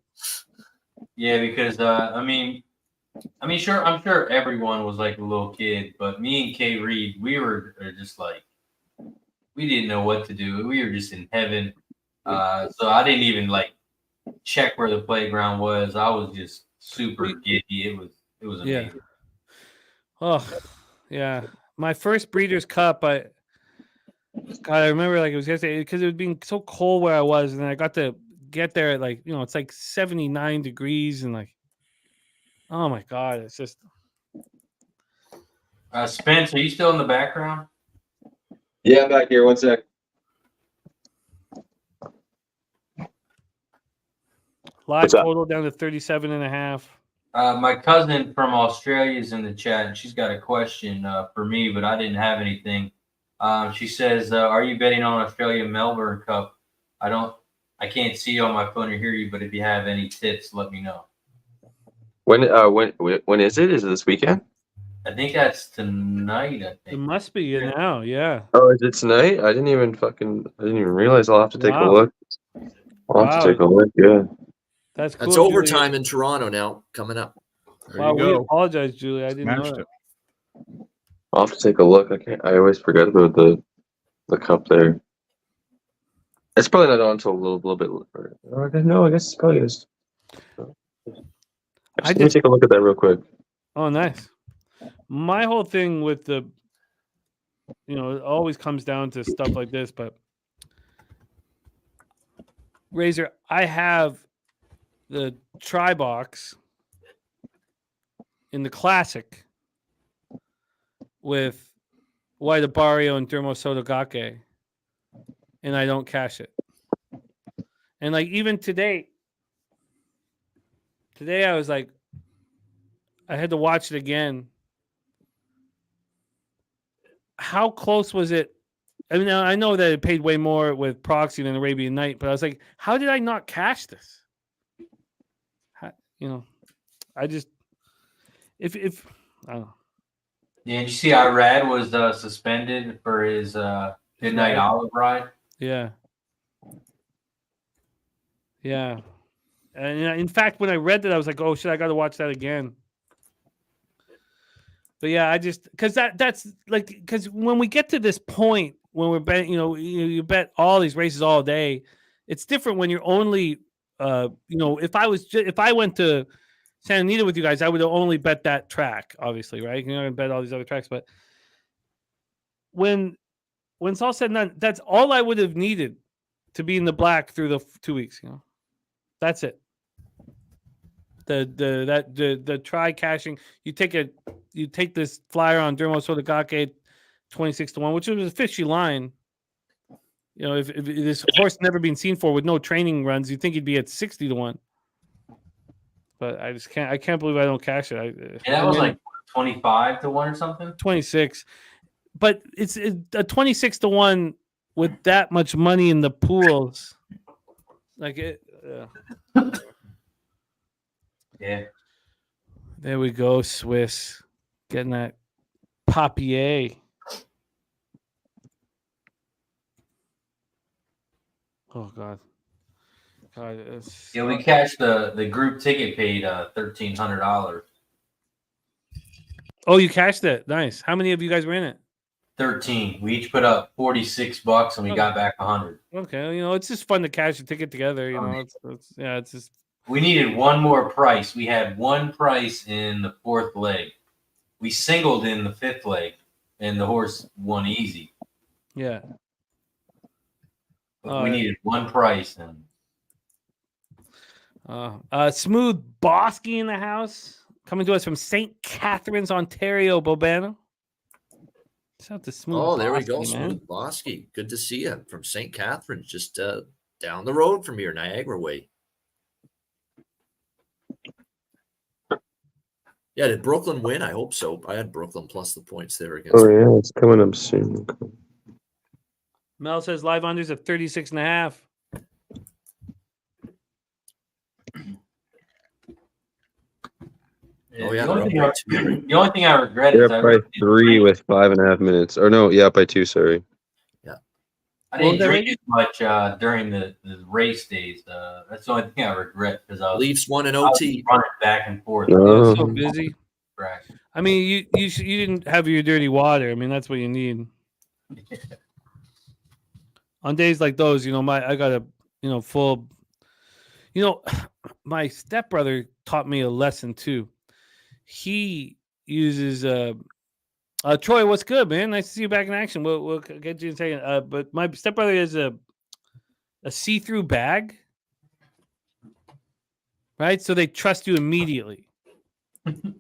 Yeah, because I'm sure everyone was like a little kid, but me and Kay Reed, we were just like, we didn't know what to do. We were just in heaven. So I didn't even like check where the playground was. I was just super giddy. It was amazing. Yeah. Oh, yeah. My first Breeders' Cup, I remember like it was yesterday because it was being so cold where I was, and I got to get there at like, it's like 79 degrees and like, oh my God, it's just. Spence, are you still in the background? Yeah, I'm back here. 1 sec. Live total down to 37.5. My cousin from Australia is in the chat, and she's got a question for me, but I didn't have anything. She says, "Are you betting on Australia Melbourne Cup? I can't see you on my phone or hear you, but if you have any tips, let me know." When is it? Is it this weekend? I think that's tonight. I It think must be now, yeah. Oh, is it tonight? I didn't even realize. I'll have to take a look. I'll have to take a look. Yeah. That's cool. That's overtime in Toronto now coming up. Wow, we apologize, Julie. I didn't know that. I'll have to take a look. I always forget about the cup there. It's probably not on until a little bit. No, I guess it's probably is. Let me take a look at that real quick. Oh, nice. My whole thing with it always comes down to stuff like this, but Razor, I have the try box in the classic with White Abario and Dermo Sotogake, and I don't cash it. And like even today I was like, I had to watch it again. How close was it? I mean, I know that it paid way more with Proxy than Arabian Night, but I was like, how did I not cash this? I just, if I don't know. Yeah, did you see Irad was suspended for his Midnight Olive ride? Yeah. Yeah. And in fact, when I read that, I was like, oh shit, I got to watch that again. But yeah, I just, because that's like, because when we get to this point, when we're betting, you bet all these races all day, it's different when you're only, if I went to Santa Anita with you guys, I would only bet that track, obviously, right? You're not gonna bet all these other tracks, but when it's all said and done, that's all I would have needed to be in the black through the 2 weeks. That's it. The try cashing. You take this flyer on Dermo Sotogake 26-1, which was a fishy line. If this horse never been seen for with no training runs, you'd think he'd be at 60-1. But I just can't. I can't believe I don't cash it. That was like 25-1 or something. 26, but it's a 26-1 with that much money in the pools. Like it. Yeah. There we go, Swiss. Getting that papier. Oh God. Yeah, we cashed the group ticket, paid $1,300. Oh, you cashed it. Nice. How many of you guys were in it? 13. We each put up $46 and we got back 100. Okay, it's just fun to cash a ticket together. It's just. We needed one more price. We had one price in the fourth leg. We singled in the fifth leg, and the horse won easy. Yeah. But we needed one price, and Smooth Bosky in the house, coming to us from St. Catharines, Ontario. Bobano. Shout out to Smooth. Oh, there we go. Bosky, man. Smooth Bosky. Good to see you from St. Catharines, just down the road from here, Niagara way. Yeah, did Brooklyn win? I hope so. I had Brooklyn plus the points there against. Oh yeah, it's coming up soon. Mel says live unders at 36.5. Oh, yeah, the only thing I regret They're is up by 3 with 5.5 minutes. Or no, yeah, by 2. Sorry. I didn't drink as much during the race days. That's the only thing I regret because I was Leafs won in I was OT. running back and forth. Oh. So busy. Right. I mean, you didn't have your dirty water. I mean, that's what you need. On days like those, I got a full. My stepbrother taught me a lesson too. He uses Troy, what's good, man? Nice to see you back in action. We'll get you in a second. But my stepbrother has a see-through bag, right? So they trust you immediately, and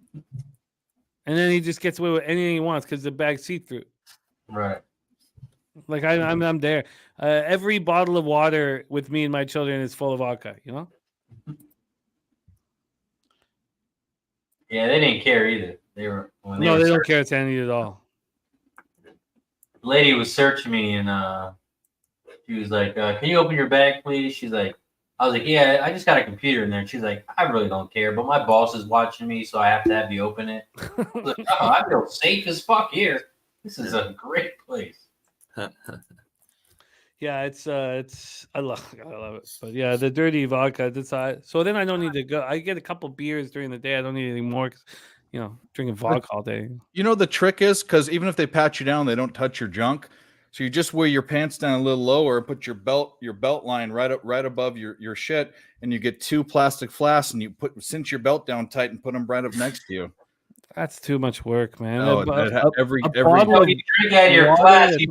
then he just gets away with anything he wants because the bag's see-through. Right. Like I'm there. Every bottle of water with me and my children is full of vodka. Yeah, they didn't care either. They don't care. It's any at all. The lady was searching me, and she was like, "Can you open your bag, please?" She's like, "I was like, yeah, I just got a computer in there." And she's like, "I really don't care, but my boss is watching me, so I have to have you open it." I was like, "Oh, I feel safe as fuck here. This is a great place." Yeah, it's I love it. But yeah, the dirty vodka. So then I don't need to go. I get a couple beers during the day. I don't need any more because, drinking vodka all day. The trick is because even if they pat you down, they don't touch your junk. So you just wear your pants down a little lower, put your belt line right above your shit, and you get 2 plastic flasks, and you cinch your belt down tight and put them right up next to you. That's too much work, man. Every bottle of you drink out of your glass, you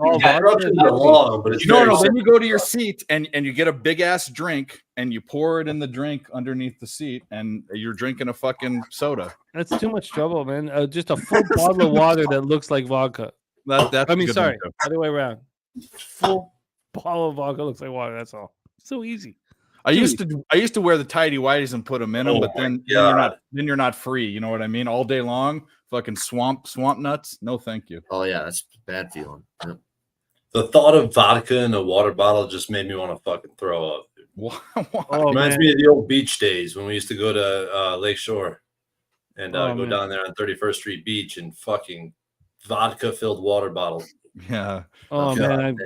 then you go to your seat and you get a big ass drink and you pour it in the drink underneath the seat and you're drinking a fucking soda. That's too much trouble, man. Just a full bottle of water that looks like vodka. That's sorry, other way around. Full bottle of vodka looks like water. That's all. So easy. I used to wear the tidy whities and put them in them, but then you're not free. You know what I mean? All day long, fucking swamp nuts. No, thank you. Oh yeah, that's a bad feeling. Yep. The thought of vodka in a water bottle just made me want to fucking throw up. Reminds me of the old beach days when we used to go to Lake Shore and go down there on 31st Street Beach and fucking vodka-filled water bottle. Yeah. Oh man,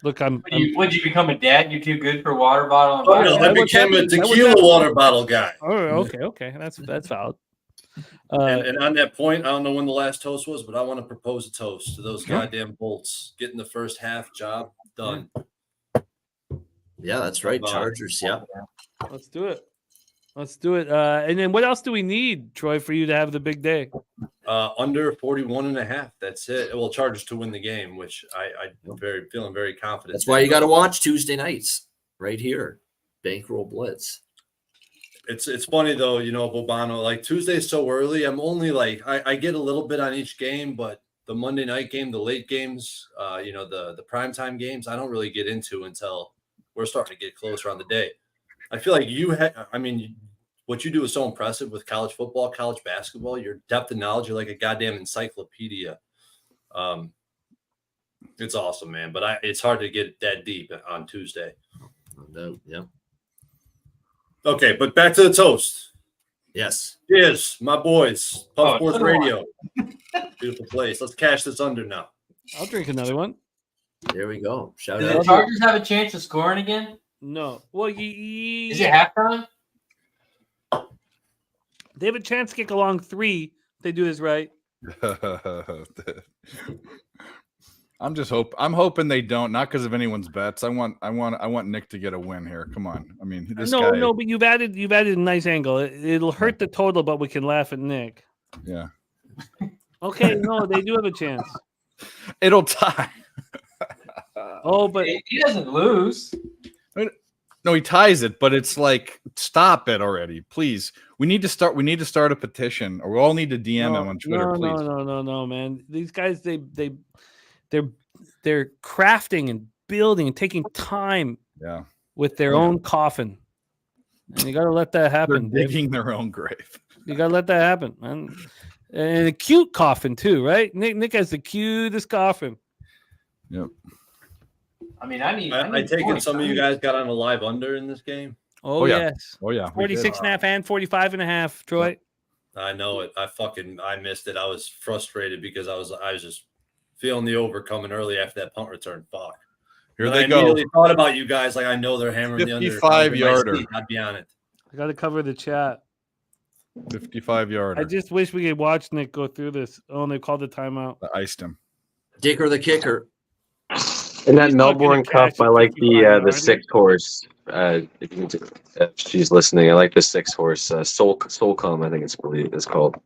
would you become a dad? You're too good for water bottle. Oh no, I became a tequila water bottle guy. Oh, okay, that's valid. And on that point, I don't know when the last toast was, but I want to propose a toast to those goddamn Bolts getting the first half job done. Yeah, that's right. Chargers. Yeah. Let's do it. And then what else do we need, Troy, for you to have the big day? Under 41.5. That's it. Well, Chargers to win the game, which I'm feeling very confident. That's why you got to watch Tuesday nights right here. Bankroll Blitz. It's funny though, Bobano, like Tuesday's so early. I'm only like I get a little bit on each game, but the Monday night game, the late games, the primetime games, I don't really get into until we're starting to get closer on the day. I feel like what you do is so impressive with college football, college basketball. Your depth of knowledge, you're like a goddamn encyclopedia. It's awesome, man. But it's hard to get that deep on Tuesday. No, yeah. Okay, but back to the toast. Yes. Cheers, my boys. Pub Sports Radio. Beautiful place. Let's cash this under now. I'll drink another one. There we go. Shout out. Do the Chargers have a chance of scoring again? No. Well, is it halftime? They have a chance to kick a long 3 if they do this right. I'm hoping they don't, not because of anyone's bets. I want Nick to get a win here. Come on. I mean, this guy. No, but you've added a nice angle. It'll hurt the total, but we can laugh at Nick. Yeah. Okay, no, they do have a chance. It'll tie. Oh, but he doesn't lose. No, he ties it, but it's like stop it already, please. We need to start a petition, or we all need to DM him on Twitter, please. No, man. These guys, they're crafting and building and taking time Yeah. with their own coffin. And you gotta let that happen. They're digging their own grave. You gotta let that happen, man. And a cute coffin too, right? Nick has the cutest coffin. Yep. I mean, I take it some of you guys got on a live under in this game. Oh, yeah. Yes. Oh yeah. 46.5 and 45.5, Troy. I know it. I missed it. I was frustrated because I was just feeling the over coming early after that punt return. Fuck. Here But they I go. immediately thought about you guys. Like I know they're hammering the under. 55-yarder. I'd be on it. I gotta cover the chat. 55-yarder. I just wish we could watch Nick go through this. Oh, and they called the timeout. I iced him. Dicker the kicker. In that He's not Melbourne gonna Cup, catch I a like 55 the 6-horse. If she's listening, I like the 6-horse. Soulcom, I think it's called.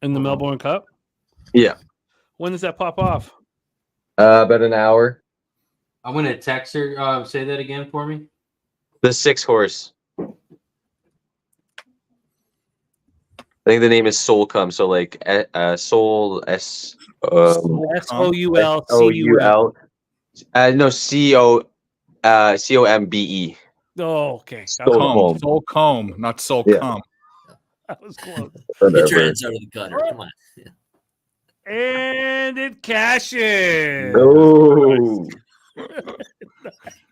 In the Melbourne Cup? Yeah. When does that pop off? About an hour. I'm gonna text her. Say that again for me. The 6-horse. I think the name is Soulcom. So like Soul S SOUL. OUL. No, COMBE. Oh, okay. Soulcom. Soulcom, not Soulcom. Yeah. That was close. Get your hands out of the gutter. Come on. And it cashes. Oh.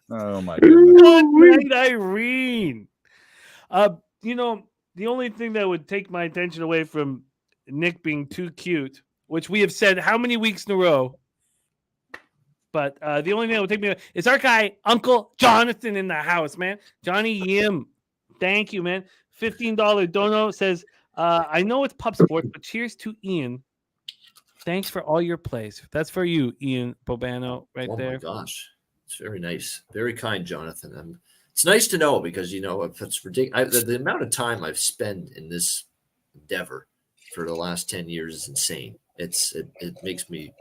Oh my goodness. Good night, Irene. The only thing that would take my attention away from Nick being too cute, which we have said how many weeks in a row, but the only thing that would take me away is our guy, Uncle Jonathan, in the house, man. Johnny Yim. Thank you, man. $15 dono says, I know it's pub sports, but cheers to Ian. Thanks for all your plays. That's for you, Ian Bobano, right there. Oh my gosh. It's very nice. Very kind, Jonathan. It's nice to know because, if it's ridiculous, the amount of time I've spent in this endeavor for the last 10 years is insane. It makes me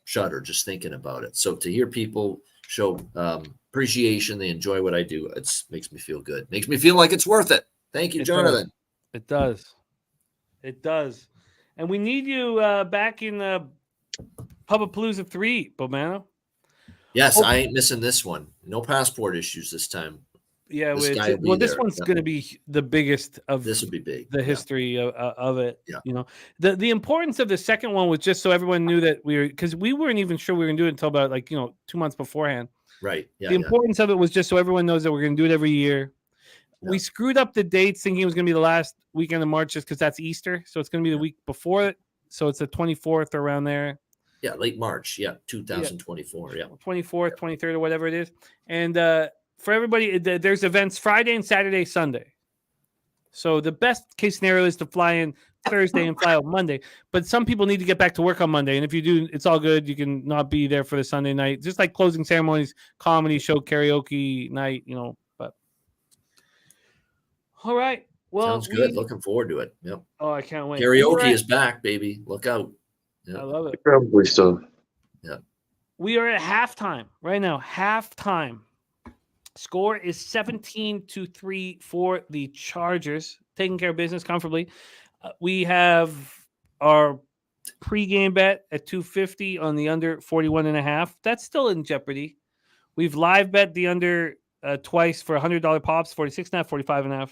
shudder just thinking about it. So to hear people show appreciation, they enjoy what I do, it makes me feel good. Makes me feel like it's worth it. Thank you, Jonathan. It does. And we need you back in Pubapalooza 3, Bobano. Yes, I ain't missing this one. No passport issues this time. Yeah, This guy will be this there. one's going to be the biggest of This would be big. the history of it. Yeah. The importance of the second one was just so everyone knew that because we weren't even sure we were going to do it until about 2 months beforehand. Right. Yeah. The importance of it was just so everyone knows that we're going to do it every year. Yeah. We screwed up the dates thinking it was going to be the last weekend of March just because that's Easter. So it's going to be the week before it. So it's the 24th around there. Yeah, late March. Yeah, 2024. Yeah. 24th, 23rd, or whatever it is. And for everybody, there's events Friday and Saturday, Sunday. So the best case scenario is to fly in Thursday and fly out Monday. But some people need to get back to work on Monday. And if you do, it's all good. You can not be there for the Sunday night. Just like closing ceremonies, comedy show, karaoke night, But all right. Well, sounds good. Looking forward to it. Yep. Oh, I can't wait. Karaoke is back, baby. Look out. Yep. I love it. Probably still. Yeah. We are at halftime right now. Halftime. Score is 17-3 for the Chargers, taking care of business comfortably. We have our pregame bet at 250 on the under 41.5. That's still in jeopardy. We've live bet the under twice for $100 pops, 46.5, 45.5,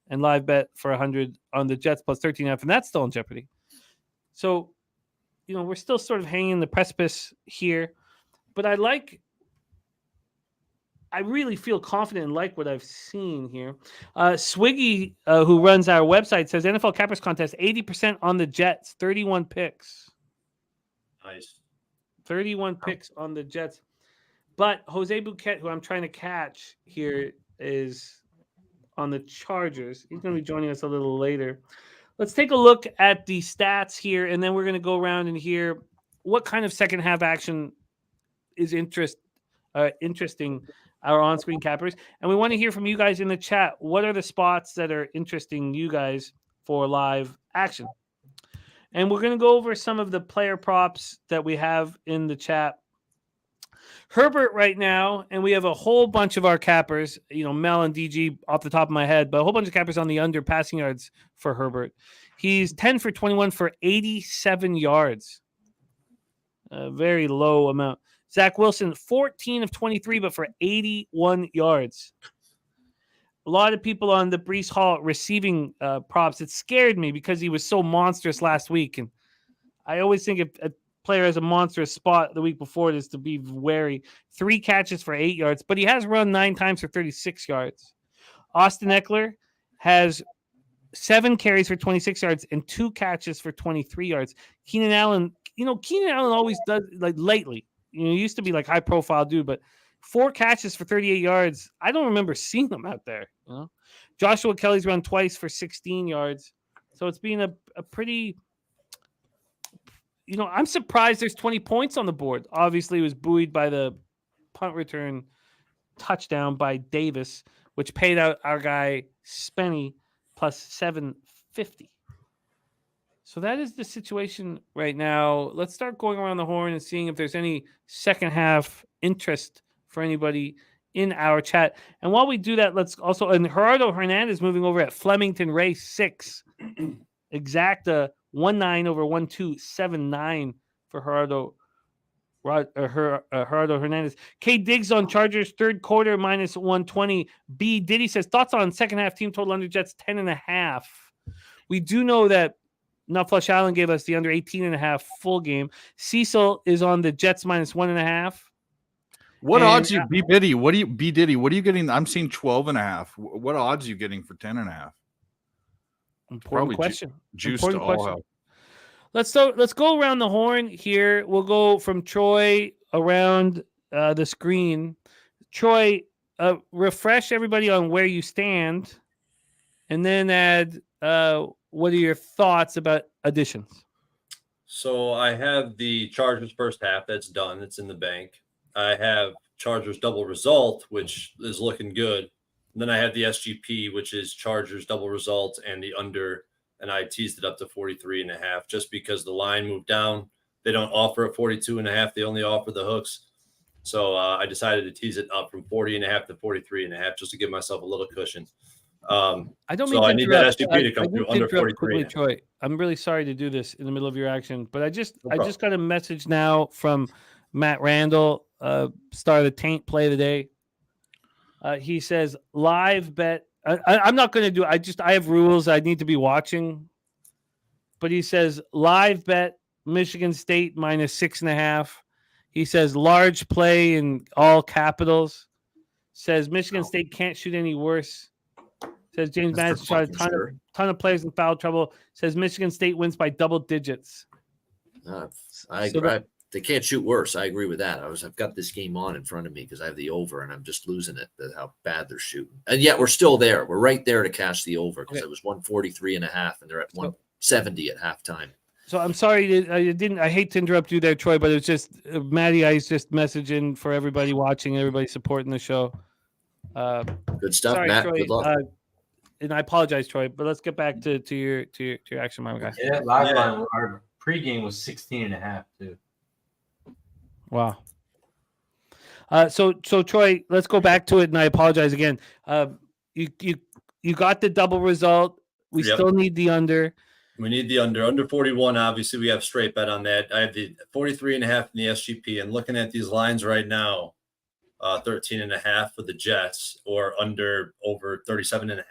and live bet for 100 on the Jets plus 13.5, and that's still in jeopardy. So, we're still sort of hanging in the precipice here, but I really feel confident and like what I've seen here. Swiggy, who runs our website, says NFL Cappers contest 80% on the Jets, 31 picks. Nice. 31 picks on the Jets. But Jose Bouquet, who I'm trying to catch here, is on the Chargers. He's going to be joining us a little later. Let's take a look at the stats here, and then we're going to go around and hear what kind of second half action is interesting our on-screen cappers. And we want to hear from you guys in the chat. What are the spots that are interesting you guys for live action? And we're going to go over some of the player props that we have in the chat. Herbert right now, and we have a whole bunch of our cappers, Mel and DG off the top of my head, but a whole bunch of cappers on the under passing yards for Herbert. He's 10 for 21 for 87 yards. A very low amount. Zach Wilson, 14 of 23, but for 81 yards. A lot of people on the Breece Hall receiving props. It scared me because he was so monstrous last week. And I always think if a player has a monstrous spot the week before this to be wary. 3 catches for 8 yards, but he has run 9 times for 36 yards. Austin Eckler has 7 carries for 26 yards and 2 catches for 23 yards. Keenan Allen, Keenan Allen always does, like, lately. He used to be like high profile dude, but 4 catches for 38 yards. I don't remember seeing him out there. Joshua Kelly's run twice for 16 yards. So it's been a pretty, I'm surprised there's 20 points on the board. Obviously, it was buoyed by the punt return touchdown by Davis, which paid out our guy Spenny plus 750. So that is the situation right now. Let's start going around the horn and seeing if there's any second half interest for anybody in our chat. And while we do that, let's also, and Gerardo Hernandez moving over at Flemington Race 6. Exacta 1-9 over 1-2-7-9 for Gerardo Hernandez. K Diggs on Chargers third quarter minus 120. B Diddy says thoughts on second half team total under Jets 10.5. We do know that Nutflush Allen gave us the under 18.5 full game. Cecil is on the Jets minus 1.5. What odds you B Diddy? What are you getting? I'm seeing 12.5. What odds are you getting for 10.5? Important Probably question. Juice Important to all question. hell. Let's go around the horn here. We'll go from Troy around the screen. Troy, refresh everybody on where you stand, and then add what are your thoughts about additions? So I have the Chargers first half. That's done. It's in the bank. I have Chargers double result, which is looking good. And then I have the SGP, which is Chargers double result and the under, and I teased it up to 43.5 just because the line moved down. They don't offer a 42.5. They only offer the hooks. So I decided to tease it up from 40.5 to 43.5 just to give myself a little cushion. I don't mean so to I need that interrupt. SGP to come through under 43. Troy, I'm really sorry to do this in the middle of your action, but I just got a message now from Matt Randall, star of the Taint play of the day. He says live bet. I'm not going to do. I have rules. I need to be watching. But he says live bet Michigan State minus 6.5. He says large play in all capitals. Says Michigan State can't shoot any worse. Says James Madison shot a ton of players in foul trouble. Says Michigan State wins by double digits. They can't shoot worse. I agree with that. I've got this game on in front of me because I have the over, and I'm just losing it at how bad they're shooting. And yet we're still there. We're right there to cash the over because it was 143.5, and they're at 170 at halftime. So I'm sorry, I hate to interrupt you there, Troy, but it's just Matty Ice just messaging for everybody watching, everybody supporting the show. Good stuff, sorry, Matt. Troy, good luck. And I apologize, Troy, but let's get back to your action, my guy. Yeah, live line, our pregame was 16.5 too. Wow. So Troy, let's go back to it, and I apologize again. You got the double result. We still need the under. We need the under 41. Obviously, we have straight bet on that. I have the 43.5 in the SGP, and looking at these lines right now, 13.5 for the Jets or over 37.5.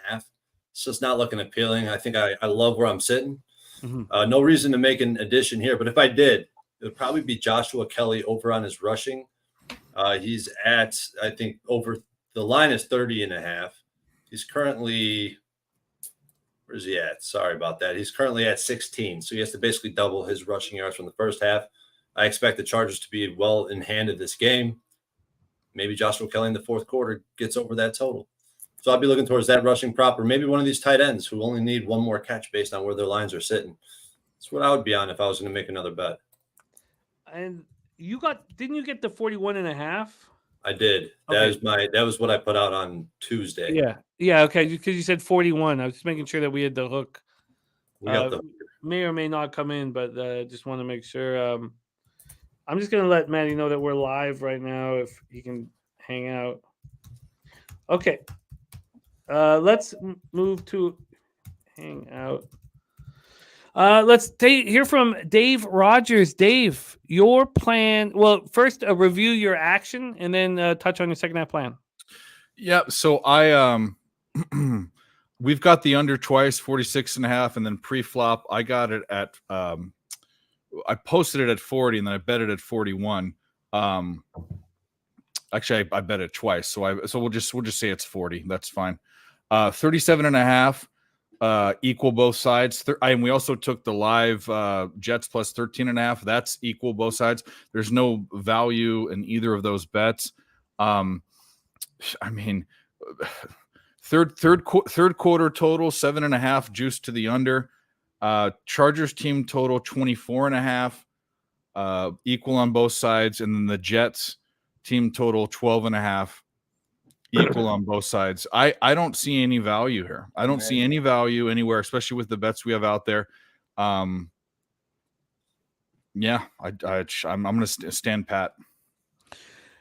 It's just not looking appealing. I think I love where I'm sitting. Mm-hmm. No reason to make an addition here, but if I did, it would probably be Joshua Kelly over on his rushing. He's at, I think, over the line is 30.5. He's currently, where's he at? Sorry about that. He's currently at 16. So he has to basically double his rushing yards from the first half. I expect the Chargers to be well in hand of this game. Maybe Joshua Kelly in the fourth quarter gets over that total. So I'll be looking towards that rushing prop, or maybe one of these tight ends who only need one more catch based on where their lines are sitting. That's what I would be on if I was going to make another bet. And didn't you get the 41.5? I did. That was what I put out on Tuesday. Yeah. Okay. Because you said 41. I was just making sure that we had the hook. We got the may or may not come in, but just want to make sure. I'm just gonna let Maddie know that we're live right now. If he can hang out. Okay. Let's move to hang out. Let's hear from Dave Rogers. Dave, your plan. Well, first review your action, and then touch on your second half plan. Yeah. So I we've got the under twice, 46.5, and then pre-flop. I got it at I posted it at 40, and then I bet it at 41. Actually, I bet it twice. So we'll just say it's 40. That's fine. 37.5. Equal both sides. And we also took the live Jets plus 13.5. That's equal both sides. There's no value in either of those bets. I mean, third quarter total 7.5 juice to the under. Chargers team total 24.5. Equal on both sides, and then the Jets team total 12.5. Equal on both sides. I don't see any value here. I don't see any value anywhere, especially with the bets we have out there. Yeah, I'm going to stand pat.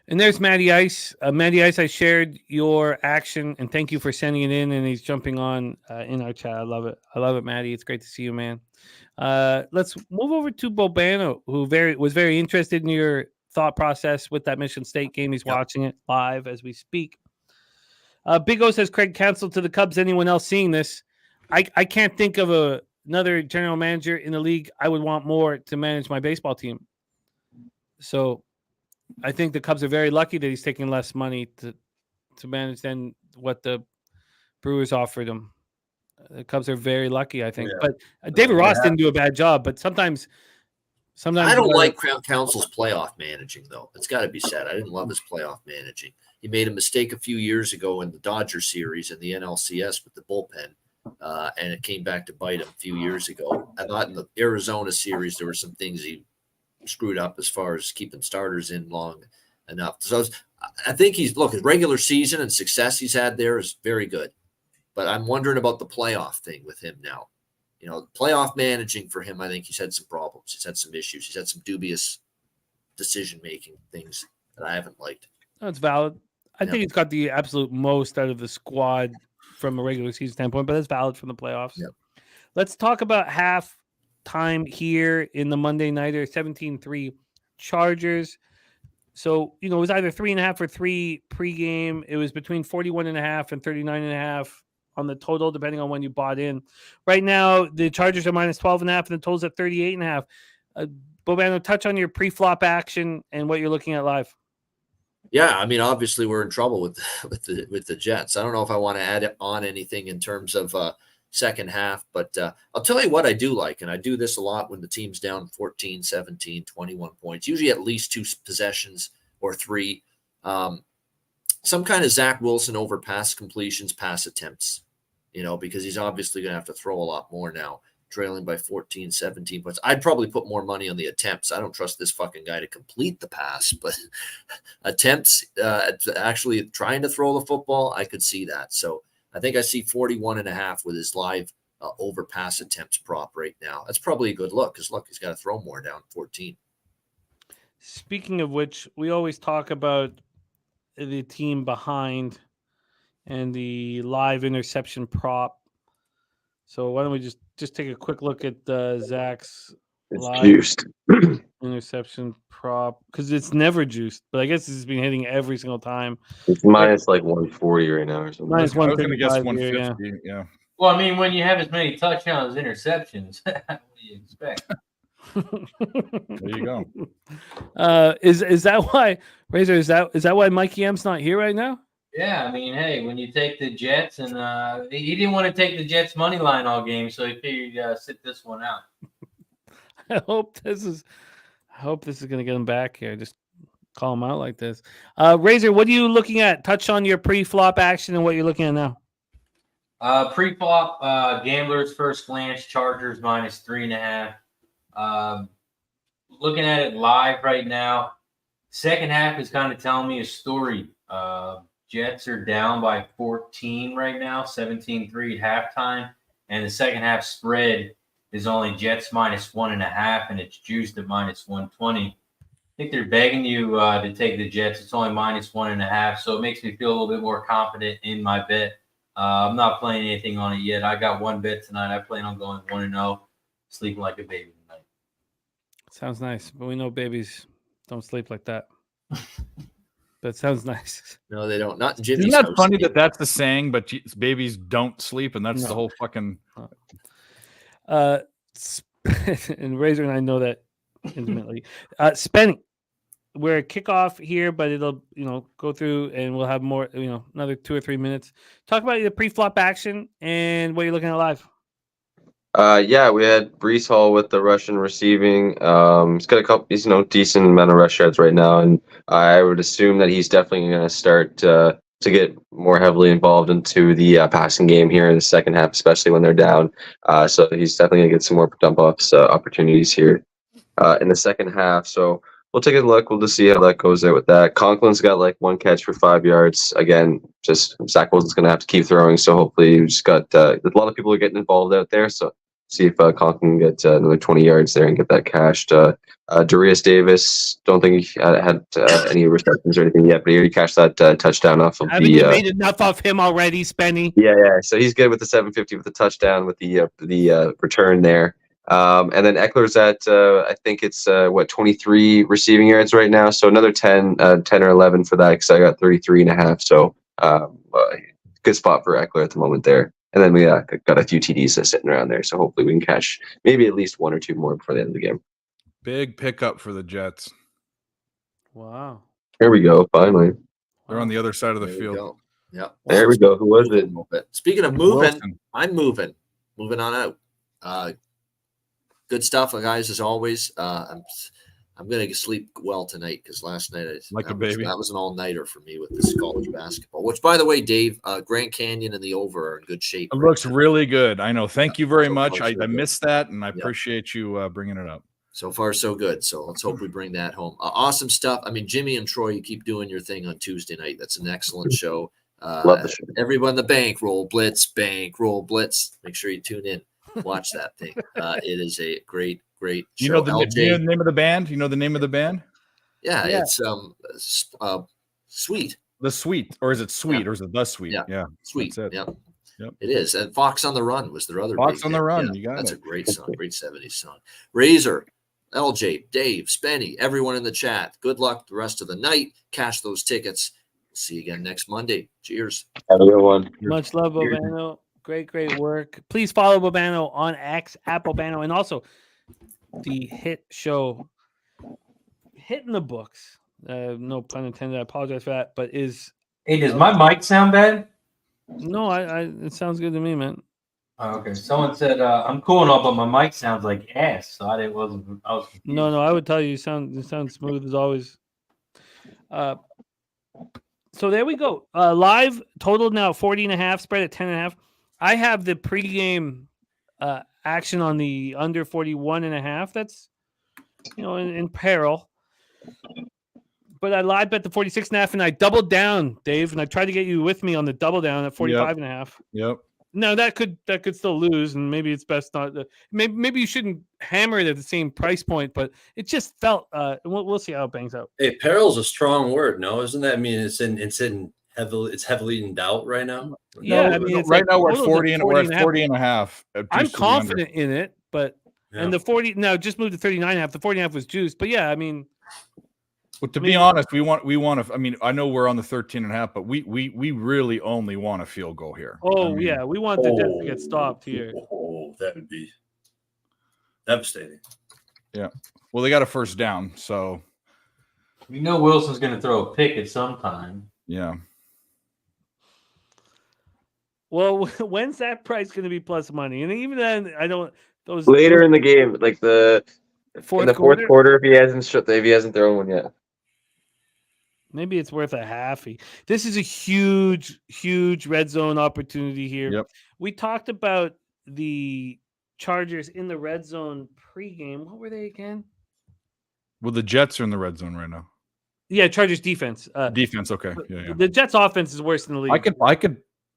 And there's Matty Ice. Matty Ice, I shared your action, and thank you for sending it in. And he's jumping on in our chat. I love it. I love it, Matty. It's great to see you, man. Let's move over to Bobano, who was very interested in your thought process with that Michigan State game. He's watching it live as we speak. Big O says Craig canceled to the Cubs. Anyone else seeing this? I can't think of another general manager in the league I would want more to manage my baseball team. So I think the Cubs are very lucky that he's taking less money to manage than what the Brewers offered him. The Cubs are very lucky, I think. Yeah. But David Ross didn't do a bad job. But sometimes I don't like Council's playoff managing, though. It's got to be said. I didn't love his playoff managing. He made a mistake a few years ago in the Dodger series and the NLCS with the bullpen, and it came back to bite him a few years ago. I thought in the Arizona series there were some things he screwed up as far as keeping starters in long enough. So I think his regular season and success he's had there is very good. But I'm wondering about the playoff thing with him now. You know, playoff managing for him, I think he's had some problems. He's had some issues. He's had some dubious decision-making things that I haven't liked. That's valid. I think he's got the absolute most out of the squad from a regular season standpoint, but that's valid from the playoffs. Yep. Let's talk about half time here in the Monday Nighter, 17-3 Chargers. So, it was either 3.5 or 3 pregame. It was between 41.5 and 39.5 on the total, depending on when you bought in. Right now, the Chargers are minus 12.5 and the total's at 38.5. Bobano, touch on your pre-flop action and what you're looking at live. Yeah, I mean, obviously we're in trouble with the Jets. I don't know if I want to add on anything in terms of second half, but I'll tell you what I do like, and I do this a lot when the team's down 14, 17, 21 points, usually at least 2 possessions or 3. Some kind of Zach Wilson over pass completions, pass attempts, because he's obviously going to have to throw a lot more now, trailing by 14, 17 points. I'd probably put more money on the attempts. I don't trust this fucking guy to complete the pass, but attempts, actually trying to throw the football, I could see that. So I think I see 41.5 with his live over pass attempts prop right now. That's probably a good look because, he's got to throw more down 14. Speaking of which, we always talk about the team behind and the live interception prop. So why don't we just take a quick look at Zach's live juiced interception prop, because it's never juiced, but I guess it's been hitting every single time. It's minus like 140 right now or something. Minus I was going to guess 135 150. Yeah. Well, I mean, when you have as many touchdowns as interceptions, what do you expect? There you go. Is that why, Razor? Is that why Mikey M's not here right now? Yeah, I mean, hey, when you take the Jets, and he didn't want to take the Jets money line all game, so he figured sit this one out. I hope this is going to get him back here. Just call him out like this. Razor, what are you looking at? Touch on your pre-flop action and what you're looking at now. Pre-flop, Gamblers First Glance, Chargers minus 3.5. Looking at it live right now, second half is kind of telling me a story. Jets are down by 14 right now, 17-3 at halftime, and the second half spread is only Jets minus 1.5, and it's juiced at minus 120. think they're begging you to take the Jets. It's only -1.5, so it makes me feel a little bit more confident in my bet. I'm not playing anything on it yet. I got one bet tonight. I plan on going 1-0, sleeping like a baby tonight. Sounds nice, but we know babies don't sleep like that. But it sounds nice. No, they don't. Not in Jimmy's Isn't that house. funny that that's the saying, but babies don't sleep, and that's the No. whole fucking. And Razor and I know that intimately. Spenny, we're at kickoff here, but it'll go through, and we'll have more. Another 2 or 3 minutes. Talk about the pre-flop action and what you're looking at live. Yeah, we had Brees Hall with the Russian receiving. He's got a couple, decent amount of rush yards right now, and I would assume that he's definitely going to start to get more heavily involved into the passing game here in the second half, especially when they're down. So he's definitely going to get some more dump-offs opportunities here in the second half. So we'll take a look. We'll just see how that goes there with that. Conklin's got like 1 catch for 5 yards. Again, just Zach Wilson's going to have to keep throwing. So hopefully, we just got a lot of people are getting involved out there. So see if Conklin can get another 20 yards there and get that cashed. Darius Davis, don't think he had any receptions or anything yet, but he already cashed that touchdown off of Haven't you made enough of him already, Spenny? Yeah. So he's good with the 750 with the touchdown with the return there. And then Eckler's at I think it's 23 receiving yards right now. So another 10 or 11 for that because I got 33.5. So good spot for Eckler at the moment there. And then we got a few TDs that's sitting around there. So hopefully we can catch maybe at least 1 or 2 more before the end of the game. Big pickup for the Jets. Wow. Here we go. Finally. They're on the other side of the There we field. go. Yeah. There we go. Who was it? Speaking of moving, Wilson. I'm moving. Moving on out. Good stuff, guys, as always. I'm going to sleep well tonight because last night that was an all-nighter for me with this college basketball. Which, by the way, Dave, Grand Canyon and the over are in good shape. It looks really good. I know. Thank you very much. I good. missed that, and I appreciate you bringing it up. So far, so good. So let's hope we bring that home. Awesome stuff. I mean, Jimmy and Troy, you keep doing your thing on Tuesday night. That's an excellent show. Love the show. Everyone, the bankroll blitz. Make sure you tune in. Watch that thing. It is a great show. You know the name of the band? You know the name of the band? Yeah. It's Sweet. The Sweet, or is it Sweet, or is it The Sweet? Yeah. Sweet. That's it. Yep. It is. And Fox on the Run was their other Fox big on the hit. Run. You got That's it. a great song. Great 70s song. Razor, LJ, Dave, Spenny, everyone in the chat. Good luck the rest of the night. Cash those tickets. See you again next Monday. Cheers. Have a good one. Much love, Bobano. Great work. Please follow Bobano on X, @Bobano, and also the hit show, Hitting the Books. No pun intended. I apologize for that. But Hey, does my mic sound bad? No, it sounds good to me, man. Oh, okay. Someone said I'm cool and all, but my mic sounds like ass. So I was confused. No, I would tell you, you sound smooth as always. So there we go. Live total now 40.5, spread at 10.5. I have the pregame action on the under 41.5. That's in peril. But I live bet the 46.5, and I doubled down, Dave, and I tried to get you with me on the double down at 45.5. Yep. No, that could still lose, and maybe it's best not. Maybe you shouldn't hammer it at the same price point, but it just felt. We'll see how it bangs out. Hey, peril's a strong word, no? Isn't that? I mean, it's heavily in doubt right now. Yeah, No, I mean, it's right like now we're at totals 40 and we're at 40 and a half. I'm confident in it, but Yeah. and the 40 now just moved to 39.5. The 40.5 was juiced, but yeah, I mean. But to be honest, we want to. I mean, I know we're on the 13.5, but we really only want a field goal here. Oh, yeah, we want the Jets to get stopped here. Oh, that would be devastating. Yeah. Well, they got a first down, so Wilson's going to throw a pick at some time. Yeah. Well, when's that price going to be plus money? And even then, I don't. Those later in the game, like in the fourth quarter, if he hasn't thrown one yet. Maybe it's worth a halfie. This is a huge red zone opportunity here. Yep. We talked about the Chargers in the red zone pregame. What were they again? Well, the Jets are in the red zone right now. Yeah, Chargers defense. Defense, okay. Yeah. The Jets offense is worse than the league. I could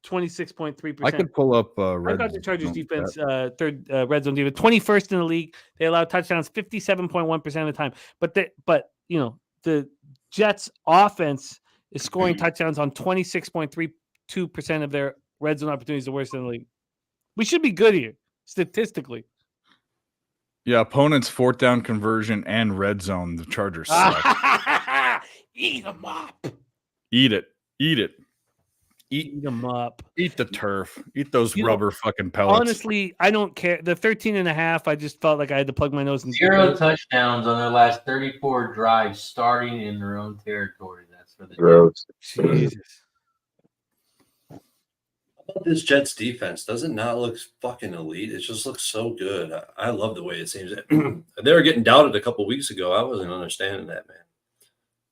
26.3%. I could pull up I got the Chargers defense, third red zone defense, 21st in the league. They allow touchdowns 57.1% of the time. But the Jets offense is scoring touchdowns on 26.32% of their red zone opportunities, the worst in the league. We should be good here statistically. Yeah, opponent's fourth down conversion and red zone. The Chargers suck. Eat them up. Eat it. Eat them up. Eat the turf. Eat those rubber fucking pellets. Honestly, I don't care. The 13.5, I just felt like I had to plug my nose in. 0 touchdowns on their last 34 drives starting in their own territory. That's for the Gross. Jesus. How about this Jets defense? Does it not look fucking elite? It just looks so good. I love the way it seems. They were getting doubted a couple weeks ago. I wasn't understanding that, man.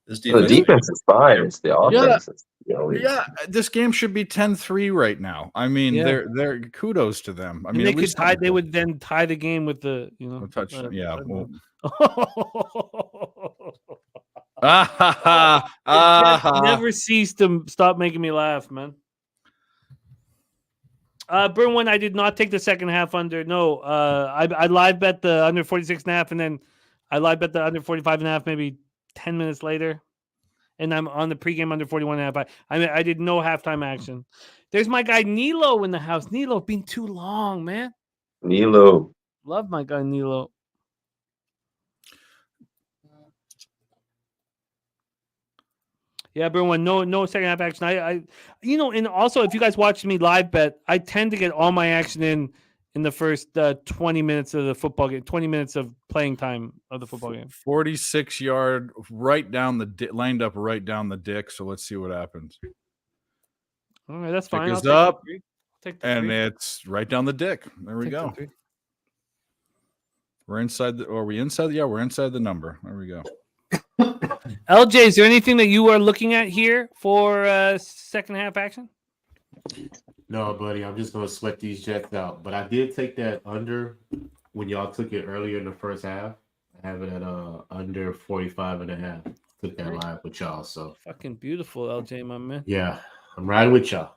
This The defense is fine. It's the offense. Yeah, this game should be 10-3 right now. I mean, Yeah. they're kudos to them. I And mean, they at could least tie. They would then tie the game with the touch. Yeah. Well. Never cease to stop making me laugh, man. Burnwin, I did not take the second half under. No, I live bet the under 46.5, and then I live bet the under 45.5 maybe 10 minutes later. And I'm on the pregame under 41.5. I did no halftime action. There's my guy Nilo in the house. Nilo, been too long, man. Nilo. Love my guy Nilo. Yeah, everyone, no second half action. I and also if you guys watch me live bet, I tend to get all my action in the first 20 minutes of the football game, 20 minutes of playing time of the football game. 46-yard, right down the lined up right down the dick. So let's see what happens. All right, that's fine. Pick is up, and three. It's right down the dick. There we go. We're inside. Are we inside? Yeah, we're inside the number. There we go. LJ, is there anything that you are looking at here for second half action? No, buddy, I'm just gonna sweat these Jets out. But I did take that under when y'all took it earlier in the first half. I have it at under 45.5. Took that live with y'all. So fucking beautiful, LJ, my man. Yeah, I'm riding with y'all.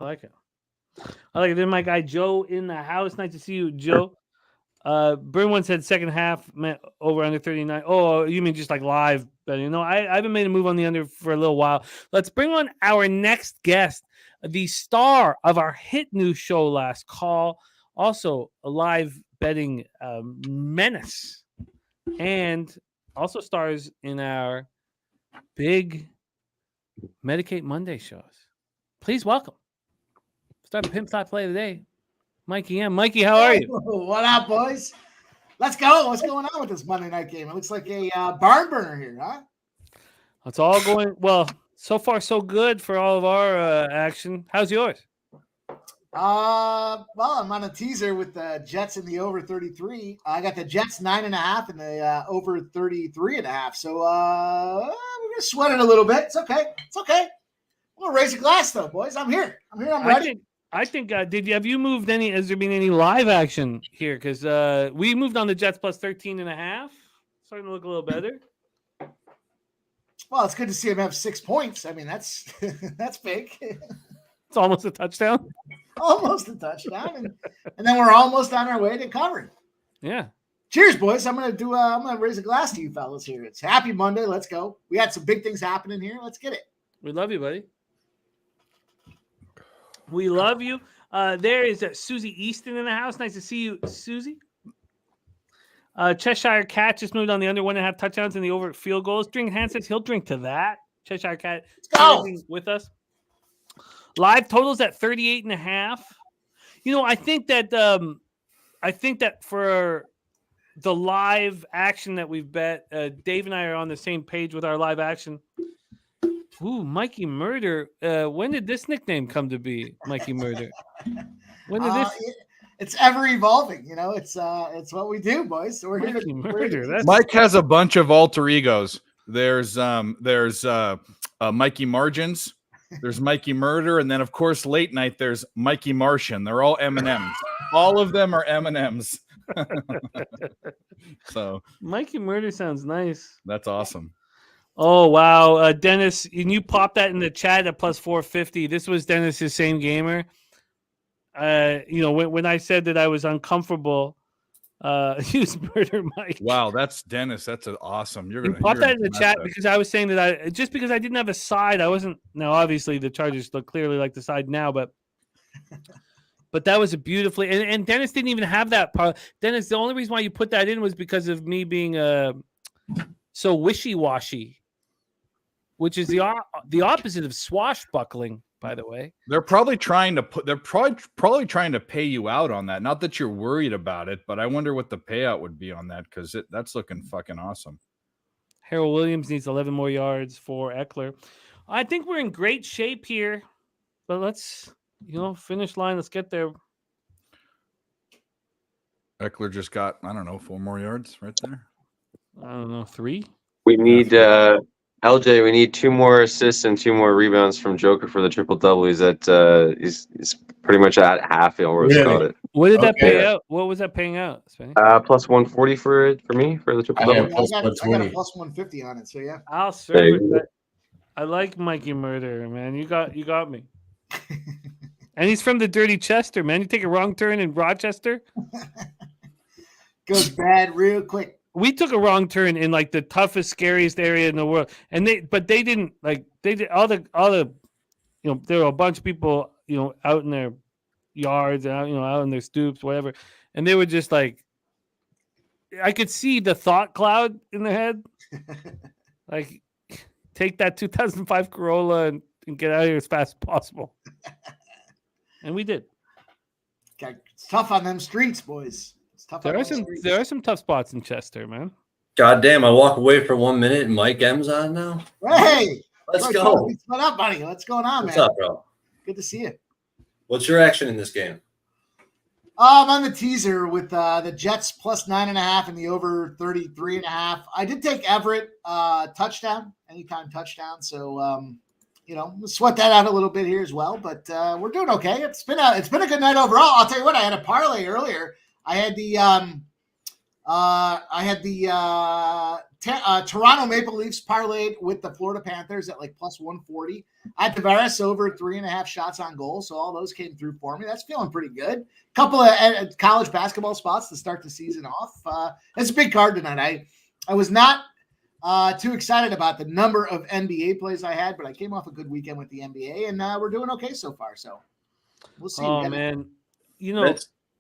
I like it. Then my guy Joe in the house. Nice to see you, Joe. Burnwin said second half over under 39. Oh, you mean just like live? But I haven't made a move on the under for a little while. Let's bring on our next guest, the star of our hit news show Last Call, also a live betting menace, and also stars in our big Medicate Monday shows. Please welcome. Start the Pimp Stop Play today. Mikey M. Mikey, how are you? What up, boys? Let's go. What's going on with this Monday night game? It looks like a barn burner here, huh? It's all going well. So far, so good for all of our action. How's yours? Well, I'm on a teaser with the Jets in the over 33. I got the Jets 9.5 and the over 33.5. So we're gonna sweat it a little bit. It's okay. I'm gonna raise a glass though, boys. I'm here. I'm ready. I think have you moved any? Has there been any live action here? Because we moved on the Jets plus 13.5. Starting to look a little better. Well, it's good to see him have 6 points. I mean, that's that's big. It's almost a touchdown. Almost a touchdown, and then we're almost on our way to covering. Yeah. Cheers, boys. I'm gonna raise a glass to you fellas here. It's happy Monday. Let's go. We had some big things happening here. Let's get it. We love you, buddy. We love you. There is Susie Easton in the house. Nice to see you, Susie. Cheshire Cat just moved on the under 1.5 touchdowns and the over field goals. Drink hand says he'll drink to that. Cheshire Cat with us. Live totals at 38.5. I think that for the live action that we've bet, Dave and I are on the same page with our live action. Ooh, Mikey Murder. When did this nickname come to be, Mikey Murder? When did this? It's ever evolving. It's what we do, boys. So we're here Mikey Murder. Mike has a bunch of alter egos. There's Mikey Margins. There's Mikey Murder, and then of course late night there's Mikey Martian. They're all M&Ms. All of them are M&Ms. So Mikey Murder sounds nice. That's awesome. Oh wow, Dennis, and you popped that in the chat at plus 450. This was Dennis's same gamer. When I said that I was uncomfortable Use Murder Mike. Wow, that's Dennis. That's awesome. You're You gonna pop you're that gonna in the smash chat that. because I was saying that just because I didn't have a side, I wasn't. Now, obviously, the Chargers look clearly like the side now, but that was a beautifully. And Dennis didn't even have that part. Dennis, the only reason why you put that in was because of me being so wishy-washy, which is the opposite of swashbuckling, by the way. They're probably trying to put. They're probably trying to pay you out on that. Not that you're worried about it, but I wonder what the payout would be on that because that's looking fucking awesome. Harold Williams needs 11 more yards for Eckler. I think we're in great shape here, but let's finish line. Let's get there. Eckler just got, I don't know, 4 more yards right there. I don't know, 3. We need LJ. We need 2 more assists and 2 more rebounds from Joker for the triple double. He's at he's pretty much at half. Almost got it. What did that pay Yeah. out? What was that paying out? Spenny? Plus 140 for me for the triple I double. got a plus 150 on it. So yeah. I'll serve There it. you go. I like Mikey Murder, man. You got me. And he's from the Dirty Chester, man. You take a wrong turn in Rochester. Goes bad real quick. We took a wrong turn in like the toughest, scariest area in the world, and they didn't like they did all the there were a bunch of people out in their yards and out in their stoops, whatever, and they were just like, I could see the thought cloud in their head, like take that 2005 Corolla and get out of here as fast as possible, and we did. It's tough on them streets, boys. There are some tough spots in Chester, man. God damn, I walk away for 1 minute and Mike M's on now. Hey, let's go. What's up, buddy? What's going on, What's man? up, bro? Good to see you. What's your action in this game? I'm on the teaser with the Jets plus 9.5 and the over 33.5. I did take Everett touchdown, anytime touchdown. So we'll sweat that out a little bit here as well. But we're doing okay. It's been a good night overall. I'll tell you what. I had a parlay earlier. I had the Toronto Maple Leafs parlayed with the Florida Panthers at like plus 140. I had Tavares over 3.5 shots on goal, so all those came through for me. That's feeling pretty good. Couple of college basketball spots to start the season off. It's a big card tonight. I was not too excited about the number of NBA plays I had, but I came off a good weekend with the NBA, and we're doing okay so far. So we'll see. Oh man,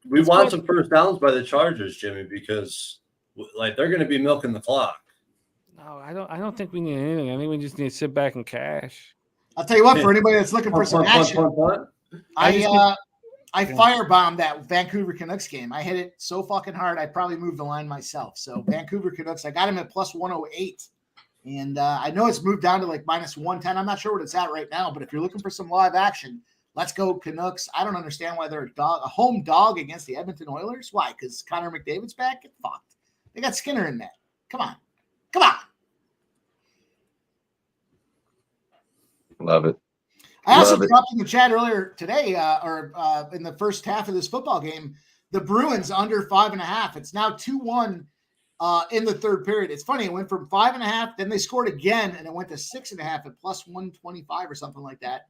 we want some first downs by the Chargers, Jimmy, because like they're going to be milking the clock. No, I don't think we need anything. I think we just need to sit back and cash. I'll tell you what, for anybody that's looking for some action, I firebombed that Vancouver Canucks game. I hit it so fucking hard, I probably moved the line myself. So Vancouver Canucks, I got him at plus 108. And I know it's moved down to like minus 110. I'm not sure what it's at right now, but if you're looking for some live action, let's go Canucks. I don't understand why they're a home dog against the Edmonton Oilers. Why? Because Connor McDavid's back? Get fucked. They got Skinner in net. Come on. Love it. I also dropped in the chat earlier today, in the first half of this football game, the Bruins under 5.5. It's now 2-1 in the third period. It's funny. It went from 5.5, then they scored again, and it went to 6.5 at plus 125 or something like that.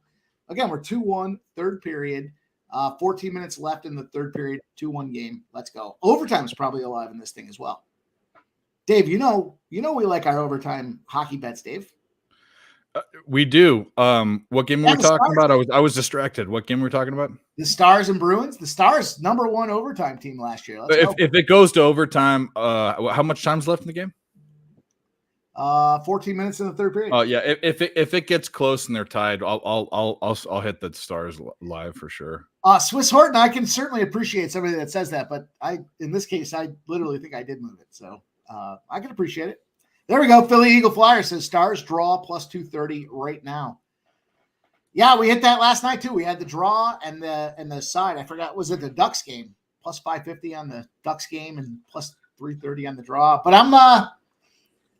Again, we're 2-1, third period. 14 minutes left in the third period, 2-1 game. Let's go. Overtime is probably alive in this thing as well. Dave, we like our overtime hockey bets, Dave. We do. What game were we talking about? I was distracted. What game were we talking about? The Stars and Bruins. The Stars, #1 overtime team last year. If it goes to overtime, how much time's left in the game? 14 minutes in the third period. Oh yeah. If it gets close and they're tied, I'll hit the Stars live for sure. Swiss Horton, I can certainly appreciate somebody that says that, but in this case, I literally think I did move it, so I can appreciate it. There we go. Philly Eagle Flyer says Stars draw plus 230 right now. Yeah, we hit that last night too. We had the draw and the side. I forgot, was it the Ducks game? Plus 550 on the Ducks game and plus 330 on the draw. But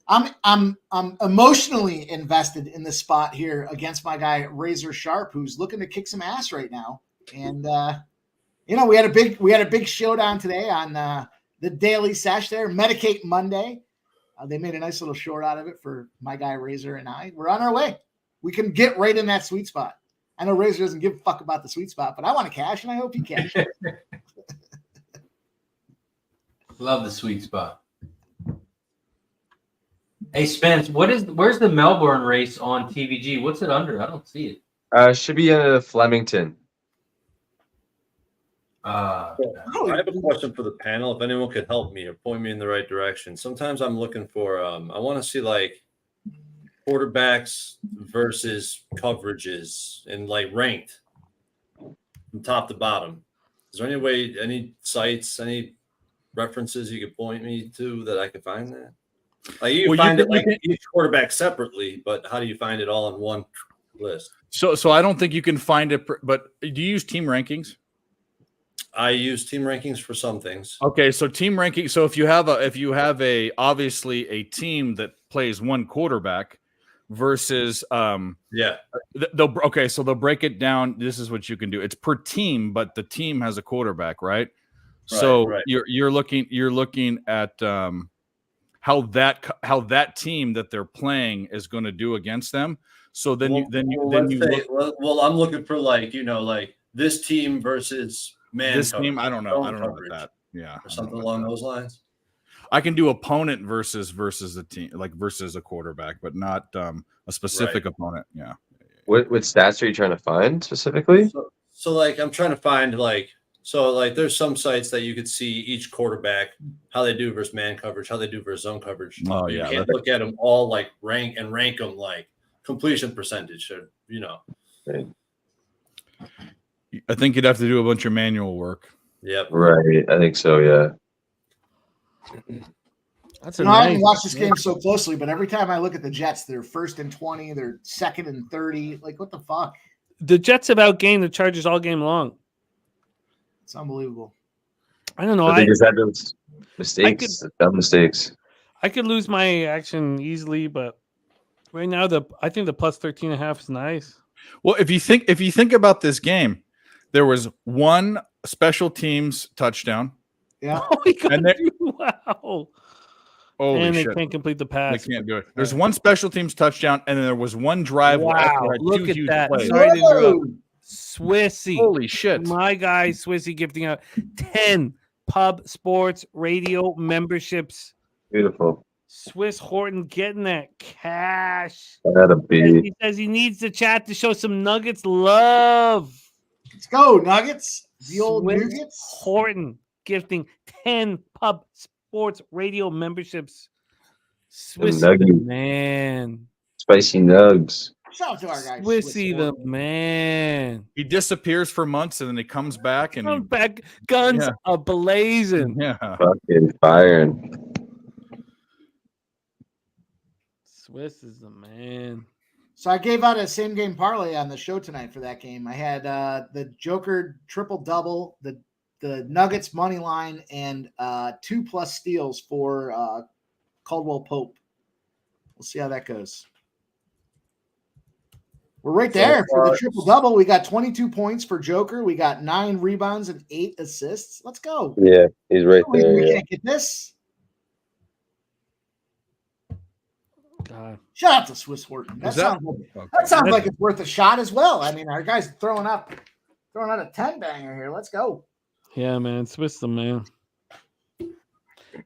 I'm emotionally invested in this spot here against my guy Razor Sharp, who's looking to kick some ass right now. And we had a big showdown today on the Daily Sesh there, Medicate Monday. They made a nice little short out of it for my guy Razor and I. We're on our way. We can get right in that sweet spot. I know Razor doesn't give a fuck about the sweet spot, but I want to cash, and I hope he cashes. Love the sweet spot. Hey Spence, where's the Melbourne race on TVG? What's it under? I don't see it. Should be in Flemington. I have a question for the panel. If anyone could help me or point me in the right direction. Sometimes I'm looking for I want to see like quarterbacks versus coverages and like ranked from top to bottom. Is there any way, any sites, any references you could point me to that I can find that? Like you find it like each quarterback separately, but how do you find it all in one list? So I don't think you can find it, but do you use team rankings? I use team rankings for some things. Okay, so team ranking. So if you have a obviously a team that plays one quarterback versus they'll break it down. This is what you can do. It's per team, but the team has a quarterback, right? So you're looking at how that team that they're playing is going to do against them. So then I'm looking for like this team versus man. This team, I don't know about that. Yeah, or something along those lines. I can do opponent versus a team, like versus a quarterback, but not a specific opponent. Yeah. What stats are you trying to find specifically? So like I'm trying to find there's some sites that you could see each quarterback, how they do versus man coverage, how they do versus zone coverage. Oh, you yeah, can't look at them all like rank them like completion percentage or Right. I think you'd have to do a bunch of manual work. Yep. Right. I think so. Yeah. I haven't watched this game so closely, but every time I look at the Jets, they're 1st and 20, they're 2nd and 30. Like, what the fuck? The Jets have outgained the Chargers all game long. It's unbelievable. I don't know. They just had those mistakes, dumb mistakes. I could lose my action easily, but right now I think the plus 13.5 is nice. Well, if you think about this game, there was one special teams touchdown. Yeah. Oh my God. Wow. Holy and shit. They can't complete the pass. They can't do it. There's one special teams touchdown, and then there was one drive. Wow. Where Look at huge that. plays. Sorry to interrupt. Swissy. Holy shit. My guy, Swissy, gifting out 10 Pub Sports Radio memberships. Beautiful. Swiss Horton getting that cash. That'll be. He says he needs the chat to show some Nuggets love. Let's go, Nuggets. The old Swiss Nuggets. Horton gifting 10 Pub Sports Radio memberships. Swiss man. Spicy nugs. Shout out to our guy. Swissy the man. He disappears for months and then he comes back and Comes back, guns a blazing. Yeah. Fucking firing. Swiss is the man. So I gave out a same game parlay on the show tonight for that game. I had the Joker triple double, the Nuggets money line, and 2+ steals for Caldwell Pope. We'll see how that goes. We're right there for the triple double. We got 22 points for Joker. We got 9 rebounds and 8 assists. Let's go. Yeah, he's right there. We can't get this. God. Shout out to Swiss Horton. That sounds like it's worth a shot as well. I mean, our guy's throwing out a 10 banger here. Let's go. Yeah, man. Swiss the man.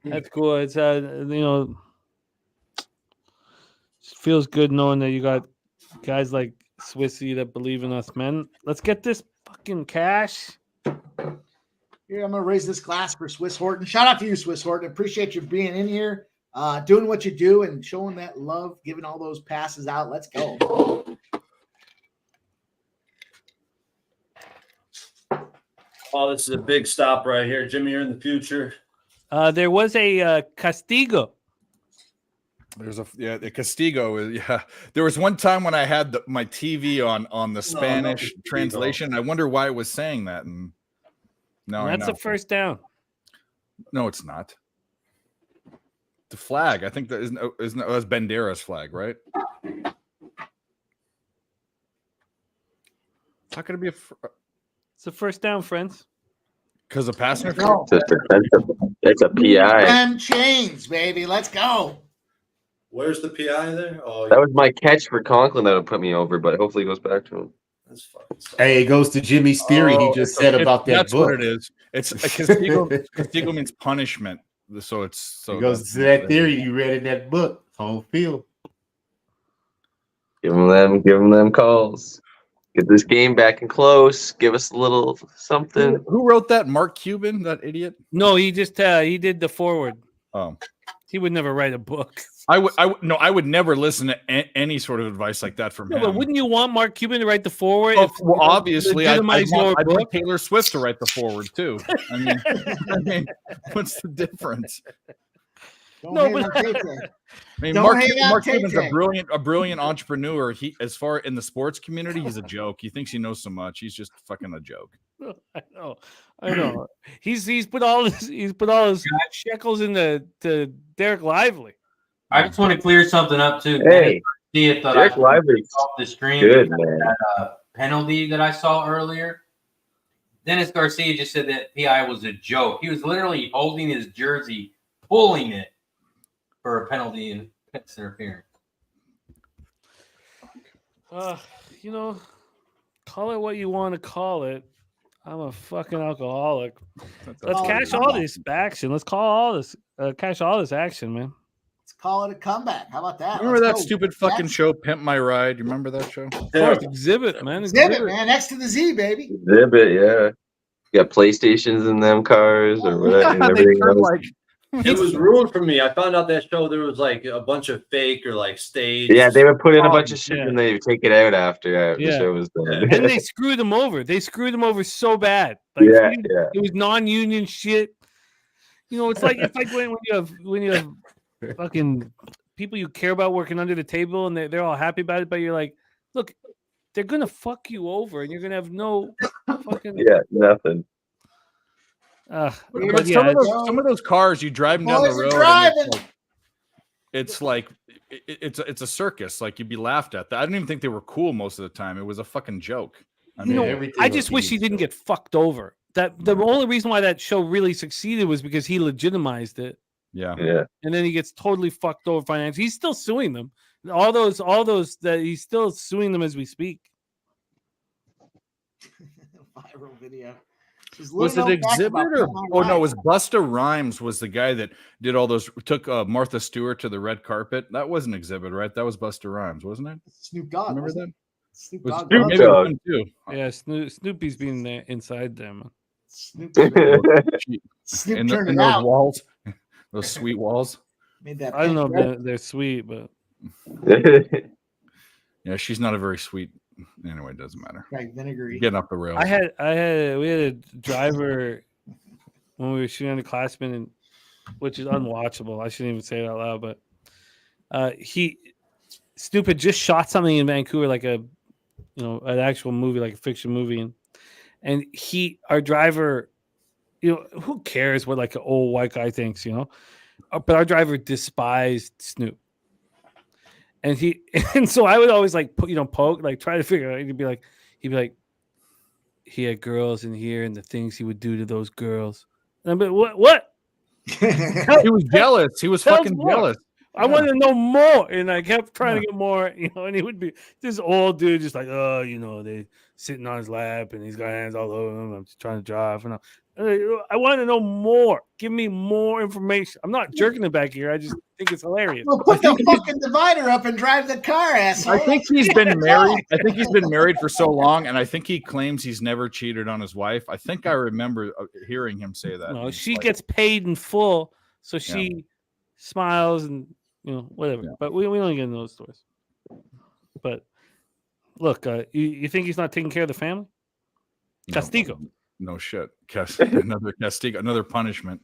That's cool. It's feels good knowing that you got guys like Swissy that believe in us, man. Let's get this fucking cash. Here, I'm gonna raise this glass for Swiss Horton. Shout out to you, Swiss Horton. Appreciate you being in here, doing what you do and showing that love, giving all those passes out. Let's go. Oh, this is a big stop right here. Jimmy, you're in the future. There was a Castigo. There's the Castigo. Yeah, there was one time when I had my TV on the Spanish translation. I wonder why it was saying that. And that's a first down. No, it's not. The flag. I think that's Bandera's flag, right? How could it be It's a first down, friends. Because of pass interference? It's a PI. And chains, baby. Let's go. Where's the PI there? Oh, that was my catch for Conklin that would put me over, but hopefully it goes back to him. That's fucking sucks. Hey, it goes to Jimmy's theory he just said about that that's book. what it is. It's Castigo. Castigo means punishment. So it's so it goes to that theory you read in that book, home field. Give them them calls. Get this game back and close. Give us a little something. Who wrote that? Mark Cuban, that idiot. No, he just he did the forward. Oh, he would never write a book. I would never listen to any sort of advice like that from him. But wouldn't you want Mark Cuban to write the forward? Oh, well, obviously, I'd your want Taylor Swift to write the forward too. I mean, what's the difference? Don't hate on I mean, Don't Mark hate on Cuban's KK. a brilliant entrepreneur. He, as far in the sports community, he's a joke. He thinks he knows so much. He's just fucking a joke. I know. He's put all his shekels into Derek Lively. I just want to clear something up too. Hey, see thought Derek I Lively's off the stream. good, man. That penalty that I saw earlier. Dennis Garcia just said that PI was a joke. He was literally holding his jersey, pulling it for a penalty and pass interference. Call it what you want to call it. I'm a fucking alcoholic. Let's all cash it. all this action. Let's call all this, cash all this action, man. Let's call it a comeback. How about that? Remember Let's that go. stupid fucking That's- show, Pimp My Ride? You remember that show? Of course, Exhibit, man. Exhibit, man. Next to the Z, baby. Exhibit, yeah. You got PlayStations in them cars or whatever. and They everything turn else. like It was ruined for me. I found out that show there was like a bunch of fake or like stage. Yeah, they would put in a Oh, bunch of shit yeah. and they would take it out after the Yeah. show was done. And they screwed him over. They screwed him over so bad. Like, Yeah. It was non-union shit. It's like when you have fucking people you care about working under the table and they're all happy about it, but you're like, look, they're gonna fuck you over and you're gonna have no fucking Yeah, nothing. But yeah, some of those cars you drive them down the Boys are road. driving. It's like it's a circus. Like you'd be laughed at. I didn't even think they were cool most of the time. It was a fucking joke. I mean, everything I on just wish TV he didn't show. get fucked over. That the only reason why that show really succeeded was because he legitimized it, yeah. Yeah. and then he gets totally fucked over financially. He's still suing them. All those that he's still suing them as we speak. Viral video. Was it Exhibit or no? It was Busta Rhymes was the guy that did all those. Took Martha Stewart to the red carpet. That wasn't Exhibit, right? That was Busta Rhymes, wasn't it? Snoop Dogg? Remember wasn't that? it? Snoop Was Dogg. Snoop was- maybe it was him too. Yeah, Snoopy's being there inside there, man. Snoop, in Snoop the, turned in it those out. walls, those sweet walls. Made that. I don't know pink if red. they're sweet, but Yeah, she's not a very sweet. Anyway, it doesn't matter. Like vinegary. Getting off the rails. we had a driver when we were shooting on the Classman, and which is unwatchable. I shouldn't even say it out loud, but Snoop had just shot something in Vancouver, like an actual movie, like a fiction movie, and our driver, who cares what like an old white guy thinks, but our driver despised Snoop. And so I would always like poke, like try to figure out. He'd be like, he had girls in here and the things he would do to those girls. And I'm like, what? He was jealous. He was Tell us fucking more. jealous. I want to know more. And I kept trying to get more, and he would be this old dude just like, they sitting on his lap and he's got hands all over him. I'm just trying to drive. And I want to know more. Give me more information. I'm not jerking it back here. I just think it's hilarious. Well, put the fucking divider up and drive the car, asshole. I think he's been married. I think he's been married for so long, and I think he claims he's never cheated on his wife. I think I remember hearing him say that. No, He's she like- gets paid in full, so she smiles and whatever. Yeah. But we don't get into those stories. But look, you think he's not taking care of the family? Castigo. No shit. Another castigo. Another punishment.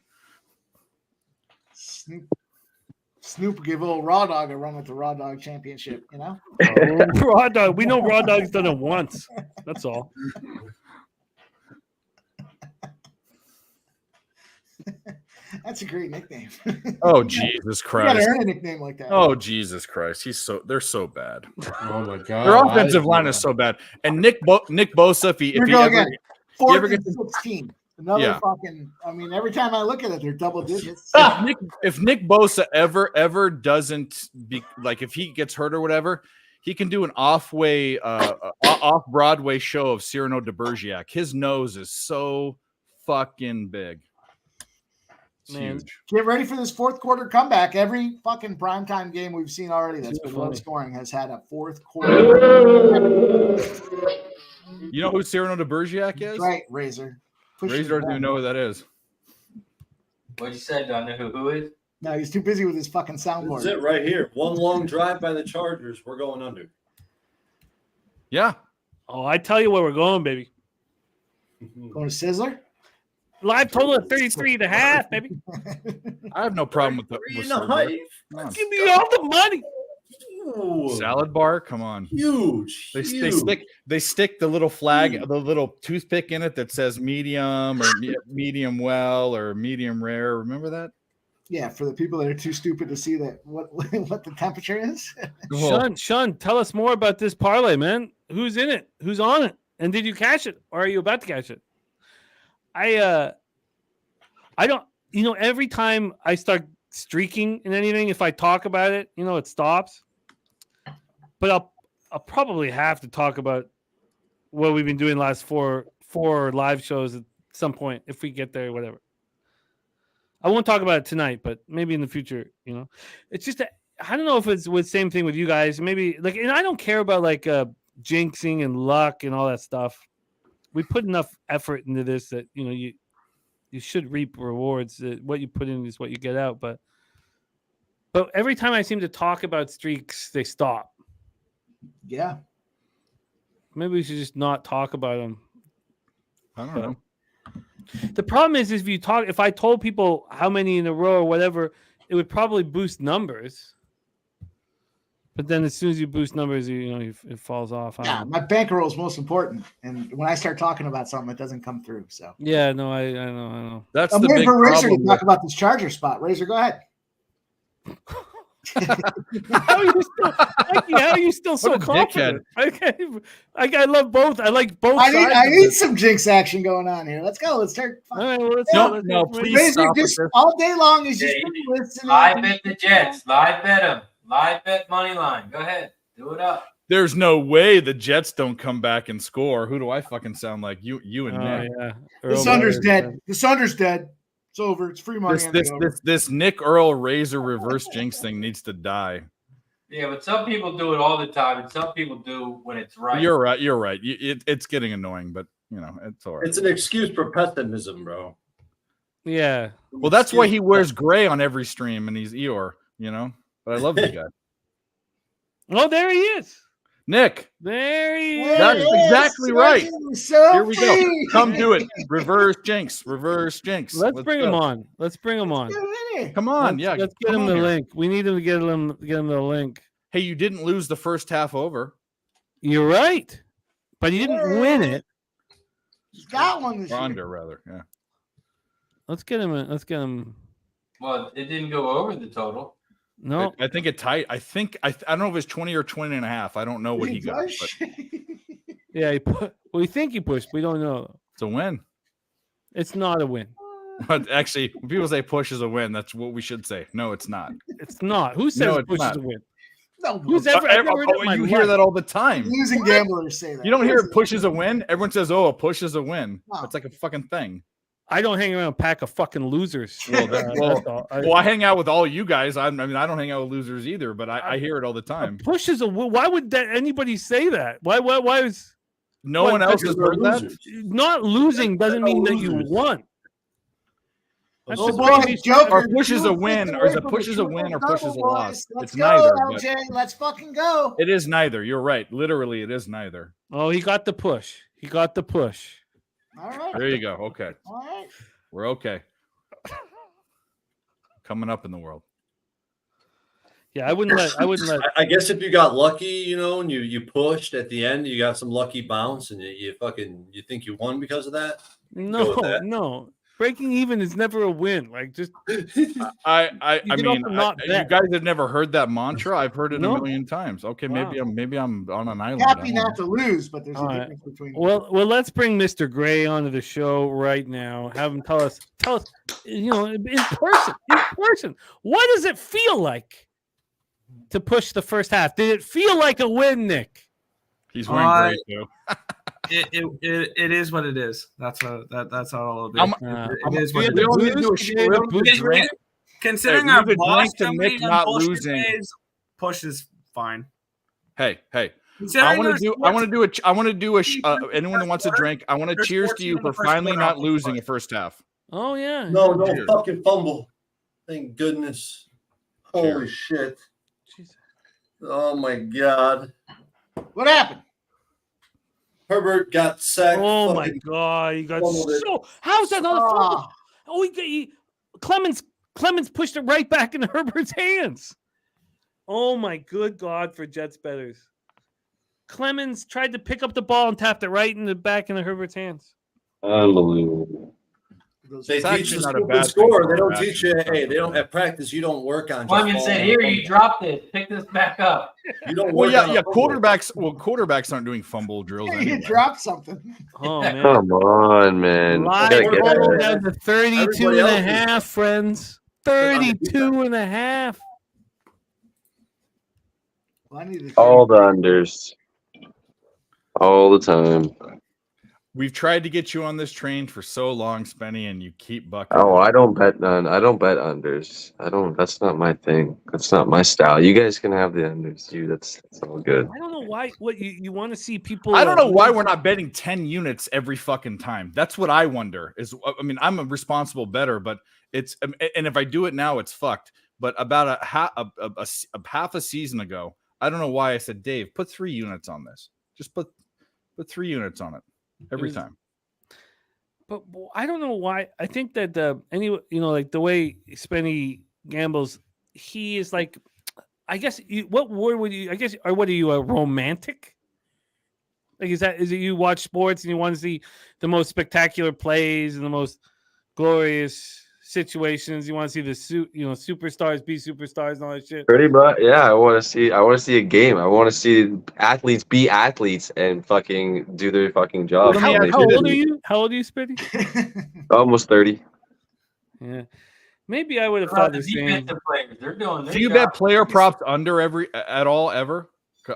Snoop give old Raw Dog a run at the Raw Dog Championship, Raw Dog. We know Raw Dog's done it once. That's all. That's a great nickname. Oh Jesus You gotta Christ! earn a nickname like that. Oh Jesus Christ! They're so bad. Oh my god. Their offensive line is so bad. And Nick Bosa, if he Here we go ever again. you Fourth ever and get 16. Another Yeah. fucking. I mean, every time I look at it, they're double digits. if Nick Bosa ever doesn't be like if he gets hurt or whatever, he can do an off Broadway show of Cyrano de Bergerac. His nose is so fucking big. It's Man. huge. Get ready for this fourth quarter comeback. Every fucking primetime game we've seen already that's Too been low funny. scoring has had a fourth quarter. You know who Cyrano de Bergerac is? That's right, Razor. Push Razor his doesn't even button. know who that is. What'd you say? Do I know who is? No, he's too busy with his fucking This soundboard. is it right here. One long drive by the Chargers. We're going under. Yeah. Oh, I tell you where we're going, baby. Going to Sizzler? Live total of 33.5, baby. I have no problem with the Three with and a Sizzler. half. Come on. Give me all the money. Ooh, Salad bar. Come on. huge. They stick the little flag, the little toothpick in it that says medium or medium well or medium rare. Remember that? Yeah, for the people that are too stupid to see that what the temperature is. Sean, tell us more about this parlay, man. Who's in it? Who's on it? And did you cash it, or are you about to cash it? I don't. Every time I start streaking in anything, if I talk about it, it stops. But I'll probably have to talk about what we've been doing last four live shows at some point if we get there, whatever. I won't talk about it tonight, but maybe in the future. It's just I don't know if it's the same thing with you guys. Maybe and I don't care about jinxing and luck and all that stuff. We put enough effort into this that you should reap rewards. What you put in is what you get out. But every time I seem to talk about streaks, they stop. Yeah. Maybe we should just not talk about them. I don't know. The problem is if I told people how many in a row or whatever, it would probably boost numbers. But then as soon as you boost numbers, it falls off. Yeah, my bankroll is most important. And when I start talking about something, it doesn't come through. So yeah, no, I know. That's I'm the waiting big for Razor to problem. talk about this Charger spot. Razor, go ahead. How are you still so What a confident? I love both. I like both. I sides of need this. some jinx action going on here. Let's go. Let's start. All right, well, let's Yeah. go. No, please Razor stop with just this. all day long is just Yeah, listening. Live bet the Jets. Live bet them. Live bet money line. Go ahead. Do it up. There's no way the Jets don't come back and score. Who do I fucking sound like? You and Oh, Nick. yeah. The Earl Sunder's Myers, dead. man. The Sunder's dead. It's over. It's free money. This Nick Earl Razor reverse jinx thing needs to die. Yeah, but some people do it all the time, and some people do when it's right. You're right. You're right. It's getting annoying, but it's all right. It's an excuse for pessimism, bro. Yeah. Well, that's why he wears gray on every stream, and he's Eeyore. But I love the guy. Oh, there he is. Nick. There he is. That's exactly right. So Here we go. Come do it. Reverse jinx. Reverse jinx. Let's bring him go. on. Let's bring him on. Come on. Yeah. Let's get come him on the here. link. We need him to get him the link. Hey, you didn't lose the first half over. You're right, but he didn't win it. He's got one this Or year. under, rather. Yeah. Let's get him. Let's get him. Well, it didn't go over the total. No, I think it tight. I don't know if it's 20 or 20 and a half. I don't know what he got. does? But yeah. We think he pushed. We don't know. it's a win. It's not a win. But actually, when people say push is a win, that's what we should say. No, it's not. It's not. Who says No, it's push not. is a win? No, Who's ever? I've never heard it in my You hear life. that all the time. losing gamblers say that. You don't hear it push is a win. Everyone says, "Oh, a push is a win." Wow. It's like a fucking thing. I don't hang around a pack of fucking losers. Well, That's all. Well, I hang out with all you guys. I mean, I don't hang out with losers either, but I hear it all the time. Push is a win. Why would anybody say that? Why is No What, one else because has heard they're that. losers. not losing doesn't mean that you losers. won? That's Oh just boy, crazy. Joker, Or push is a you win, take or is away a from push the is a win, or triple push is a double, loss. boys. Let's It's go, neither. But LJ. Let's fucking go. it is neither. You're right. Literally, it is neither. Oh, he got the push. He got the push. All right. There you go. Okay, All right. we're okay. Coming up in the world. Yeah, I wouldn't let. I guess if you got lucky, and you pushed at the end, you got some lucky bounce, and you think you won because of that. No, with that. no. Breaking even is never a win. Like just I You can mean, also not you bet. guys have never heard that mantra. I've heard it No. a million times. Okay, maybe I'm on an island. Happy I don't not know. to lose, but there's All a right. difference between. well, let's bring Mr. Gray onto the show right now. Have him tell us, in person. What does it feel like to push the first half? Did it feel like a win, Nick? He's wearing gray too. it is what it is. That's all it'll be. We It is what it don't is. need to do a drink. Considering Hey, we I've need a drink lost to so many Nick not bullshit losing. days, push is fine. Hey. Considering I want there's to do anyone that wants a drink. I want to There's cheers 14 to you in the for first finally quarter, not I'll losing push. a first half. Oh yeah. No, yeah. no fucking fumble. Thank goodness. Holy Cheers. shit. Jesus. Oh my god. What happened? Herbert got sacked. Oh my fucking god, he got fumbled it. so. How's that not a fumble? Ah, Oh, Clemens pushed it right back into Herbert's hands. Oh my good god for Jets betters. Clemens tried to pick up the ball and tapped it right in the back into Herbert's hands. Unbelievable. They It's teach actually the not a stupid bad thing score. for They our don't back teach to you. be Hey, they don't at practice. You don't work on. Clemens just said, falling "Here, and you fumbling. dropped it. Pick this back up." You don't Well, work yeah. on a fumble. Quarterbacks aren't doing fumble drills you anyway. dropped something. Oh man. Come on, man. Live Gotta get total that. down to 32 Everybody and a else is- half, friends. 32 and a half. Well, I need to All the unders. All the time. We've tried to get you on this train for so long, Spenny, and you keep bucking. Oh, I don't bet none. I don't bet unders. That's not my thing. That's not my style. You guys can have the unders. That's all good. I don't know why. What you want to see people? I don't know why we're not betting 10 units every fucking time. That's what I wonder. I'm a responsible bettor, but it's and if I do it now, it's fucked. But about a half a season ago, I don't know why I said, Dave, put 3 units on this. Just put 3 units on it every time. But I don't know why. I think that like the way Spenny gambles, he is like, I guess. What word would you? I guess, or what are you, a romantic? Like, is it you watch sports and you want to see the most spectacular plays and the most glorious situations? You want to see the superstars be superstars and all that shit. Pretty much, yeah. I want to see a game. I want to see athletes be athletes and fucking do their fucking job. How old are you? How old are you, Spenny? Almost 30. Yeah. Maybe I would have What about thought the the same. defensive players? They're doing their Do you job. bet player props under at all ever?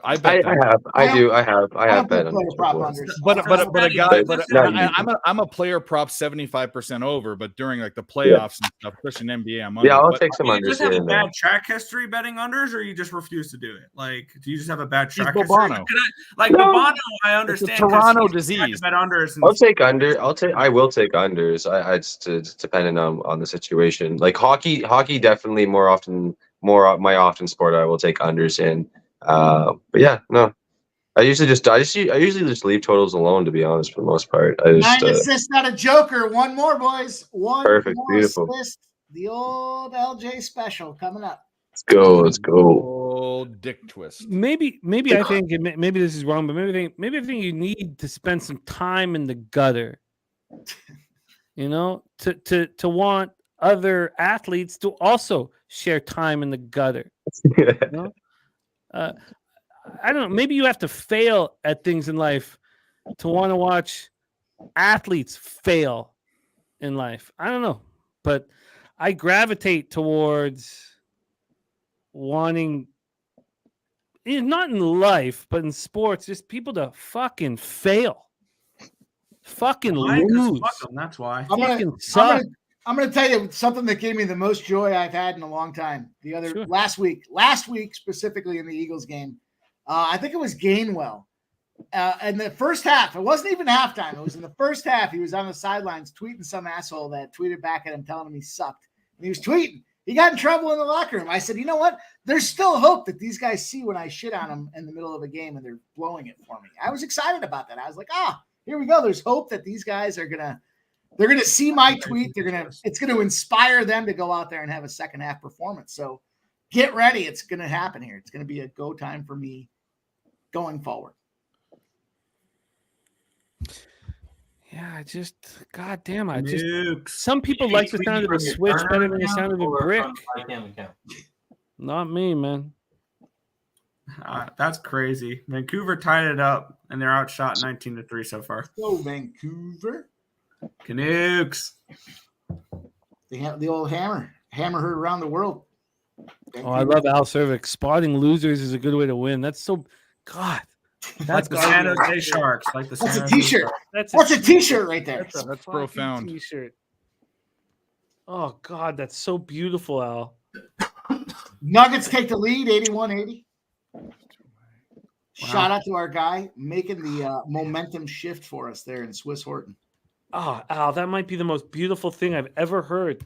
I bet I have. I have bet player unders prop before. unders. But a guy, Not usually. I'm a player prop 75% over, but during like the playoffs and stuff, especially in NBA, I'm under. Yeah, I'll But take some You unders just here have a and there. bad track history betting unders, or you just refuse to do it? Like, do you just have a bad track history? Bobano. Bobano, I It's understand. a 'cause Toronto he's disease. tried to bet unders. I'll take under. I will take unders. It's depending on the situation. Like hockey definitely more my often sport. I will take unders in. But yeah, no. I usually just leave totals alone, to be honest, for the most part. 9 assists out of Joker. One more, boys. One Perfect, more beautiful. assist. The old LJ special coming up. Let's go. Old dick twist. Maybe I think maybe this is wrong, but maybe I think you need to spend some time in the gutter. To want other athletes to also share time in the gutter. I don't know. Maybe you have to fail at things in life to want to watch athletes fail in life. I don't know, but I gravitate towards wanting, not in life, but in sports, just people to fucking fail, fucking lose. Fuck them, that's why. I'm gonna tell you something that gave me the most joy I've had in a long time. Last week specifically in the Eagles game, I think it was Gainwell. In the first half, it wasn't even halftime. It was in the first half. He was on the sidelines tweeting some asshole that tweeted back at him, telling him he sucked. And he was tweeting. He got in trouble in the locker room. I said, you know what? There's still hope that these guys see when I shit on them in the middle of a game and they're blowing it for me. I was excited about that. I was like, here we go. There's hope that these guys are gonna see my tweet. It's gonna inspire them to go out there and have a second half performance. So get ready. It's gonna happen here. It's gonna be a go time for me going forward. Yeah, some people like the sound of a switch better than the sound of a brick. Not me, man. That's crazy. Vancouver tied it up, and they're outshot 19-3 so far. Go Vancouver Canucks. The old hammer heard around the world. Vancouver. Oh, I love Al Cervic. Spotting losers is a good way to win. That's so God. Like the San Jose Sharks. Like the That's San a Jose T-shirt. Sharks. That's a T-shirt right there. That's a That's fucking profound. T-shirt. Oh God, that's so beautiful, Al. Nuggets take the lead, 81-80. Shout out to our guy making the momentum shift for us there in Swiss Horton. Oh, Al, that might be the most beautiful thing I've ever heard.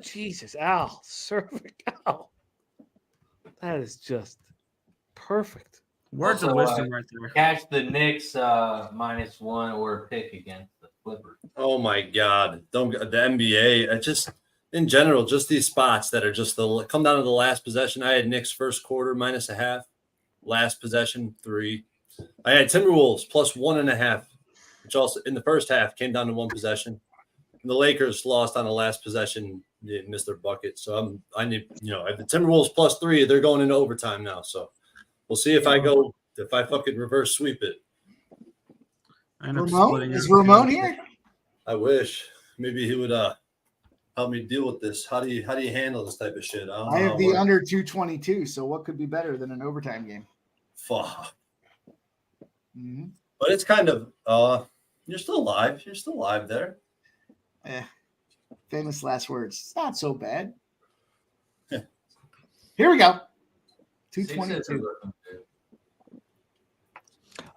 Jesus, Al, Cervic, Al. That is just perfect. Words of Also, wisdom right there. Catch the Knicks -1 or a pick against the Clippers. Oh my God! Don't the NBA. Just in general, just these spots that are just come down to the last possession. I had Knicks first quarter -0.5, last possession 3. I had Timberwolves +1.5, which also in the first half came down to 1 possession. And the Lakers lost on the last possession, missed their bucket. So I need I have the Timberwolves +3. They're going into overtime now, so we'll see if I fucking reverse sweep it. Ramon? Is Ramon here? I wish maybe he would help me deal with this. How do you handle this type of shit? I have the under 222. So what could be better than an overtime game? Fuck. Mm-hmm. But it's kind of you're still alive. You're still alive there. Famous last words. It's not so bad. Here we go. 222.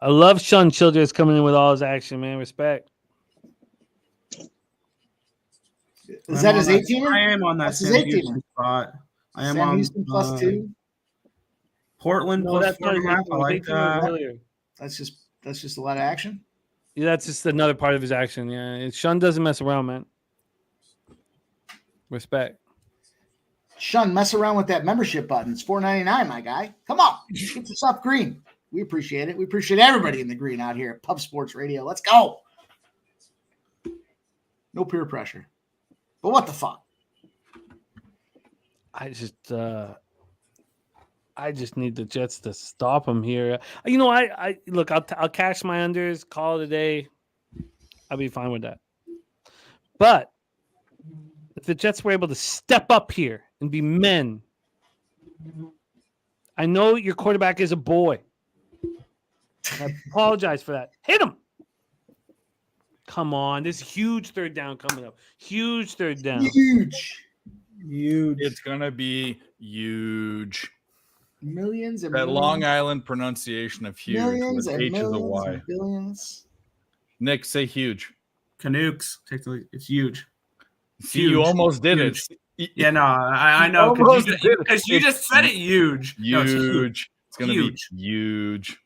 I love Sean Childress coming in with all his action, man. Respect. Is that his 18er? I am on that That's his Sam 18er. Houston spot. I am Sam on Houston +2. Portland No, that's not his 4.5. I 18er, like his 18er that. earlier. That's just a lot of action. Yeah, that's just another part of his action. Yeah, Sean doesn't mess around, man. Respect. Sean, mess around with that membership button. It's $4.99, my guy. Come on, get yourself green. We appreciate it. We appreciate everybody in the green out here at Pub Sports Radio. Let's go. No peer pressure. But what the fuck? I just need the Jets to stop him here. I look. I'll cash my unders. Call it a day. I'll be fine with that. But if the Jets were able to step up here and be men, I know your quarterback is a boy. I apologize for that. Hit him. Come on, this huge third down coming up. Huge third down. Huge. It's gonna be huge. Millions and That millions. Long Island pronunciation of huge Millions with and H is a millions Y. and billions. Nick, say huge. Canucks. It's huge. See, you almost did Huge. it. Yeah, no, I know Almost because did you it. just said it huge. No, it's Huge. It's gonna Huge. be huge.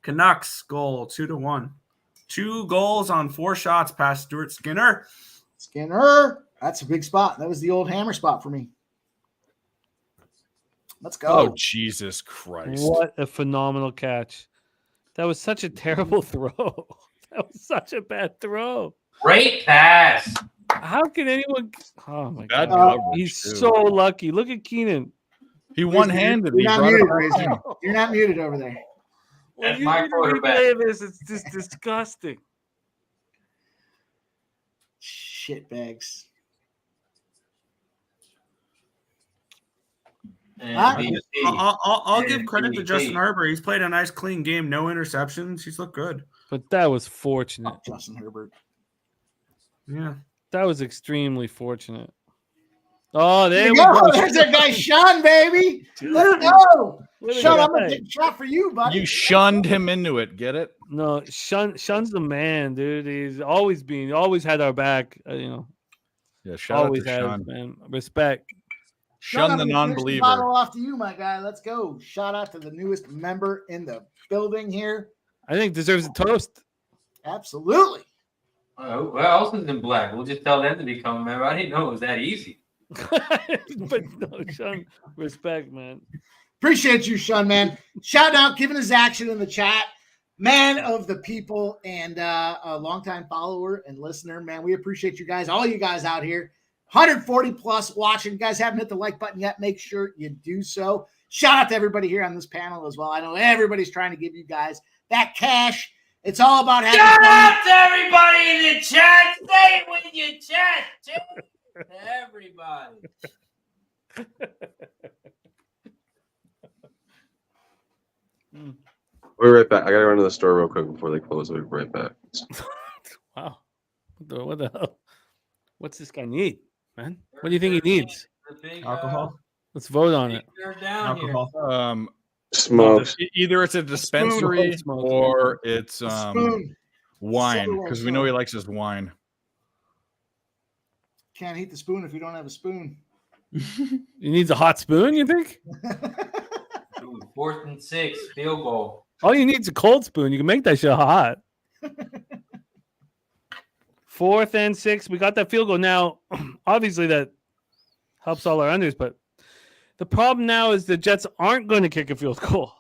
Canucks goal 2-1. 2 goals on 4 shots past Stuart Skinner. Skinner. That's a big spot. That was the old hammer spot for me. Let's go. Oh, Jesus Christ. What a phenomenal catch. That was such a terrible throw. That was such a bad throw. Great pass. How can anyone? Oh my Bad God. coverage, He's too. so lucky. Look at Keenan. He one-handed. You're He not brought it muted, back Razor. home. You're not muted over there. When That's you my do the quarterback. replay of this, it's just disgusting. Shit bags. And Huh? VP. I'll give And credit to MVP. Justin Herbert. He's played a nice, clean game. No interceptions. He's looked good. But that was fortunate. Oh, Justin Herbert. Yeah. That was extremely fortunate. Oh, there There we you go. go. There's that guy, Sean, baby. Let's go. Look at Sean, that I'm going guy. to take a shot for you, buddy. You shunned him into it. Get it? No, Shun's the man, dude. He's always had our back. Yeah, shout Always out to has, Sean. man. Respect. Sean, Shun I'm the gonna finish non-believer. bottle off to you, my guy. Let's go. Shout out to the newest member in the building here. I think deserves a toast. Absolutely. Oh, who else is in black? We'll just tell them to become a member. I didn't know it was that easy. But no, Sean, respect, man. Appreciate you, Sean, man. Shout out, giving his action in the chat. Man of the people and a longtime follower and listener, man. We appreciate you guys, all you guys out here. 140 plus watching. You guys haven't hit the like button yet. Make sure you do so. Shout out to everybody here on this panel as well. I know everybody's trying to give you guys that cash. It's all about having Shout fun. out to everybody in the chat. Say it with your chat, too. To everybody. We're right back. I gotta run to the store real quick before they close. We'll be right back. Wow. What the hell? What's this guy need, man? What do you think he needs? The big, Alcohol. Let's vote on it. they're down here. Alcohol. Smokes. Either it's a dispensary Smoke. or it's Spoon. wine, Silverware because we know he spoon. likes his wine. Can't heat the spoon if you don't have a spoon. He needs a hot spoon, you think? Ooh, 4th and 6, field goal. All you need is a cold spoon. You can make that shit hot. 4th and 6. We got that field goal. Now, obviously, that helps all our unders, but the problem now is the Jets aren't going to kick a field goal.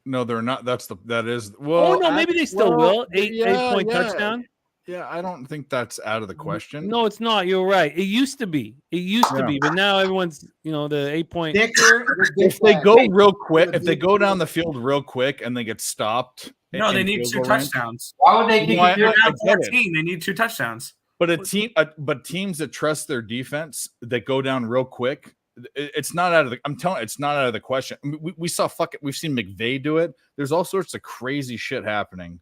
No, they're not. That is. Oh, Well, no, maybe they still will. Eight point yeah. touchdown. Yeah, I don't think that's out of the question. No, it's not. You're right. It used to be. But now everyone's, the 8 point. If they go real quick, if they go down the field real quick and they get stopped. No, they in need field 2 goal range- touchdowns. Why would they kick No, it? They're I down get it. 14. They need 2 touchdowns. But teams that trust their defense that go down real quick, it's not out of the. I'm telling you, it's not out of the question. I mean, we saw we've seen McVay do it. There's all sorts of crazy shit happening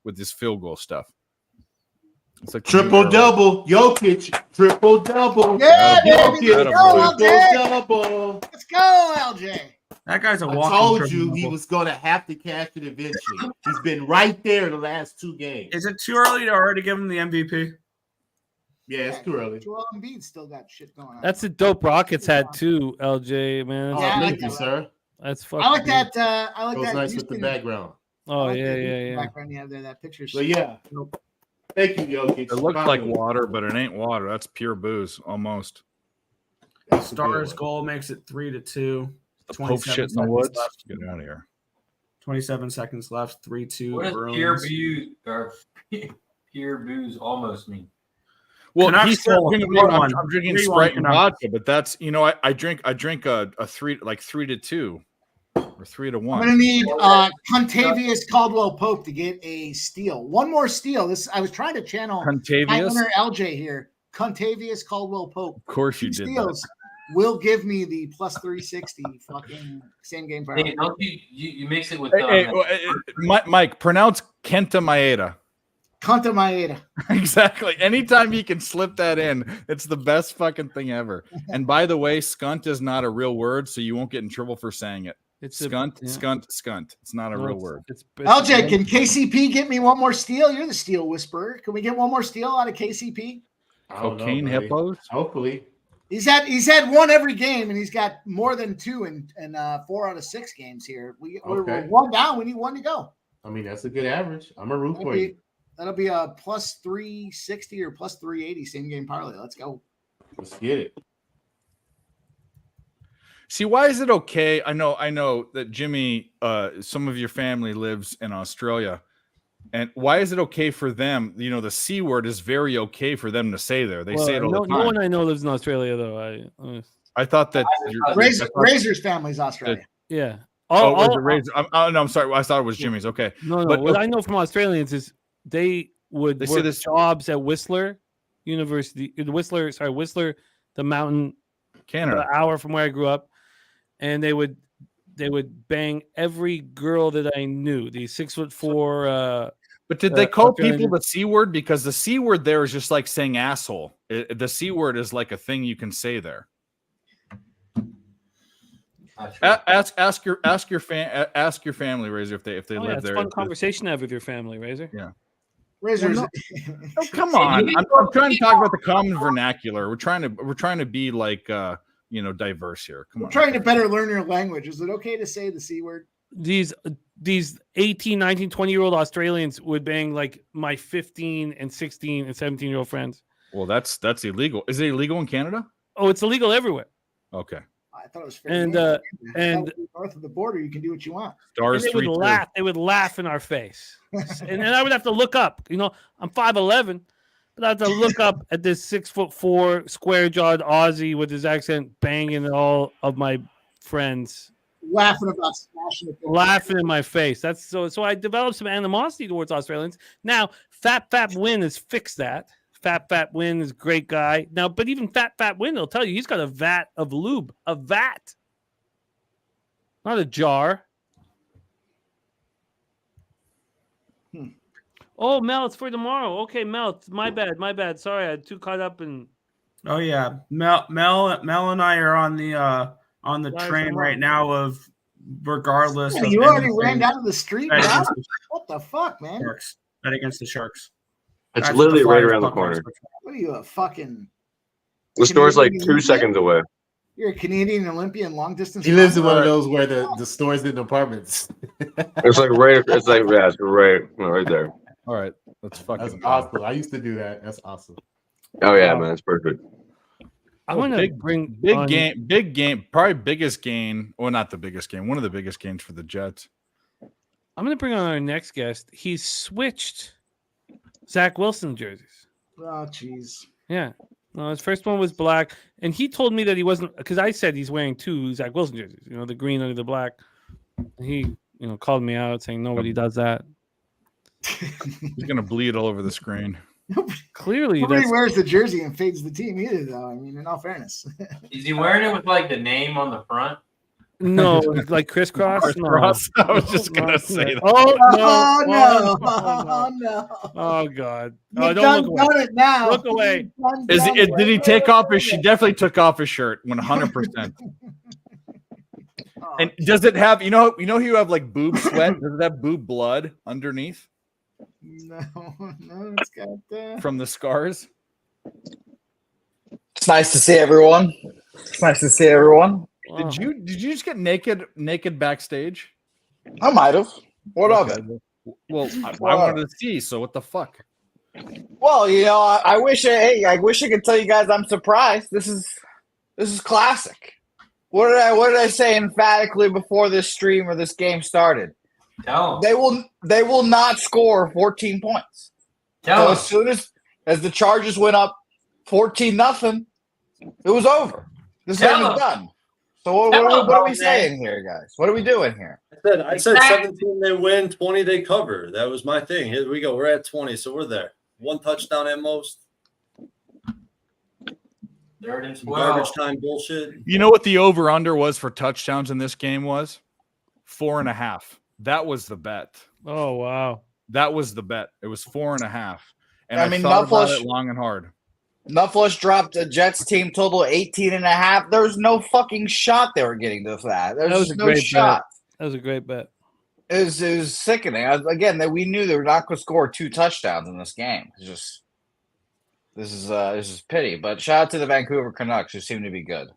with this field goal stuff. It's like Triple double, Jokic. Triple double. Yeah, baby. Jokic. Let's go, Triple LJ. double. Let's go, LJ. That guy's a I walking told triple you he double. was going to have to catch it eventually. He's been right there the last 2 games. Is it too early to already give him the MVP? Yeah, it's too early. Joel Embiid still got shit going on. That's a dope Rockets had too, LJ, man. Oh, Yeah, I thank like you, that. sir. That's fucking I like good. that. I like Goes that. nice with the Houston- background. Oh, I like yeah, that yeah, Houston yeah. Background you have there, that picture. So, yeah. Thank you, Jokic. It looks like Finally. water, but it ain't water. That's pure booze, almost. That's a good Stars one. goal makes it 3-2. The Pope 27 shit in the seconds woods. left. Get out of here. 27 seconds left. 3-2. What does Bruins. pure booze almost mean? Well, Canucks he's goal, drinking, 3-1. I'm drinking 3-1 Sprite and Canucks. vodka, but that's I drink a 3-2 or 3-1. I'm gonna need Contavious Caldwell Pope to get a steal. One more steal. I was trying to channel Contavious? Hunter LJ here. Contavious Caldwell Pope. Of course you 2 did steals will give me the plus 360 fucking same game power. Hey, don't you mix it with Mike, pronounce Kenta Maeda. Kanta Maeda. Exactly. Anytime you can slip that in, it's the best fucking thing ever. And by the way, skunt is not a real word, so you won't get in trouble for saying it. It's skunt. It's not a No, real word. LJ, can KCP get me one more steal? You're the steal whisperer. Can we get one more steal out of KCP? I don't know, Cocaine buddy. hippos? Hopefully. He's had one every game, and he's got more than 2 in 4 out of 6 games here. We're Okay. 1 down. We need 1 to go. I mean, that's a good average. I'm a root for you. That'll be a plus 360 or plus 380 same game parlay. Let's go. Let's get it. See, why is it okay? I know that Jimmy, some of your family lives in Australia. And why is it okay for them? The C word is very okay for them to say there. They say it all the time. No one I know lives in Australia, though. I thought that Razor's family's Australia. Yeah. Was it Razor? No, I'm sorry. I thought it was Jimmy's. Okay. No. But What I know from Australians is they would They say work this- jobs at Whistler University. Whistler, the mountain, Canada, an hour from where I grew up, and they would bang every girl that I knew. The 6'4". But did they call Australian- people the C word? Because the C word there is just like saying asshole. The C word is like a thing you can say there. Ask your family, Razor, if they live it's there. a fun conversation to have with your family, Razor. Yeah. Razor's. Oh, come on! I'm trying to talk about the common vernacular. We're trying to be like diverse here. Come on. I'm trying to better learn your language. Is it okay to say the C word? These 18, 19, 20-year-old Australians would bang like my 15 and 16 and 17-year-old friends. Well, that's illegal. Is it illegal in Canada? Oh, it's illegal everywhere. Okay. I thought it was fair. And game. North of the border, you can do what you want. And they would laugh. They would laugh in our face, and then I would have to look up. I'm 5'11", but I have to look up at this 6'4" square-jawed Aussie with his accent banging all of my friends, laughing about smashing it. Laughing in my face. That's so I developed some animosity towards Australians. Now, Fat Win has fixed that. Fat Win is a great guy. Now, but even Fat Win, they'll tell you he's got a vat of lube. A vat. Not a jar. Oh, Mel, it's for tomorrow. Okay, Mel, my bad. Sorry, I had too caught up in. Oh yeah, Mel and I are on the Guys, train I'm right up. now of regardless of You already anything, ran down to the street, bet bro. against the What the fuck, man? Sharks. Bet against the Sharks. It's That's what literally right Flyers around the puck lines corner. are. What are you, a fucking The store's like Canadian 2 Olympian? seconds away. You're a Canadian Olympian long distance. He lives in runner? one of those where the stores in apartments. It's like right. It's like yeah, it's right there. All right, let's fucking. That's awesome. I used to do that. That's awesome. Oh yeah, man, it's perfect. I'm gonna big bring big game, probably biggest gain. Well, not the biggest gain. One of the biggest gains for the Jets. I'm gonna bring on our next guest. He's switched Zach Wilson jerseys. Oh, jeez. Yeah. No, his first one was black, and he told me that he wasn't because I said he's wearing 2 Zach Wilson jerseys. You know, the green under the black. He, called me out saying nobody does that. He's gonna bleed all over the screen. Clearly, Nobody wears the jersey and fades the team either, though. I mean, in all fairness. Is he wearing it with like the name on the front? no, like crisscross. Crisscross. No. I was just gonna say that. Oh Oh, no. Oh, no. Oh God! You've Oh, don't look done away. it now. Look away. Did he take off his? She definitely took off his shirt, 100%. And does it have? You know, you have like boob sweat. Does it have boob blood underneath No, it's got from the scars? It's nice to see everyone. It's nice to see everyone. Did you just get naked backstage? I might have. What of it? Well, I wanted to see. So what the fuck? Well, I wish I could tell you guys I'm surprised. This is classic. What did I say emphatically before this stream or this game started? Tell They will not score 14 points. So as soon as the Chargers went up 14-0, it was over. This game is done. So what are we saying here, guys? What are we doing here? I said 17 they win, 20 they cover. That was my thing. Here we go. We're at 20, so we're there. 1 touchdown at most. Garbage time bullshit. You know what the over/under was for touchdowns in this game was? 4.5. That was the bet. Oh wow, that was the bet. It was 4.5. And I mean, thought about it long and hard. Nufflush dropped a Jets team total 18.5. There's no fucking shot they were getting to that. There's that was a no great shot. bet. That was a great bet. It was sickening. Again, that we knew they were not going to score 2 touchdowns in this game. It's just this is pity. But shout out to the Vancouver Canucks, who seem to be good.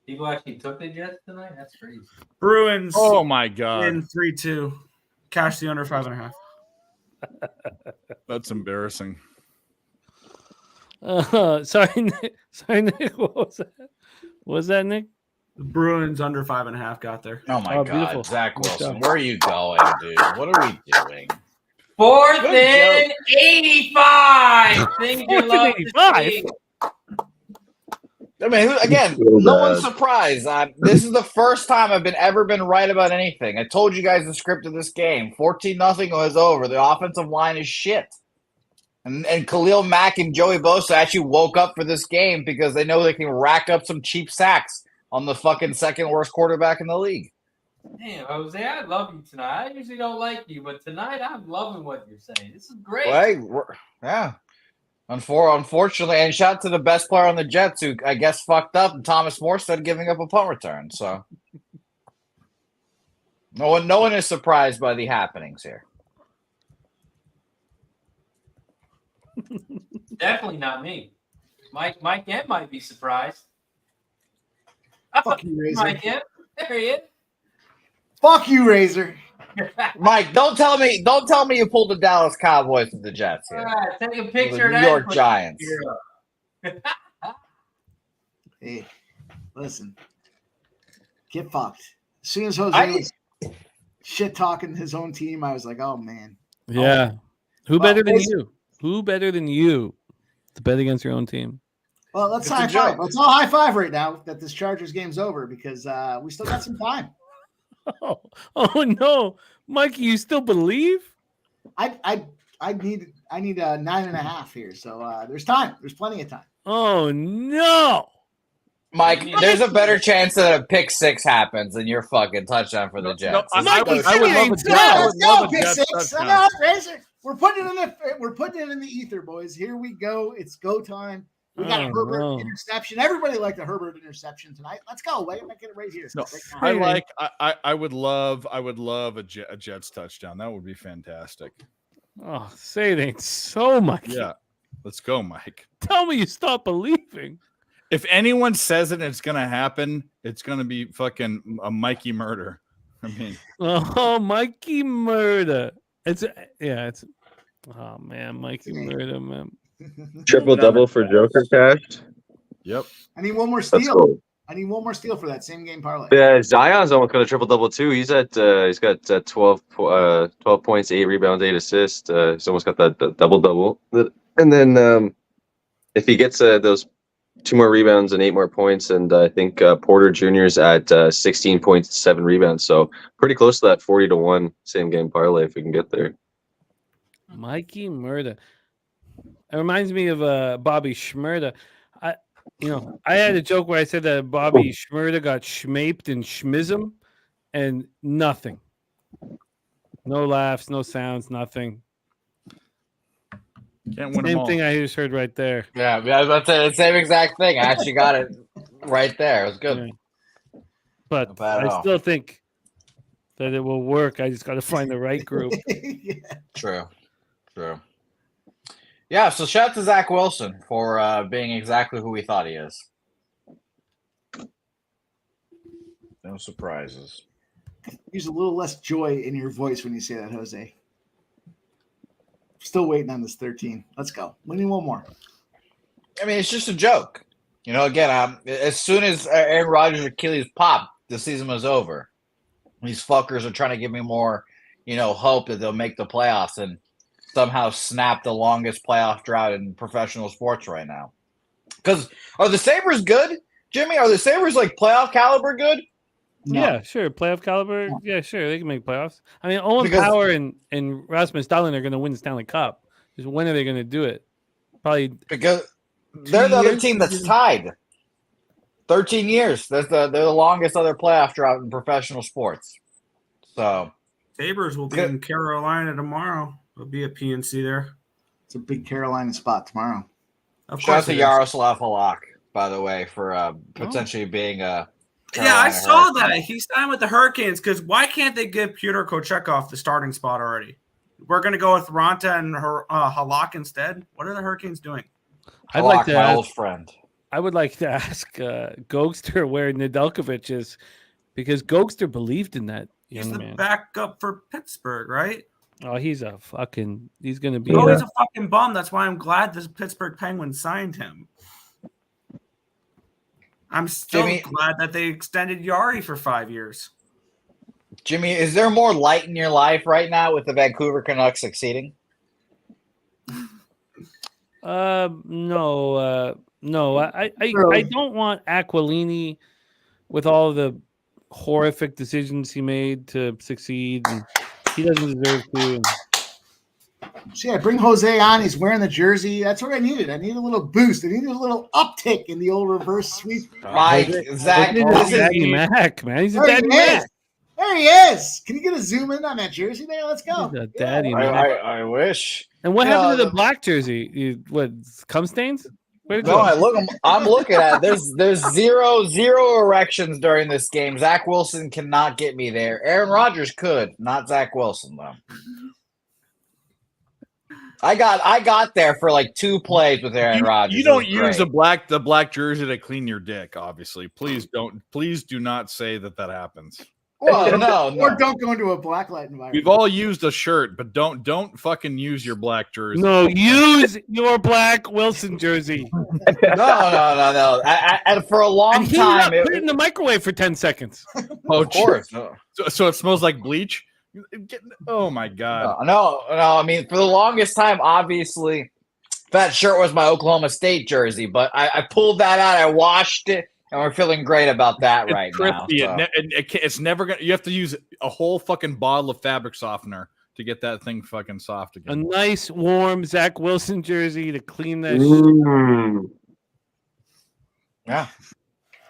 People actually took the Jets tonight. That's crazy. Bruins. Oh my god! In 3-2, cash the under 5.5. That's embarrassing. Sorry, Nick. Sorry, Nick. What was that? What was that, Nick? The Bruins under 5.5 got there. Oh my god, beautiful. Zach Wilson, where are you going, dude? What are we doing? 4th and 85. Things you love to see. I mean, again, no one's surprised. This is the first time I've ever been right about anything. I told you guys the script of this game. 14-0 was over. The offensive line is shit. And Khalil Mack and Joey Bosa actually woke up for this game because they know they can rack up some cheap sacks on the fucking second worst quarterback in the league. Damn, Jose, I love you tonight. I usually don't like you, but tonight I'm loving what you're saying. This is great. Right? Yeah. Unfortunately, and shout out to the best player on the Jets who I guess fucked up, and Thomas Morstead giving up a punt return. So no one is surprised by the happenings here. Definitely not me. Mike M might be surprised. Fuck you, Razor. Mike M. There he is. Fuck you, Razor. Mike, don't tell me you pulled the Dallas Cowboys with the Jets here. All right, take a picture The of that. New York Giants. Hey, listen. Get fucked. As soon as Jose was shit talking his own team, I was like, oh man. Yeah. Who Well, better than you? Who better than you to bet against your own team? Well, let's It's a high five. joke. Let's all high five right now that this Chargers game's over because we still got some time. Oh no, Mikey, you still believe? I need a 9.5 here, so there's time. There's plenty of time. Oh no. Mike, there's a better chance that a pick six happens than your fucking touchdown for the Jets. I would love Let's go, a pick Jets six. touchdown. No, Razor. We're putting it in the ether, boys. Here we go. It's go time. We got a Herbert interception. Everybody liked the Herbert interception tonight. Let's go. Wait, I'm making it right here. No, Right now. I would love a Jets touchdown. That would be fantastic. Oh, say it ain't so, Mike. Yeah, let's go, Mike. Tell me you stop believing. If anyone says it and it's gonna happen, it's gonna be fucking a Mikey murder. I mean, oh, Mikey murder. It's oh man, Mikey murder, man. Triple double for Joker cash. Yep. I need one more Let's steal. go. I need one more steal for that same game parlay. Yeah, Zion's almost got a triple double too. He's got 12 points, 8 rebounds, 8 assists. He's almost got that double double. And then if he gets those 2 more rebounds and 8 more points, and I think Porter Jr.'s at 16.7 rebounds, so pretty close to that 40-1 same game parlay if we can get there. Mikey murder. It reminds me of Bobby Schmurda. I had a joke where I said that Bobby Schmurda got schmaped in schmism, and nothing. No laughs, no sounds, nothing. Can't win them Same all. thing I just heard right there. Yeah, I was about to say the same exact thing. I actually got it right there. It was good. Yeah. But I still think that it will work. I just got to find the right group. True. Yeah, so shout out to Zach Wilson for being exactly who we thought he is. No surprises. Use a little less joy in your voice when you say that, Jose. Still waiting on this 13. Let's go. We need one more. I mean, it's just a joke. Again, as soon as Aaron Rodgers' Achilles popped, the season was over. These fuckers are trying to give me more, hope that they'll make the playoffs and somehow snap the longest playoff drought in professional sports right now. Because are the Sabres good, Jimmy? Are the Sabres like playoff caliber good? No. Yeah, sure. Playoff caliber. Yeah, sure. They can make playoffs. I mean, Owen Power and Rasmus Dahlin are going to win the Stanley Cup. Just when are they going to do it? Probably because they're the other team that's tied. 13 years. They're the longest other playoff drought in professional sports. So Sabres will be in Carolina tomorrow. There'll be a PNC there. It's a big Carolina spot tomorrow. Shout out to Yaroslav Halak, by the way, for potentially being a Carolina I saw that. He signed with the Hurricanes because why can't they give Pyotr Kochekov the starting spot already? We're going to go with Ranta and Halak instead. What are the Hurricanes doing? I'd like to my old friend. I would like to ask Gokster where Nedeljkovic is, because Gokster believed in that young man. He's the backup for Pittsburgh, right? Oh, he's going to be. He's a fucking bum. That's why I'm glad this Pittsburgh Penguins signed him. I'm still glad that they extended Yari for 5 years. Jimmy, is there more light in your life right now with the Vancouver Canucks succeeding? No. I don't want Aquilini with all the horrific decisions he made to succeed. And he doesn't deserve to. So yeah, bring Jose on. He's wearing the jersey. That's what I needed. I need a little boost. I needed a little uptick in the old reverse sweep. Mike, Zach, Daddy Mac, man. He's a Daddy Mac. There he is. Can you get a zoom in on that jersey there? Let's go. He's a Daddy Mac. Mac. I wish. And what happened to the black jersey? What, cum stains? I'm looking at it. There's zero erections during this game. Zach Wilson cannot get me there. Aaron Rodgers could, not Zach Wilson though. I got there for like 2 plays with Aaron Rodgers. You don't use the black jersey to clean your dick, obviously. Please do not say that happens. Well, no. Or don't go into a blacklight environment. We've all used a shirt, but don't fucking use your black jersey. No, use your black Wilson jersey. No. And for a long time, put it in the microwave for 10 seconds. Oh, of course. So it smells like bleach. Oh my god. No. I mean, for the longest time, obviously, that shirt was my Oklahoma State jersey, but I pulled that out. I washed it. And we're feeling great about that right crispy. now. So. It's never gonna. You have to use a whole fucking bottle of fabric softener to get that thing fucking soft again. A nice, warm Zach Wilson jersey to clean that. Yeah.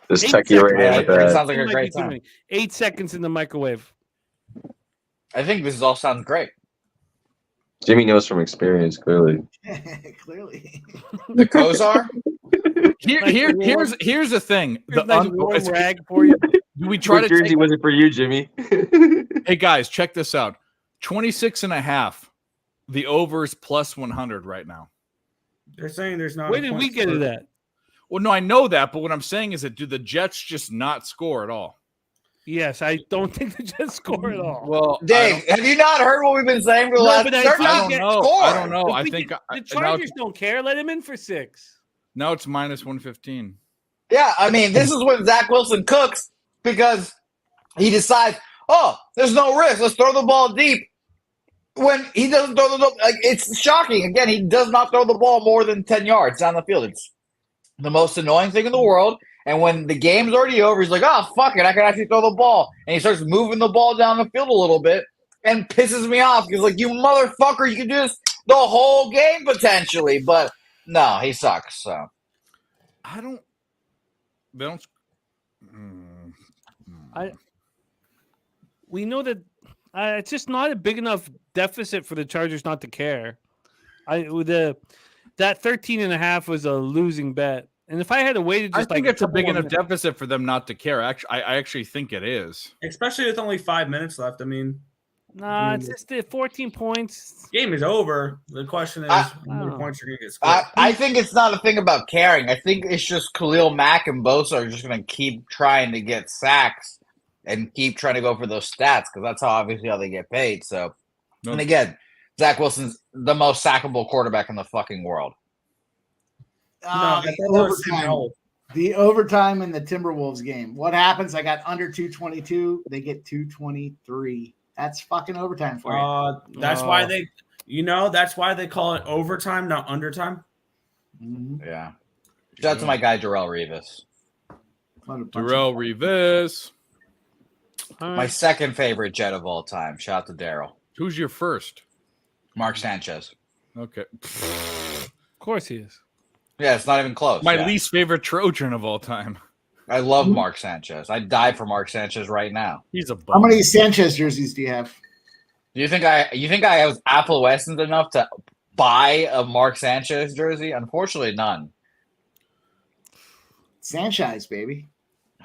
Just 8 tuck you right seconds. in Yeah, with it that. sounds like It a might great be too time. many. 8 seconds in the microwave. I think this all sounds great. Jimmy knows from experience, clearly. Clearly. The Kozar? Here's the thing. Here's a nice warm it's- rag for you. do we try What to jersey take, was it for you, Jimmy? hey guys, check this out. 26.5. The overs plus 100 right now. They're saying there's not. Where a did point we get spread. it at? Well, no, I know that, but what I'm saying is that do the Jets just not score at all? Yes, I don't think the Jets score at all. Well, Dave, have you not heard what we've been saying for the No, last? but I They're think not that- scoring. I don't know. If I we think get- the now Chargers don't care. Let him in for 6. now it's minus 115. Yeah, I mean, this is when Zach Wilson cooks because he decides, oh, there's no risk. Let's throw the ball deep. When he doesn't throw the ball, like, it's shocking. Again, he does not throw the ball more than 10 yards down the field. It's the most annoying thing in the world. And when the game's already over, he's like, oh, fuck it. I can actually throw the ball. And he starts moving the ball down the field a little bit and pisses me off. He's like, you motherfucker, you can do this the whole game potentially. But no, he sucks. So I don't. They don't. We know that it's just not a big enough deficit for the Chargers not to care. That 13.5 was a losing bet. And if I had a way to just I think like it's a big couple enough more- deficit for them not to care. Actually, I actually think it is. Especially with only 5 minutes left. I mean, Nah, it's just the 14 points. game is over. The question is how many Oh. points you're going to get scored. I think it's not a thing about caring. I think it's just Khalil Mack and Bosa are just going to keep trying to get sacks and keep trying to go for those stats because that's how obviously how they get paid. So, and again, Zach Wilson's the most sackable quarterback in the fucking world. The overtime in the Timberwolves game. What happens? I got under 222. They get 223. That's fucking overtime for you. That's why that's why they call it overtime, not undertime. Yeah. Shout out to my guy, Darrell Revis. Darrell Revis. My second favorite Jet of all time. Shout out to Daryl. Who's your first? Mark Sanchez. Okay. Of course he is. Yeah, it's not even close. My yeah. least favorite Trojan of all time. I love Mark Sanchez. I'd die for Mark Sanchez right now. He's a bum. How many Sanchez jerseys do you have? Do you think I was affluent enough to buy a Mark Sanchez jersey? Unfortunately, none. Sanchez, baby.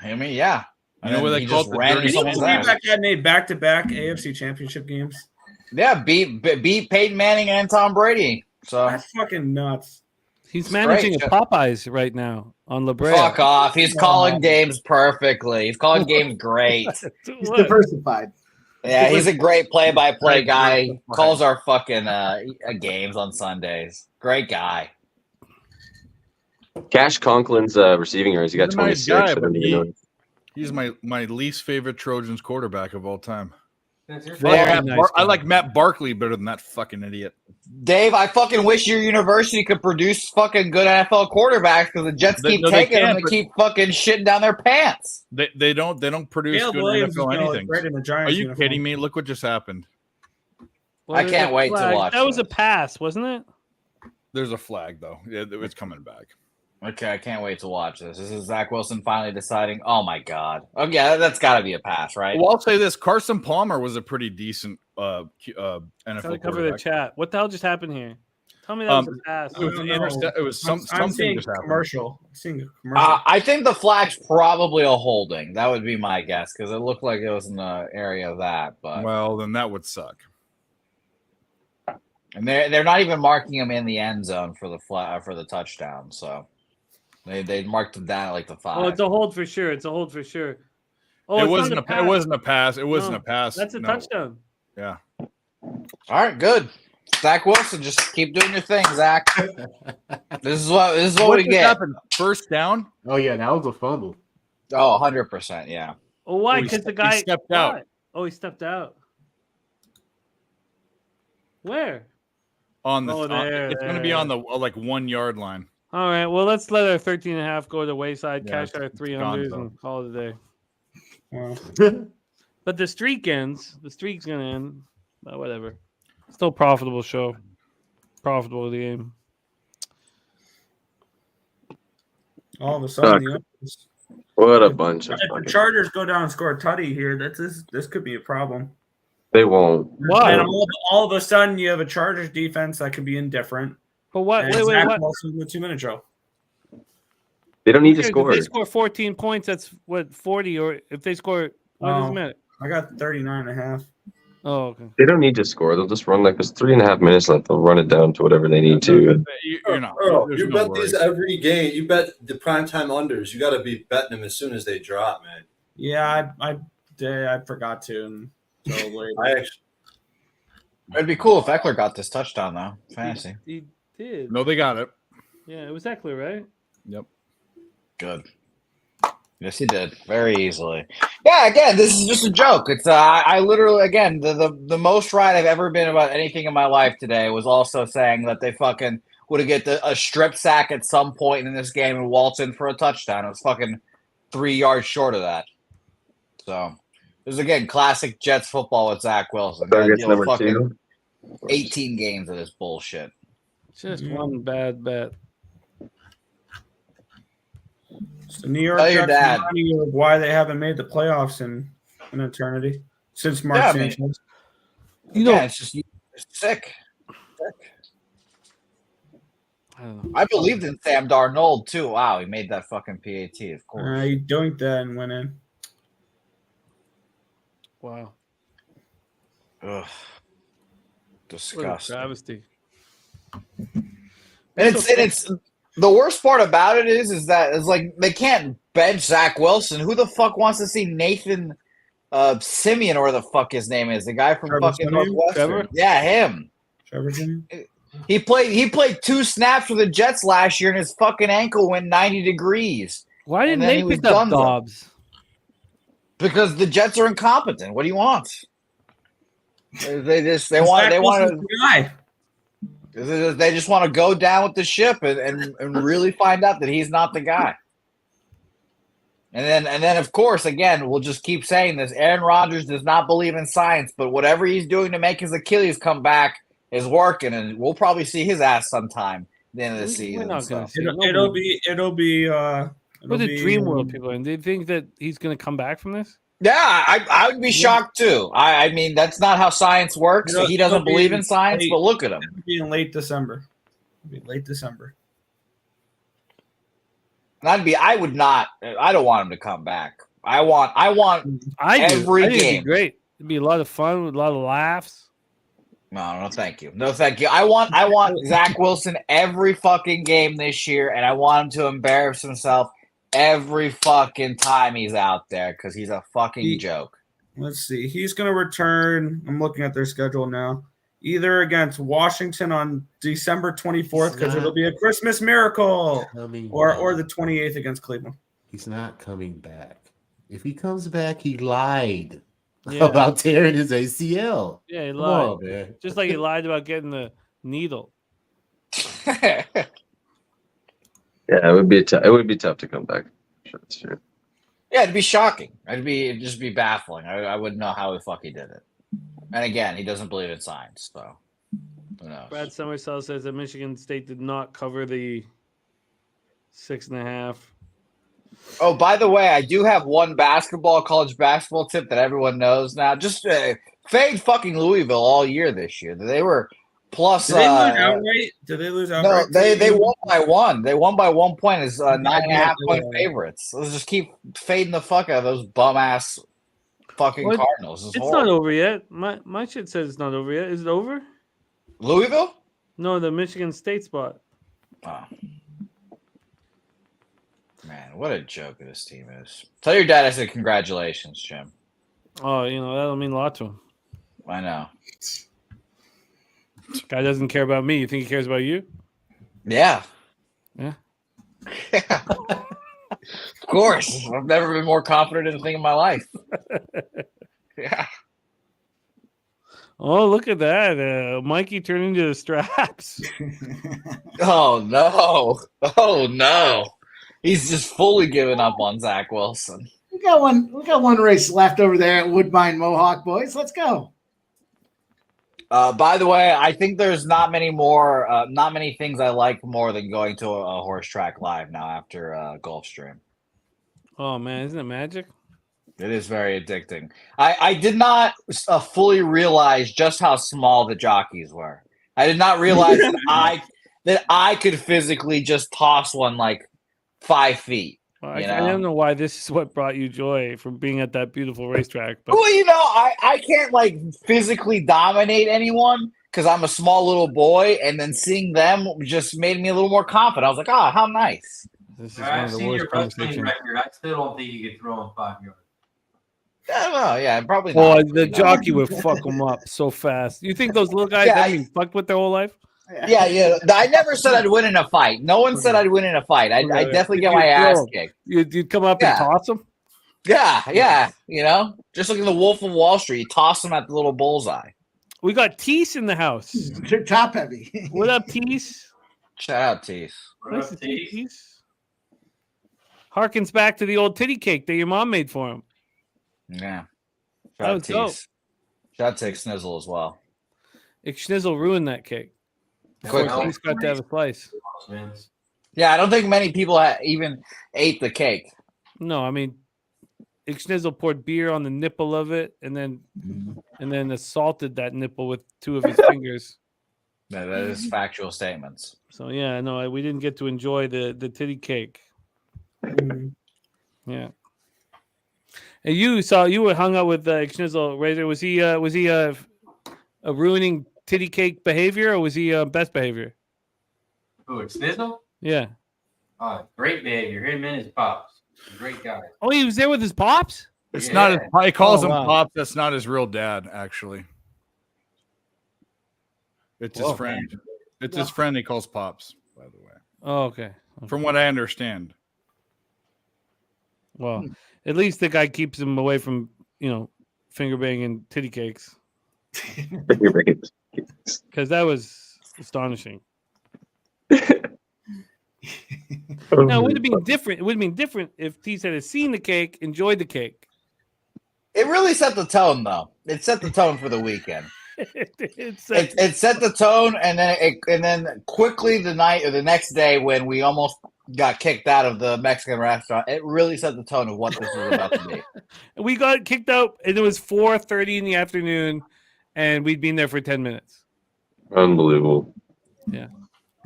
I mean, yeah. You know what they call it? ran into someone's ass. That guy made back-to-back AFC Championship games. Yeah, beat Peyton Manning and Tom Brady. So That's fucking nuts. He's It's managing great. a Popeyes right now on La Brea. fuck off. He's calling games perfectly. He's calling games great. He's diversified. Yeah, he's a great play-by-play guy. He calls our fucking games on Sundays. Great guy. Cash Conklin's receiving yards. He got He's a nice 26. guy, I but don't even know. he's my least favorite Trojans quarterback of all time. That's your Very fault. nice I guy. like Matt Barkley better than that fucking idiot. Dave, I fucking wish your university could produce fucking good NFL quarterbacks because the Jets keep No, they taking them can't, and but- keep fucking shitting down their pants. They don't produce Caleb good Williams is NFL going to look anything. great in the Are Giants you uniform. kidding me? Look what just happened. Well, I there's can't a wait to flag. watch That was a this. pass, wasn't it? There's a flag though. Yeah, it's coming back. Okay, I can't wait to watch this. This is Zach Wilson finally deciding, oh my God. Oh, yeah, that's got to be a pass, right? Well, I'll say this: Carson Palmer was a pretty decent NFL Gotta cover the quarterback. chat. What the hell just happened here? Tell me that was a pass. It was an intercept. It was I'm something seeing just happened. commercial. I'm seeing a commercial. I think the flag's probably a holding. That would be my guess because it looked like it was in the area of that. But Well, then that would suck. and they're not even marking him in the end zone for the for the touchdown. So they marked him down at like the 5. Oh, it's a hold for sure. It's a hold for sure. Oh, It it's wasn't not a. It wasn't a pass. It wasn't No, a pass. That's a No. touchdown. Yeah. All right, good. Zach Wilson, just keep doing your thing, Zach. This is what What we just get. happened? First down. Oh yeah, that was a fumble. Oh, 100%, yeah. Oh, why? he Because ste- the he guy stepped why? out. Oh, he stepped out. Where? On the. Oh, there, it's going to be there. on the like 1 yard line. All right. Well, let's let our 13.5 go to the wayside, Yeah, cash our it's 300s, gone, and call it a day. Wow. But the streak ends. The streak's going to end. But whatever. Still profitable show. Profitable game. All of a sudden, the What a bunch of If the fucking. Chargers go down and score a tutty here, this could be a problem. They won't. And all of a sudden, you have a Chargers defense that could be indifferent. But what? And Wait, Zach what? Wilson in the 2-minute drill. They don't need to If score. they score 14 points, that's what 40. Or if they score, what does it matter? I got 39.5. Oh, okay. They don't need to score. They'll just run like there's 3.5 minutes left. They'll run it down to whatever they need to. You're not. Bro, there's you no bet these worries. every game. You bet the primetime unders. You got to be betting them as soon as they drop, man. Yeah, I forgot to. And so later. I actually, It'd be cool if Eckler got this touchdown though. Fantasy. He did. No, they got it. Yeah, it was Eckler, right? Yep. Good. Yes, he did very easily. Yeah, again, this is just a joke. It's I literally again the most right I've ever been about anything in my life today was also saying that they fucking would have get a strip sack at some point in this game and waltz in for a touchdown. It was fucking 3 yards short of that. So it was again classic Jets football with Zach Wilson. Gotta Target's deal with number fucking 2. 18 games of this bullshit. Just one bad bet. So New York Tell your Jets dad. reminding you of why they haven't made the playoffs in an eternity since Mark Yeah, I mean- Sanchez. You know, Yeah, it's just sick. I don't know. I believed in Sam Darnold too. Wow, he made that fucking PAT, of course. He dunked that and went in. Wow. Ugh. What a Disgusting. travesty. And it's the worst part about it is that it's like they can't bench Zach Wilson. Who the fuck wants to see Nathan Simeon or the fuck his name is? The guy from Trevor fucking Siemian? Northwestern. Trevor? Yeah, him. Trevor Siemian? He played 2 snaps for the Jets last year and his fucking ankle went 90 degrees. Why didn't And then they he was pick up donezo. Dobbs? Because the Jets are incompetent. What do you want? They Zach want Wilson's to the guy. they just want to go down with the ship and really find out that he's not the guy. And then of course, again, we'll just keep saying this. Aaron Rodgers does not believe in science, but whatever he's doing to make his Achilles come back is working, and we'll probably see his ass sometime at the end of the We're season. not and gonna stuff. see it. It'll be What the dream world people are in? They think that he's going to come back from this? Yeah, I would be shocked too. I mean, that's not how science works. It'll- He doesn't it'll be believe in science, late- but look at him. It'll be in late December. It'll be late December. And I don't want him to come back. I want I do. Every I think it'd game. be great. It'd be a lot of fun with a lot of laughs. No, thank you. No, thank you. I want Zach Wilson every fucking game this year, and I want him to embarrass himself every fucking time he's out there because he's a fucking joke. Let's see. He's going to return. I'm looking at their schedule now. Either against Washington on December 24th because it'll be a Christmas miracle, or the 28th against Cleveland. He's not coming back. If he comes back, he lied Yeah. about tearing his ACL. Yeah, he Come lied. on, man. Just like he lied about getting the needle. Yeah, it would be tough to come back. Sure, that's true. Yeah, it'd be shocking. It'd just be baffling. I wouldn't know how the fuck he did it. And again, he doesn't believe in science, so who knows? Brad Summersell says that Michigan State did not cover the 6.5. Oh, by the way, I do have one college basketball tip that everyone knows now. Just fade fucking Louisville all year this year. They were plus. Did they lose outright? Did they lose outright? No, they won by 1. They won by 1 point as 9.5 point Yeah. favorites. Let's just keep fading the fuck out of those bum ass fucking What? Cardinals. It's not over yet. My shit says it's not over yet. Is it over? Louisville? No, the Michigan State spot. Oh. Man, what a joke this team is. Tell your dad I said congratulations, Jim. Oh, that'll mean a lot to him. I know. Guy doesn't care about me. You think he cares about you? Yeah. Yeah. Of course. I've never been more confident in anything in my life. Yeah. Oh, look at that. Mikey turned into the straps. Oh no. Oh no. He's just fully given up on Zach Wilson. We got one race left over there at Woodbine Mohawk, boys. Let's go. By the way, I think there's not many things I like more than going to a horse track live now after Gulfstream. Oh man, isn't it magic? It is very addicting. I did not fully realize just how small the jockeys were. I did not realize that I could physically just toss one like 5 feet. Well, I don't know why this is what brought you joy from being at that beautiful racetrack. But Well, I can't like physically dominate anyone because I'm a small little boy, and then seeing them just made me a little more confident. I was like, oh, how nice. this is one I've of the seen worst your wrestling conversations. record. I still don't think you could throw him 5 yards. I don't know. Yeah, probably Boy, not. the jockey would fuck them up so fast. You think those little guys haven't been fucked with their whole life? Yeah. I never said I'd win in a fight. No one said I'd win in a fight. I definitely get my ass kicked. You'd come up and toss them? Yeah. Just like in the Wolf of Wall Street, you toss them at the little bullseye. We got Teese in the house. They're top heavy. What up, Teese? Shout out, Teese. Nice to see you, Teese. Harkens back to the old titty cake that your mom made for him. Yeah. That was dope. Shout out to Snizzle as well. Schnizzle ruined that cake. Quick, Teese got to have a slice. Yeah, I don't think many people even ate the cake. No, I mean, Schnizzle poured beer on the nipple of it, and then assaulted that nipple with 2 of his fingers. That is factual statements. So yeah, no, we didn't get to enjoy the titty cake. Yeah. And you were hung out with Schnizzle Razor. Was he a ruining titty cake behavior, or was he best behavior? Who, it's Snizzle? Yeah. Great behavior. Him and his pops. Great guy. Oh, he was there with his pops? It's not his, he calls him wow. Pops. That's not his real dad, actually. It's his friend. It's his friend he calls Pops, by the way. Oh, okay. From what I understand. Well, at least the guy keeps him away from, finger banging titty cakes. Because that was astonishing. Now, it would have been different. It would have been different if Teese had seen the cake, enjoyed the cake. It really set the tone, though. It set the tone for the weekend. It set the tone, and then quickly the next day when we almost got kicked out of the Mexican restaurant, it really set the tone of what this was about to be. We got kicked out, and it was 4:30 in the afternoon, and we'd been there for 10 minutes. Unbelievable. Yeah.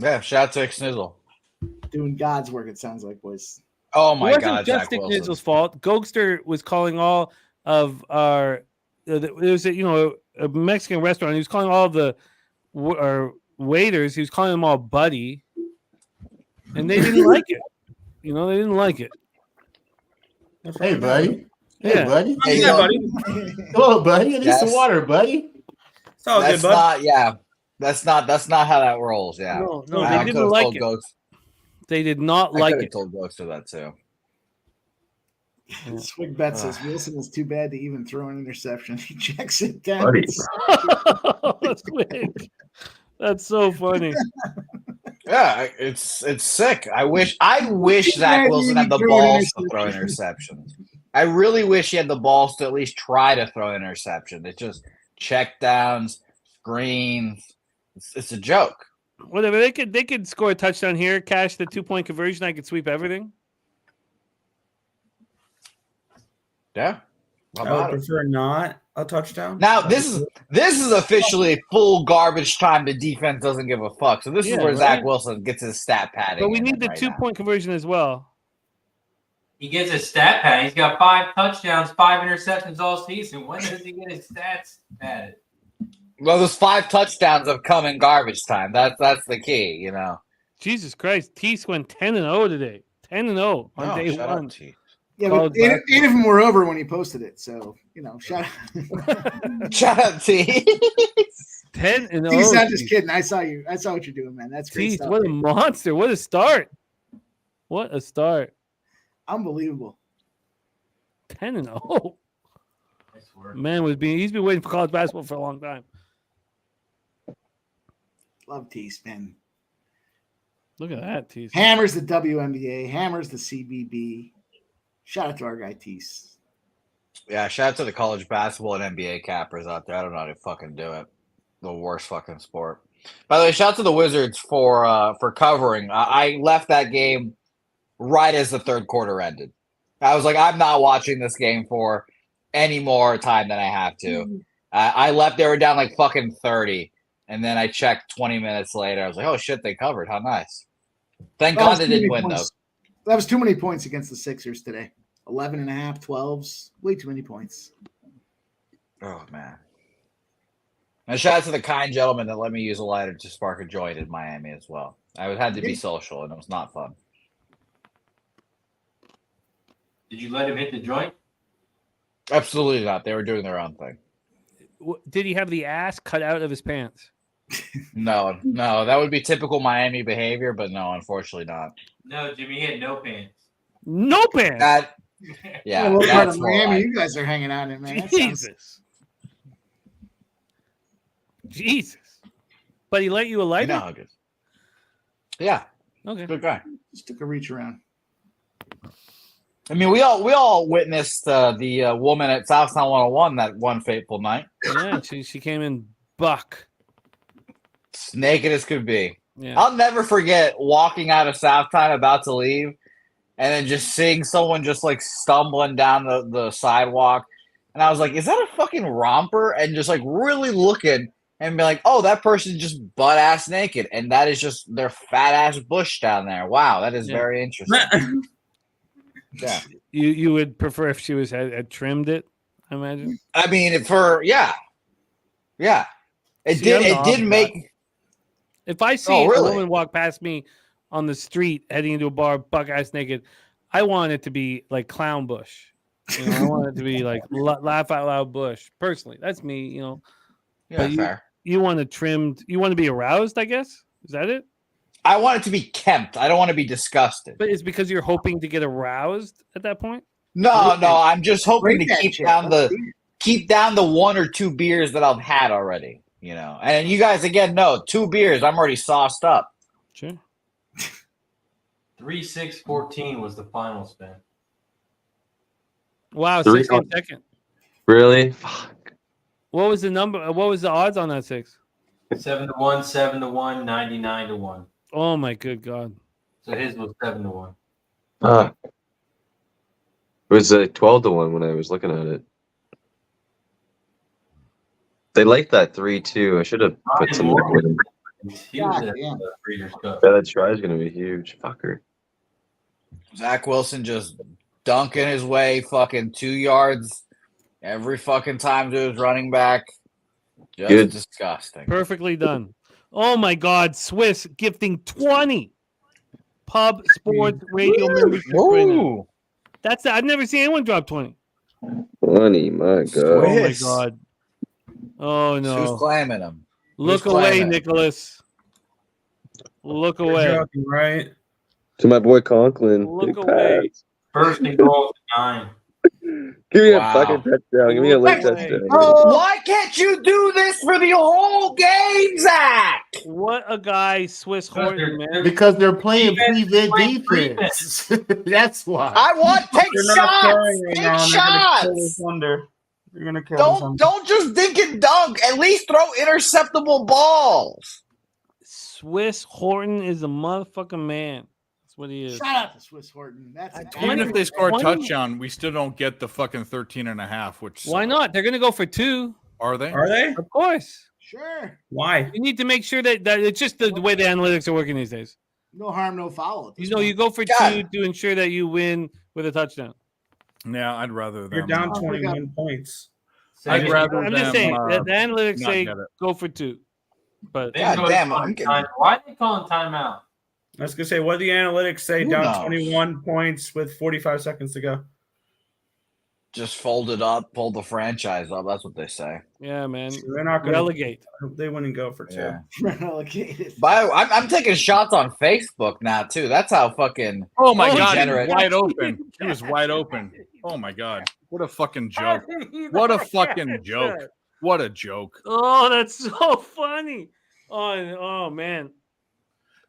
Yeah. Shout out to Snizzle. Doing God's work, it sounds like, boys. Oh my it God, wasn't just Nizzle's fault. Gokster was calling all of our. There was a Mexican restaurant. He was calling all of our waiters. He was calling them all buddy, and they didn't like it. They didn't like it. Hey, buddy. Yeah. Hey, buddy. Hey, buddy. Hello, buddy. I need some water, buddy. It's all good, bud. That's not how that rolls. Yeah. No, they didn't like it. They did not like it. I told Ghoster that too. Swig Bet says Wilson is too bad to even throw an interception. He checks it down. Swig. That's so funny. Yeah, it's sick. I wish Zach Wilson had the balls to throw interceptions. I really wish he had the balls to at least try to throw an interception. It's just check downs, screens. It's a joke. Whatever, they could score a touchdown here, cash the 2-point conversion. I could sweep everything. Yeah, I would prefer not a touchdown. Now this is officially full garbage time. The defense doesn't give a fuck. So this is where Zach Wilson gets his stat padding. But we need the 2-point conversion as well. He gets a stat pad. He's got 5 touchdowns, 5 interceptions all season. When does he get his stats padded? Well, those 5 touchdowns have come in garbage time. That's the key, Jesus Christ, Teese went 10-0 today. 10-0 on day one. Yeah, but 8 of them were over when he posted it. So shout out, shout out Teese. 10-0. Teese, not just kidding. I saw you. I saw what you're doing, man. That's great stuff. What a monster! What a start! What a start! Unbelievable. 10-0. Man he's been waiting for college basketball for a long time. Love Teese, man. Look at that, Teese. Hammers the WNBA, hammers the CBB. Shout out to our guy Teese. Yeah, shout out to the college basketball and NBA cappers out there. I don't know how to fucking do it. The worst fucking sport. By the way, shout out to the Wizards for covering. I left that game right as the third quarter ended. I was like, I'm not watching this game for any more time than I have to. I left. They were down like fucking 30. And then I checked 20 minutes later. I was like, oh shit, they covered. How nice. Thank God they didn't win, though. That was too many points against the Sixers today. 11.5, 12s. Way too many points. Oh, man. And shout out to the kind gentleman that let me use a lighter to spark a joint in Miami as well. I had to be social, and it was not fun. Did you let him hit the joint? Absolutely not. They were doing their own thing. Did he have the ass cut out of his pants? No, that would be typical Miami behavior, but no, unfortunately not. No, Jimmy had no pants. No pants. Yeah. What part of that's more Miami like- you guys are hanging out in, man? That Jesus. Jesus. But he let you a You lighter? know how good. Yeah. Okay. Good guy. Just took a reach around. I mean, we all witnessed the woman at Southtown 101 that one fateful night. Yeah, she came in buck. Naked as could be. Yeah. I'll never forget walking out of Southtown about to leave and then just seeing someone just like stumbling down the sidewalk. And I was like, is that a fucking romper? And just like really looking and be like, oh, that person's just butt ass naked. And that is just their fat ass bush down there. Wow, that is very interesting. Yeah. You would prefer if she had trimmed it, I imagine? I mean, It See, did make. If I see a woman walk past me on the street heading into a bar, buck ass naked, I want it to be like clown bush. You know, I want it to be like laugh out loud bush. Personally, that's me. You know, Yeah, but fair. You want it trimmed. You want to be aroused, I guess. Is that it? I want it to be kempt. I don't want to be disgusted. But it's because you're hoping to get aroused at that point. No, I'm just hoping to keep down the 1 or 2 beers that I've had already. You know, and you guys again know 2 beers, I'm already sauced up. Sure. 3-6-14 was the final spin. Wow, 3 6 came second. Really? Fuck. What was the number? What was the odds on that 6? 7-1, 7-1, 99-1. Oh my good God! So his was 7-1. It was 12-1 when I was looking at it. They like that 3-2. I should have put some liquid in. He was at the Breeders' Cup. Yeah, that try is gonna be huge. Fucker. Zach Wilson just dunking his way fucking 2 yards every fucking time to his running back. Just Good. disgusting. Perfectly done. Oh my God! Swiss gifting 20 pub sports radio membership right now. I've never seen anyone drop 20. 20, my God. Oh my God! Oh no! Who's claiming him? Look Who's away, claiming him? Nicholas. Look You're away. joking, right? To my boy Conklin. Look Big away. pass. First and goal to 9. Give me Wow. a fucking touchdown. Give me a late touchdown. Why can't you do this for the whole game, Zach? What a guy, Swiss Horton, man. Because they're playing prevent defense. That's why. I want take They're not shots. playing right Take now, and they're gonna kill shots. us under. You're gonna kill us under. Don't just dink and dunk. At least throw interceptable balls. Swiss Horton is a motherfucking man. That's what he is. Shout out to Swiss Horton. That's Even if they score a 20. touchdown, we still don't get the fucking 13.5, which Why not? They're gonna go for 2. are they? Are they? Of course. sure. Why? You need to make sure that it's just the way the analytics are working these days. No harm, no foul. You know, you go for 2 to ensure that you win with a touchdown. Yeah, I'd rather them. You're down Oh, 21 points. I'd rather I'm them, just saying that the analytics not say get it. go for 2. But God damn, Why are they calling timeout? I was gonna say, what do the analytics say? Who Down knows? 21 points with 45 seconds to go. Just fold it up, pull the franchise up. That's what they say. yeah, man. They're not gonna Relegate. They wouldn't go for 2. Yeah. Relegated. But I'm taking shots on Facebook now too. That's how fucking. Oh my God, he was degenerate. wide open. He was wide open. Oh my God, what a fucking joke! What a fucking joke! What a joke! Oh, that's so funny. Oh man.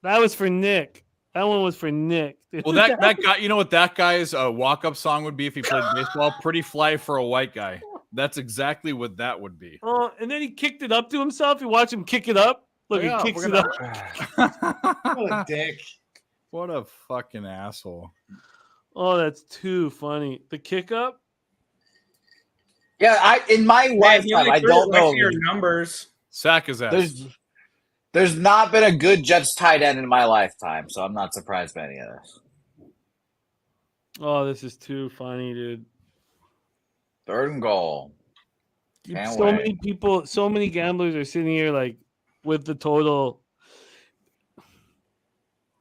That was for Nick. That one was for Nick. Well, that guy, you know what that guy's walk-up song would be if he played baseball? Pretty Fly for a White Guy. That's exactly what that would be. Oh, and then he kicked it up to himself. You watch him kick it up. Look, Yeah, he kicks we're it gonna- up. What a dick. What a fucking asshole. Oh, that's too funny. The kick up. Yeah, in my Man, he lifetime, only I threw it don't right know. to your numbers. Sack his ass. There's not been a good Jets tight end in my lifetime, so I'm not surprised by any of this. Oh, this is too funny, dude. 3rd and goal. So many people, so many gamblers are sitting here like with the total.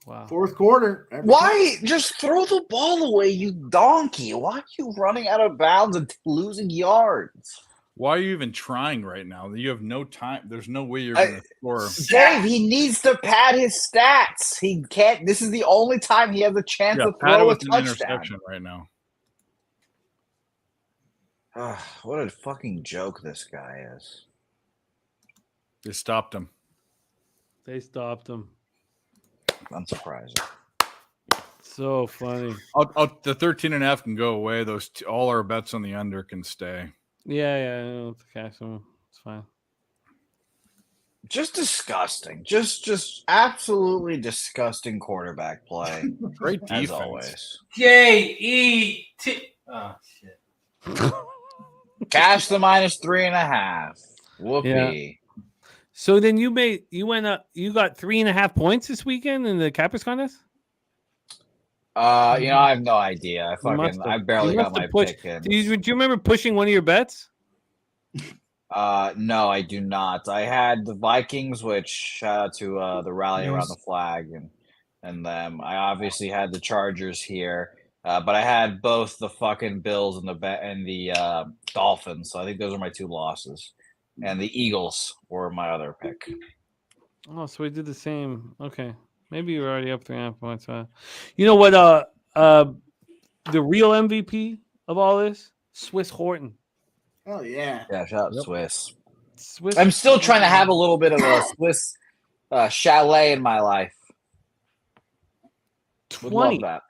Wow. 4th quarter. Why just throw the ball away, you donkey? Why are you running out of bounds and losing yards? Why are you even trying right now? You have no time. There's no way you're going to score. Dave, he needs to pad his stats. He can't. This is the only time he has a chance to pad it throw a with an touchdown. interception right now. What a fucking joke this guy is. They stopped him. They stopped him. Unsurprising. So funny. The 13.5 can go away. Those all our bets on the under can stay. Yeah, no, cash them. It's fine. Just disgusting. Just absolutely disgusting quarterback play. Great defense. As always. J-E-T. Oh, shit. Cash the -3.5. Whoopee. Yeah. So then you went up. You got 3.5 points this weekend in the Cappers contest. I have no idea. I barely got my pick in. Do you remember pushing one of your bets? No, I do not. I had the Vikings, which shout out to the rally around the flag and them. I obviously had the Chargers here, but I had both the fucking Bills and the Dolphins. So I think those are my 2 losses, and the Eagles were my other pick. Oh, so we did the same. Okay, maybe you were already up 3.5 points. You know what? The real MVP of all this, Swiss Horton. Oh yeah. Yeah, shout out Swiss. Swiss. I'm still trying to have a little bit of a Swiss chalet in my life. 20. Would love that.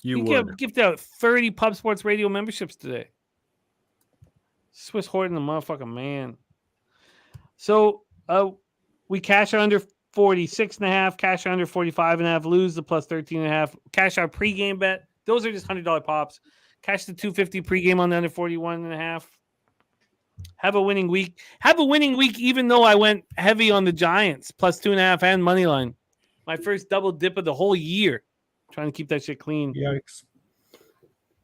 You can gift out 30 Pub Sports Radio memberships today. Swiss Horton, the motherfucking man. So we cash under 46.5, cash under 45.5, lose the plus 13.5, cash our pregame bet. Those are just $100 pops. Cash the 250 pregame on the under 41.5. Have a winning week. Have a winning week, even though I went heavy on the Giants, plus 2.5 and money line. My first double dip of the whole year. Trying to keep that shit clean. Yikes.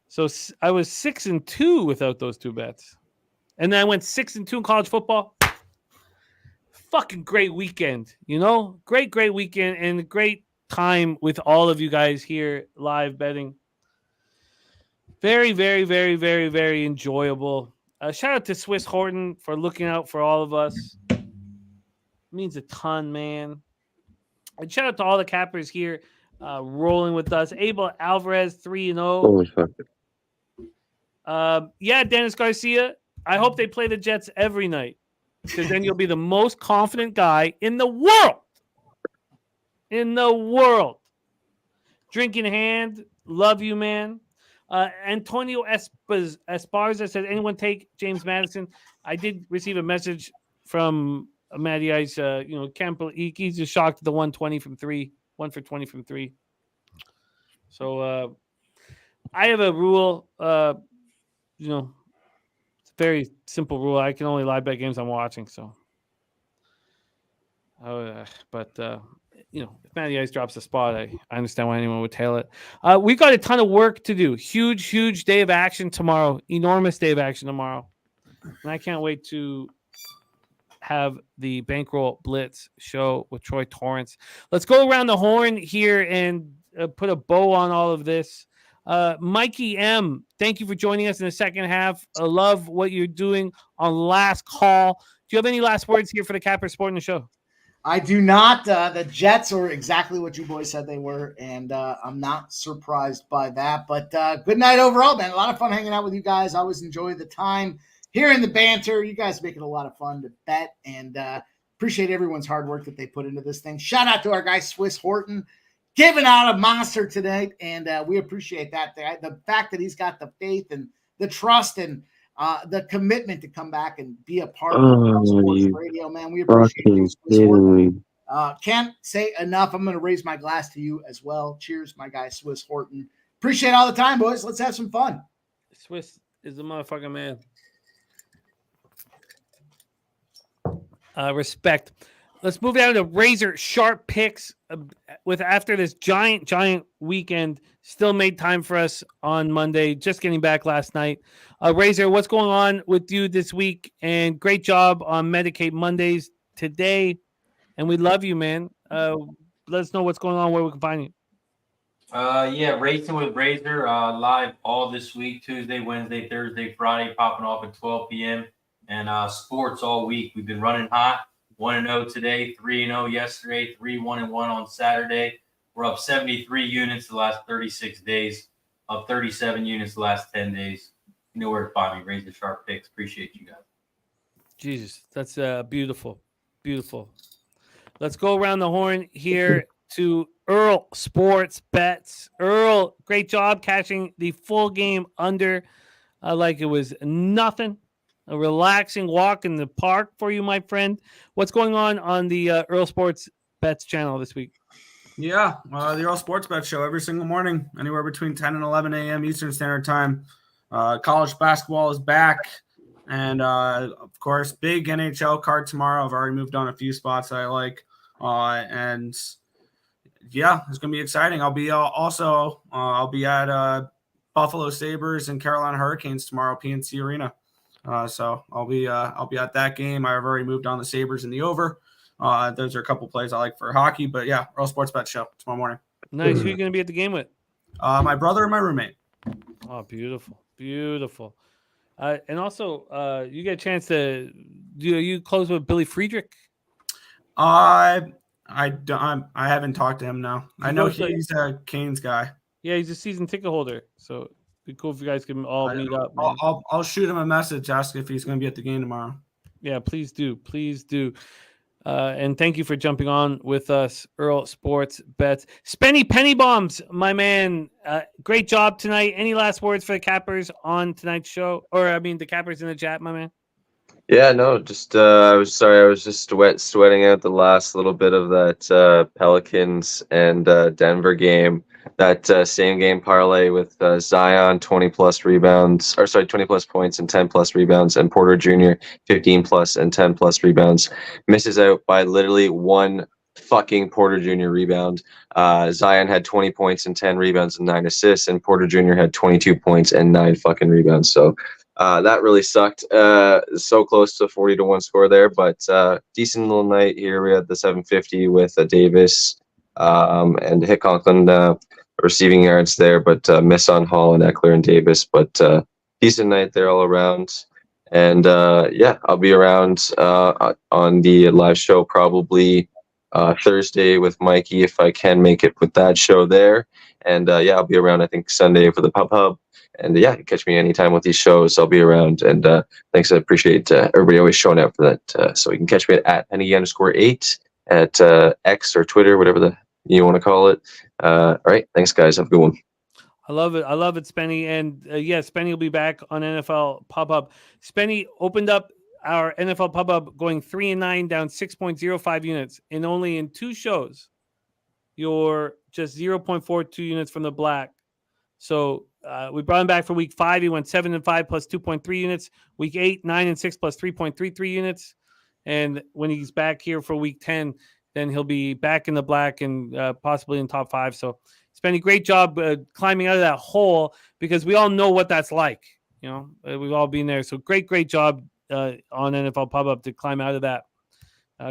So I was 6-2 without those 2 bets. And then I went 6-2 in college football. Fucking great weekend, Great weekend and a great time with all of you guys here live betting. Very, very, very, very, very enjoyable. Shout out to Swiss Horton for looking out for all of us. It means a ton, man. And shout out to all the cappers here rolling with us. Abel Alvarez, 3-0. Holy fuck. Yeah, Dennis Garcia. I hope they play the Jets every night, because then you'll be the most confident guy in the world. In the world. Drinking hand. Love you, man. Antonio Esparza said, anyone take James Madison? I did receive a message from Matty Ice. Campbell, he's just shocked at the 120 from 3. 1 for 20 from 3. So I have a rule. It's a very simple rule. I can only live bet games I'm watching. So, if Matty Ice drops a spot, I understand why anyone would tail it. We got a ton of work to do. Huge day of action tomorrow. Enormous day of action tomorrow. And I can't wait to have the Bankroll Blitz show with Troy Torrance. Let's go around the horn here and put a bow on all of this. Mikey M, thank you for joining us in the second half. I love what you're doing on Last Call. Do you have any last words here for the Capper Sport in the show? I do not. The Jets are exactly what you boys said they were, and I'm not surprised by that. But good night overall, man. A lot of fun hanging out with you guys. I always enjoy the time hearing the banter. You guys make it a lot of fun to bet, and appreciate everyone's hard work that they put into this thing. Shout out to our guy Swiss Horton, giving out a monster tonight, and we appreciate that. The fact that he's got the faith and the trust and the commitment to come back and be a part of Sports Radio, man. We appreciate you, Swiss Horton. Can't say enough. I'm going to raise my glass to you as well. Cheers, my guy Swiss Horton. Appreciate all the time, boys. Let's have some fun. Swiss is the motherfucking man. Respect. Let's move down to razor sharp picks with after this giant weekend. Still made time for us on Monday. Just getting back last night. Razor, what's going on with you this week? And great job on Medicate Mondays today. And we love you, man. Let us know what's going on, where we can find you. Yeah, Racing with Razor live all this week, Tuesday, Wednesday, Thursday, Friday, popping off at 12 p.m. And sports all week. We've been running hot. 1-0 today, 3-0 yesterday, 3-1-1 on Saturday. We're up 73 units the last 36 days, up 37 units the last 10 days. You know where to find me. Razor Sharp Picks. Appreciate you guys. Jesus, that's beautiful. Beautiful. Let's go around the horn here to Earl Sports Bets. Earl, great job catching the full game under like it was nothing. A relaxing walk in the park for you, my friend. What's going on the Earl Sports Bets channel this week? Yeah, the Earl Sports Bet Show every single morning, anywhere between 10 and 11 a.m. Eastern Standard Time. College basketball is back. And, of course, big NHL card tomorrow. I've already moved on a few spots that I like. And, yeah, it's going to be exciting. I'll be I'll be at Buffalo Sabres and Carolina Hurricanes tomorrow, PNC Arena. So I'll be at that game. I've already moved on the Sabres in the over. Those are a couple plays I like for hockey. But, yeah, Earl Sports Bet Show tomorrow morning. Nice. Who are you going to be at the game with? My brother and my roommate. Oh, beautiful. Beautiful. And also, you get a chance to you close with Billy Friedrich? I haven't talked to him now. I know he's a Canes guy. Yeah, he's a season ticket holder. So it'd be cool if you guys can all meet up. Man. I'll shoot him a message, ask if he's going to be at the game tomorrow. Yeah, please do. Please do. And thank you for jumping on with us, Earl Sports Bets. Spenny Penny Bombs, my man. Great job tonight. Any last words for the Cappers on tonight's show? Or, I mean, the Cappers in the chat, my man? Yeah, no, just I was just sweating out the last little bit of that Pelicans and Denver game. That same game parlay with Zion 20 plus points and 10 plus rebounds, and Porter Jr. 15 plus and 10 plus rebounds. Misses out by literally one fucking Porter Jr. rebound. Zion had 20 points and 10 rebounds and 9 assists, and Porter Jr. had 22 points and 9 fucking rebounds. So that really sucked. So close to 40-1 score there, but decent little night here. We had the 750 with Davis and Hick Conklin receiving yards there, but miss on Hall and Eckler and Davis. But decent night there all around. And yeah, I'll be around on the live show probably Thursday with Mikey if I can make it with that show there. And yeah, I'll be around I think Sunday for the Pub Hub. And yeah, catch me anytime with these shows. I'll be around. And thanks. I appreciate everybody always showing up for that. So you can catch me at Penny_8 at X or Twitter, whatever you want to call it. All right. Thanks, guys. Have a good one. I love it. I love it, Spenny. And yeah, Spenny will be back on NFL Pub Hub. Spenny opened up our NFL Pub Hub going 3-9, down 6.05 units. And only in 2 shows, you're just 0.42 units from the black. So we brought him back for week 5. He went 7-5 plus 2.3 units. Week 8, 9-6 plus 3.33 units. And when he's back here for week 10, then he'll be back in the black and possibly in top 5. So Spenny, great job climbing out of that hole, because we all know what that's like. You know, we've all been there. So great job on NFL Pub Up to climb out of that.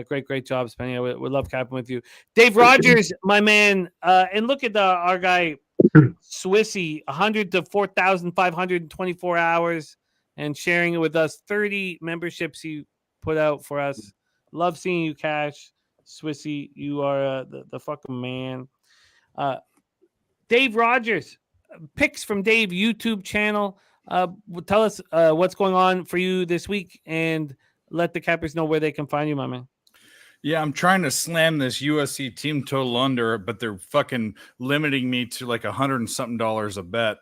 Great job, Spenny. I would love capping with you. Dave Rogers, my man. And look at our guy, Swissy, 100 to 4,524 hours and sharing it with us. 30 memberships he put out for us. Love seeing you, Cash. Swissy, you are the fucking man. Dave Rogers, picks from Dave YouTube channel. Tell us what's going on for you this week, and let the Cappers know where they can find you, my man. Yeah, I'm trying to slam this USC team total under, but they're fucking limiting me to like $100 and something a bet.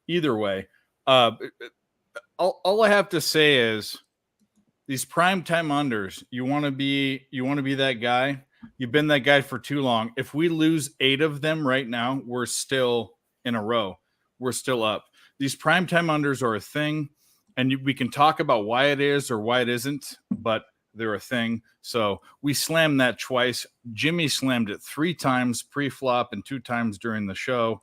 Either way, all I have to say is these primetime unders. You want to be that guy. You've been that guy for too long. If we lose 8 of them right now, we're still in a row. We're still up. These primetime unders are a thing, and we can talk about why it is or why it isn't, but they're a thing. So we slammed that twice. Jimmy slammed it 3 times pre-flop and 2 times during the show.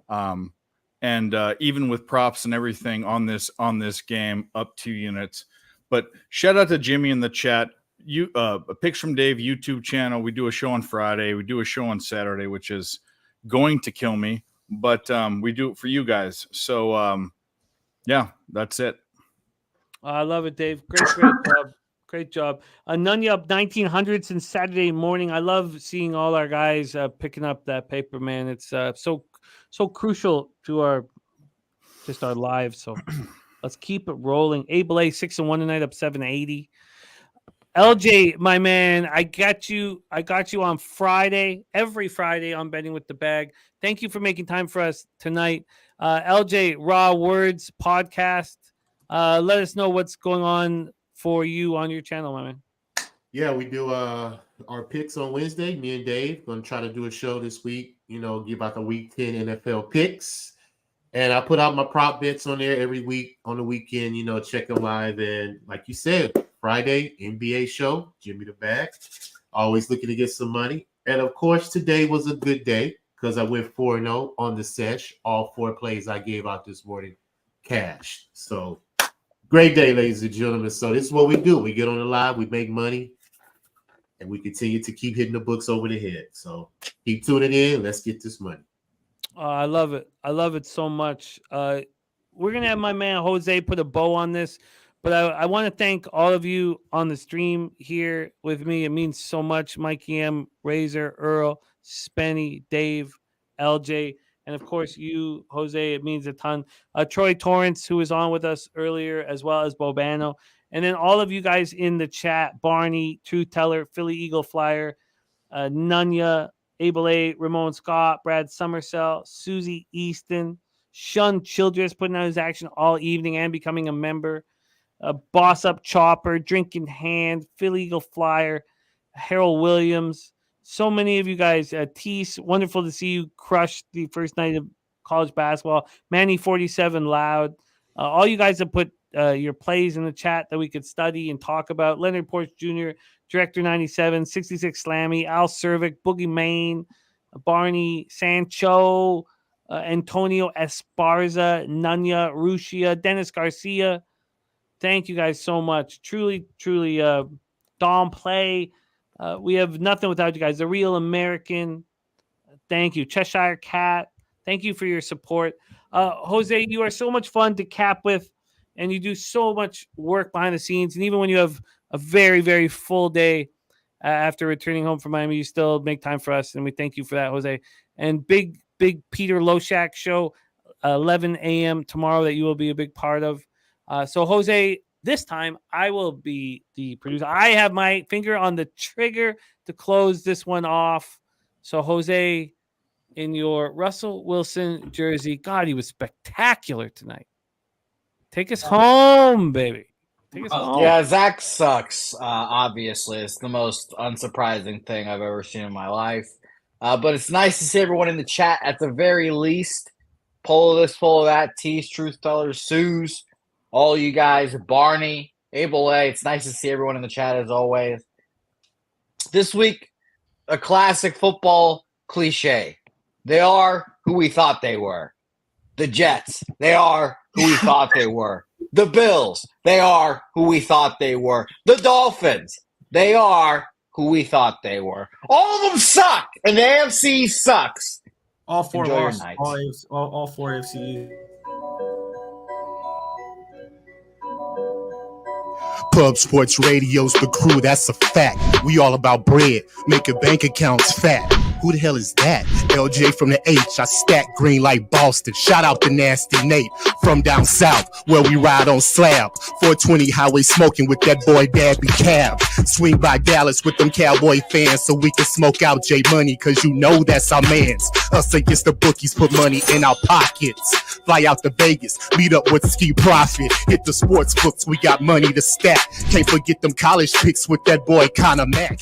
And even with props and everything on this game, up 2 units. But shout out to Jimmy in the chat. Picks from Dave YouTube channel. We do a show on Friday. We do a show on Saturday, which is going to kill me, but we do it for you guys. So yeah, that's it. I love it, Dave. Great job. Great job. Nunya up 1900 since Saturday morning. I love seeing all our guys picking up that paper, man. It's so crucial to our lives. So let's keep it rolling. Able A 6-1 tonight, up 780. LJ, my man, I got you on Friday, every Friday on Betting with the Bag. Thank you for making time for us tonight. LJ, Raw Words podcast. Let us know what's going on for you on your channel, my man. Yeah, we do our picks on Wednesday. Me and Dave going to try to do a show this week, give out the week 10 NFL picks. And I put out my prop bets on there every week on the weekend, check them live. And like you said, Friday, NBA show, Jimmy the Bag, always looking to get some money. And of course, today was a good day because I went 4-0 on the sesh. All 4 plays I gave out this morning cashed. So great day, ladies and gentlemen. So this is what we do. We get on the live, we make money, and we continue to keep hitting the books over the head. So keep tuning in. Let's get this money. I love it. I love it so much. We're going to have my man Jose put a bow on this, but I want to thank all of you on the stream here with me. It means so much. Mikey M, Razor, Earl, Spenny, Dave, LJ, and of course you, Jose. It means a ton. Troy Torrance, who was on with us earlier, as well as Bobano. And then all of you guys in the chat, Barney, Truth Teller, Philly Eagle Flyer, Nunya, Able A, Ramon Scott, Brad Summersell, Susie Easton, Shun Childress putting out his action all evening and becoming a member. Boss Up Chopper, Drinking Hand, Philly Eagle Flyer, Harold Williams. So many of you guys. Tease, wonderful to see you crush the first night of college basketball. Manny 47 Loud. All you guys have put your plays in the chat that we could study and talk about. Leonard Porch Jr., Director 97, 66 Slammy, Al Cervic, Boogie Main, Barney Sancho, Antonio Esparza, Nunya, Rushia, Dennis Garcia. Thank you guys so much. Truly, Dom Play. We have nothing without you guys. The Real American. Thank you. Cheshire Cat. Thank you for your support. Jose, you are so much fun to cap with, and you do so much work behind the scenes. And even when you have a very, very full day after returning home from Miami, you still make time for us, and we thank you for that, Jose. And big Peter Loshak show, 11 a.m. tomorrow that you will be a big part of. So, Jose, this time I will be the producer. I have my finger on the trigger to close this one off. So, Jose, in your Russell Wilson jersey, God, he was spectacular tonight. Take us home, baby. Take us home. Yeah, Zach sucks. Obviously, it's the most unsurprising thing I've ever seen in my life. But it's nice to see everyone in the chat at the very least. Pull of this, pull of that. Tease, Truth Tellers, Suze, all you guys, Barney, Able A. It's nice to see everyone in the chat as always. This week, a classic football cliche. They are who we thought they were. The Jets, they are who we thought they were. The Bills, they are who we thought they were. The Dolphins, they are who we thought they were. All of them suck, and the AFC sucks. All 4 Enjoy your lost. night. All 4 AFC. Pub Sports Radio's the crew, that's a fact. We all about bread, making bank accounts fat. Who the hell is that? LJ from the H, I stack green like Boston. Shout out to Nasty Nate from down south, where we ride on slab. 420 highway smoking with that boy Dabby Cab. Swing by Dallas with them Cowboy fans so we can smoke out J Money, cause you know that's our mans. Us against the bookies, put money in our pockets. Fly out to Vegas, meet up with Ski Profit. Hit the sports books, we got money to stack. Can't forget them college picks with that boy Conor Mack.